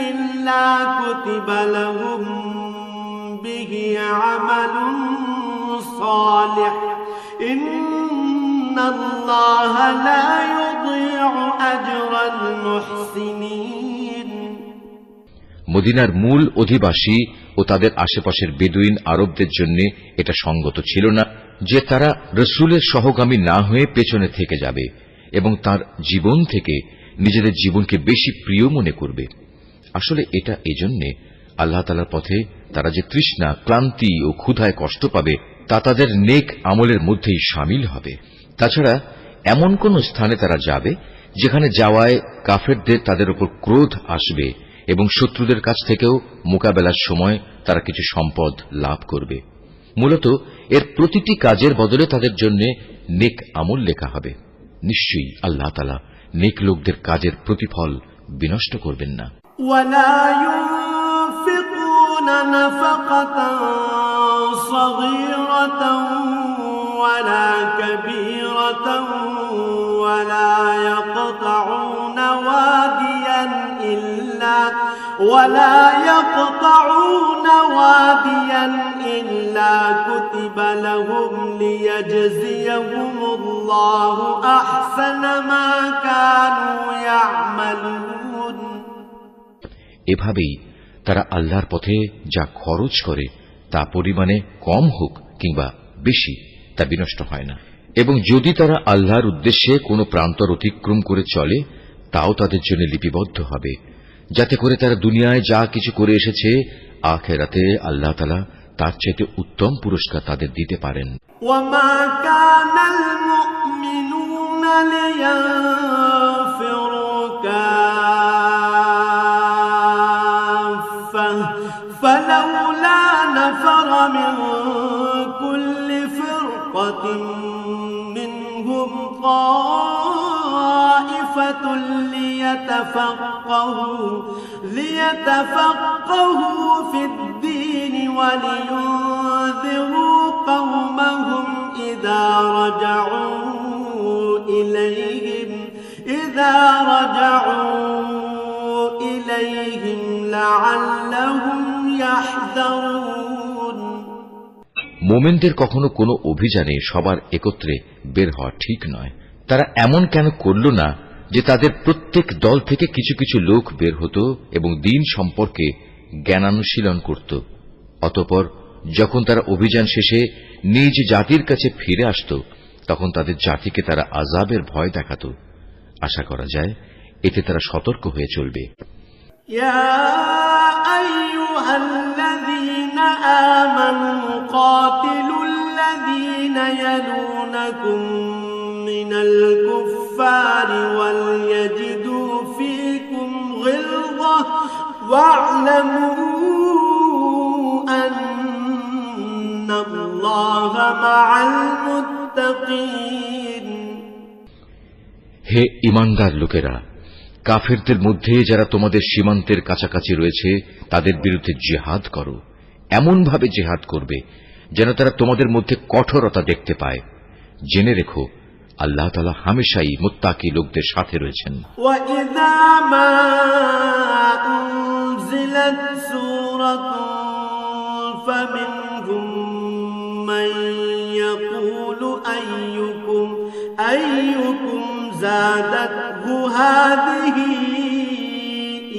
إلا كتب لهم به عمل صالح إن الله لا يضيع أجر المحسنين মদিনার মূল অধিবাসী ও তাদের আশেপাশের বেদুইন আরবদের জন্য এটা সঙ্গত ছিল না যে তারা রসুলের সহগামী না হয়ে পেছনে থেকে যাবে এবং তার জীবন থেকে নিজেদের জীবনকে বেশি প্রিয় মনে করবে। আসলে এটা এজন্যে আল্লাহ তাআলার পথে তারা যে তৃষ্ণা, ক্লান্তি ও ক্ষুধায় কষ্ট পাবে তা তাদের নেক আমলের মধ্যেই শামিল হবে। তাছাড়া এমন কোন স্থানে তারা যাবে যেখানে যাওয়ায় কাফেরদের তাদের উপর ক্রোধ আসবে এবং শত্রুদের কাছ থেকেও মোকাবেলার সময় তারা কিছু সম্পদ লাভ করবে। মূলত এর প্রতিটি কাজের বদলে তাদের জন্য নেক আমল লেখা হবে। নিশ্চয়ই আল্লাহ তাআলা নেক লোকদের কাজের প্রতিফল বিনষ্ট করবেন না। ولا ينفقون نفقة صغيرة ولا كبيرة ولا يقطعون واديا إلا كتب لهم ليجزيهم الله أحسن ما كانوا يعملون এভাবেই তারা আল্লাহর পথে যা খরচ করে তা পরিমাণে কম হোক কিংবা বেশি তা বিনষ্ট হয় না, এবং যদি তারা আল্লাহর উদ্দেশ্যে কোনো প্রান্তর অতিক্রম করে চলে তাও তাদের জন্য লিপিবদ্ধ হবে, যাতে করে তারা দুনিয়ায় যা কিছু করে এসেছে আখিরাতে আল্লাহ তাআলা তার চেয়ে উত্তম পুরস্কার তাদের দিতে পারেন। وما كان المؤمنون لينفروا كافة فلولا نفر من كل فرقة منهم طائفة ليتفقهوا في الدين ولينذروا قومهم إذا رجعوا إليهم لعلهم يحذرون মোমেনদের কখনো কোনো অভিযানে সবার একত্রে বের হওয়া ঠিক নয়। তারা এমন কেন করল না যে তাদের প্রত্যেক দল থেকে কিছু কিছু লোক বের হতো এবং দ্বীন সম্পর্কে জ্ঞানানুশীলন করত অতঃপর যখন তারা অভিযান শেষে নিজ জাতির কাছে ফিরে আসত, তখন তাদের জাতিকে তারা আযাবের ভয় দেখাত। আশা করা যায় এতে তারা সতর্ক হয়ে চলবে। يا أيها الذين آمنوا قاتلوا الذين يلونكم من الكفار وليجدوا فيكم غلظة واعلموا أن الله مع المتقين। হে ঈমানদার লোকেরা, কাফেরদের মধ্যে যারা তোমাদের সীমান্তের কাছাকাছি রয়েছে তাদের বিরুদ্ধে জিহাদ করো। এমনভাবে জিহাদ করবে যেন তারা তোমাদের মধ্যে কঠোরতা দেখতে পায়। জেনে রেখো আল্লাহ তাআলা হামেশাই মুত্তাকি লোকদের সাথে রয়েছেন। وَإِذَا مَا أُنزِلَتْ سُورَةٌ فَمِنْهُم مَّن يَقُولُ أَيُّكُمْ زَادَتْهُ هَٰذِهِ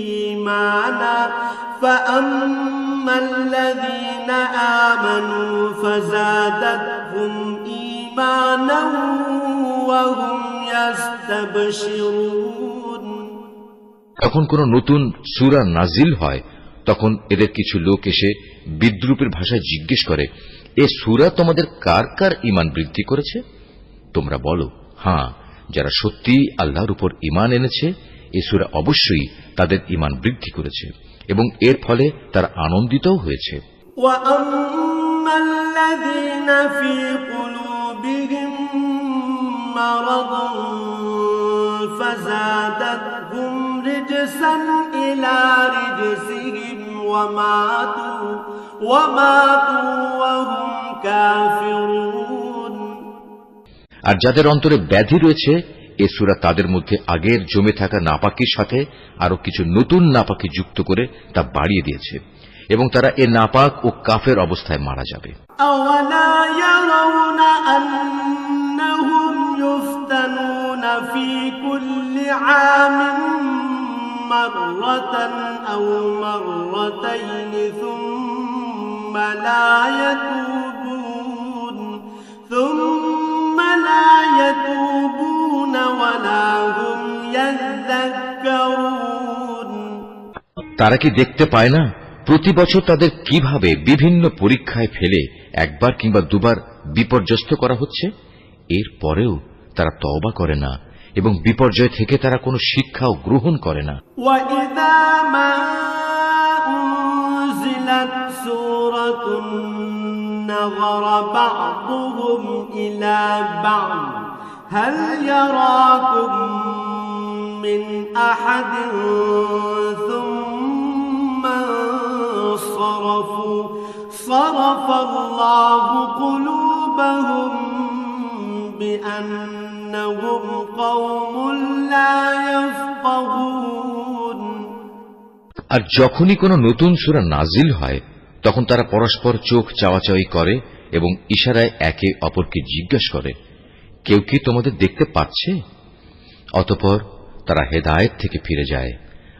إِيمَانًا فَأَمَّا الَّذِينَ آمَنُوا فَزَادَتْهُمْ إِيمَانًا وَهُمْ يَسْتَبْشِرُونَ। যখন কোন নতুন সূরা নাজিল হয় তখন এদের কিছু লোক এসে বিদ্রূপের ভাষায় জিজ্ঞেস করে, এ সূরা তোমাদের কার কার ঈমান বৃদ্ধি করেছে? তোমরা বলো, হ্যাঁ, যারা সত্যি আল্লাহর উপর ঈমান এনেছে এ সূরা অবশ্যই তাদের ঈমান বৃদ্ধি করেছে এবং এর ফলে তারা আনন্দিতও হয়েছে। وَأَمَّا الَّذِينَ فِي قُلُوبِهِم مَّرَضٌ فَزَادَتْهُمْ رِجْسًا إِلَىٰ رِجْسِهِمْ وَمَاتُوا وَهُمْ كَافِرُونَ। আর যাদের অন্তরে ব্যাধি রয়েছে এ সূরা তাদের মধ্যে আগের জমে থাকা নাপাকির সাথে আরো কিছু নতুন নাপাকি যুক্ত করে তা বাড়িয়ে দিয়েছে এবং তারা এ নাপাক ও কাফের অবস্থায় মারা যাবে। أَوَلَا يَرَوْنَ أَنَّهُمْ يُفْتَنُونَ فِي كُلِّ عَامٍ مَّرَّةً أَوْ مَرَّتَيْنِ ثُمَّ لَا يَتُوبُونَ وَلَا هُمْ يَذَّكَّرُونَ। তারা কি দেখতে পায় না প্রতি বছর তাদের কিভাবে বিভিন্ন পরীক্ষায় ফেলে একবার কিংবা দুবার বিপর্যস্ত করা হচ্ছে? এর পরেও তারা তওবা করে না এবং বিপর্যয় থেকে তারা কোনো শিক্ষাও গ্রহণ করে না। وَإِذَا مَا أُنزِلَتْ سُورَةٌ نَظَرَ بَعْضُهُمْ إِلَىٰ بَعْضٍ هَلْ يَرَاكُم مِّنْ أَحَدٍ ثُمَّ انصَرَفُوا صَرَفَ اللَّهُ قُلُوبَهُم بِأَنَّهُمْ قَوْمٌ لَّا يَفْقَهُونَ। আর যখনই কোনো নতুন সূরা নাজিল হয় তখন তারা পরস্পর চোখ চাওয়াচাওয়ি করে এবং ইশারায় একে অপরকে জিজ্ঞাসা করে, কেউ কি তোমাদের দেখতে পাচ্ছে? অতঃপর তারা হেদায়েত থেকে ফিরে যায়।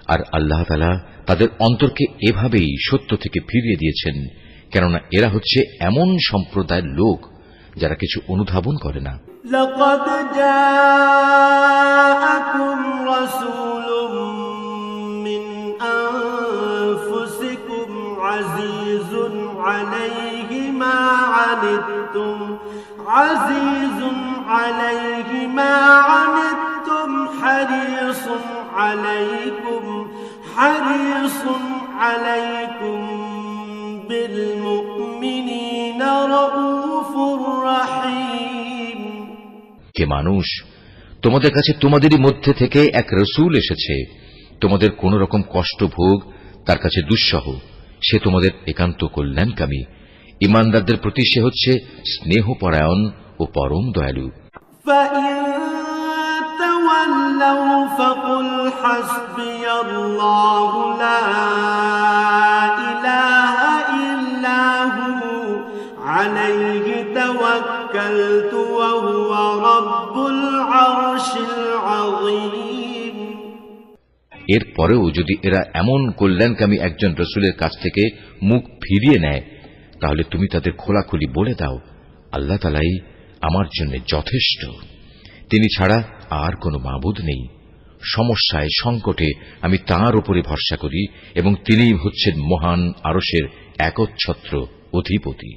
আর আল্লাহ তাআলা তাদের অন্তরকে এভাবেই সত্য থেকে ফিরিয়ে দিয়েছেন, কেননা এরা হচ্ছে এমন সম্প্রদায়ের লোক যারা কিছু অনুধাবন করে না। لقد جاءكم رسول من أنفسكم عزيز عليه ما عنتم حريص عليكم بالمؤمنين رؤوف رحيم। কে মানুষ, তোমাদের কাছে তোমাদেরই মধ্যে থেকে এক রসূল এসেছে, তোমাদের কোন রকম কষ্ট ভোগ তার কাছে দুঃসহ, সে তোমাদের একান্ত কল্যাণকামী। ঈমানদারদের প্রতি সে হচ্ছে স্নেহপরায়ণ ও পরম দয়ালু। فإن تولوا فقل حسبي الله لا إله إلا هو عليه توكلت وهو رب العرش العظيم। এরপরেও যদি এরা এমন কল্যাণকামী একজন রসুলের কাছ থেকে মুখ ফিরিয়ে নেয়, তাহলে তুমি তাদের খোলাখুলি বলে দাও, আল্লাহ তাআলাই আমার জন্য যথেষ্ট, তিনি ছাড়া আর কোনো মাবুদ নেই। সমস্যায় সংকটে আমি তাঁর উপরে ভরসা করি এবং তিনিই হচ্ছেন মহান আরশের একচ্ছত্র অধিপতি।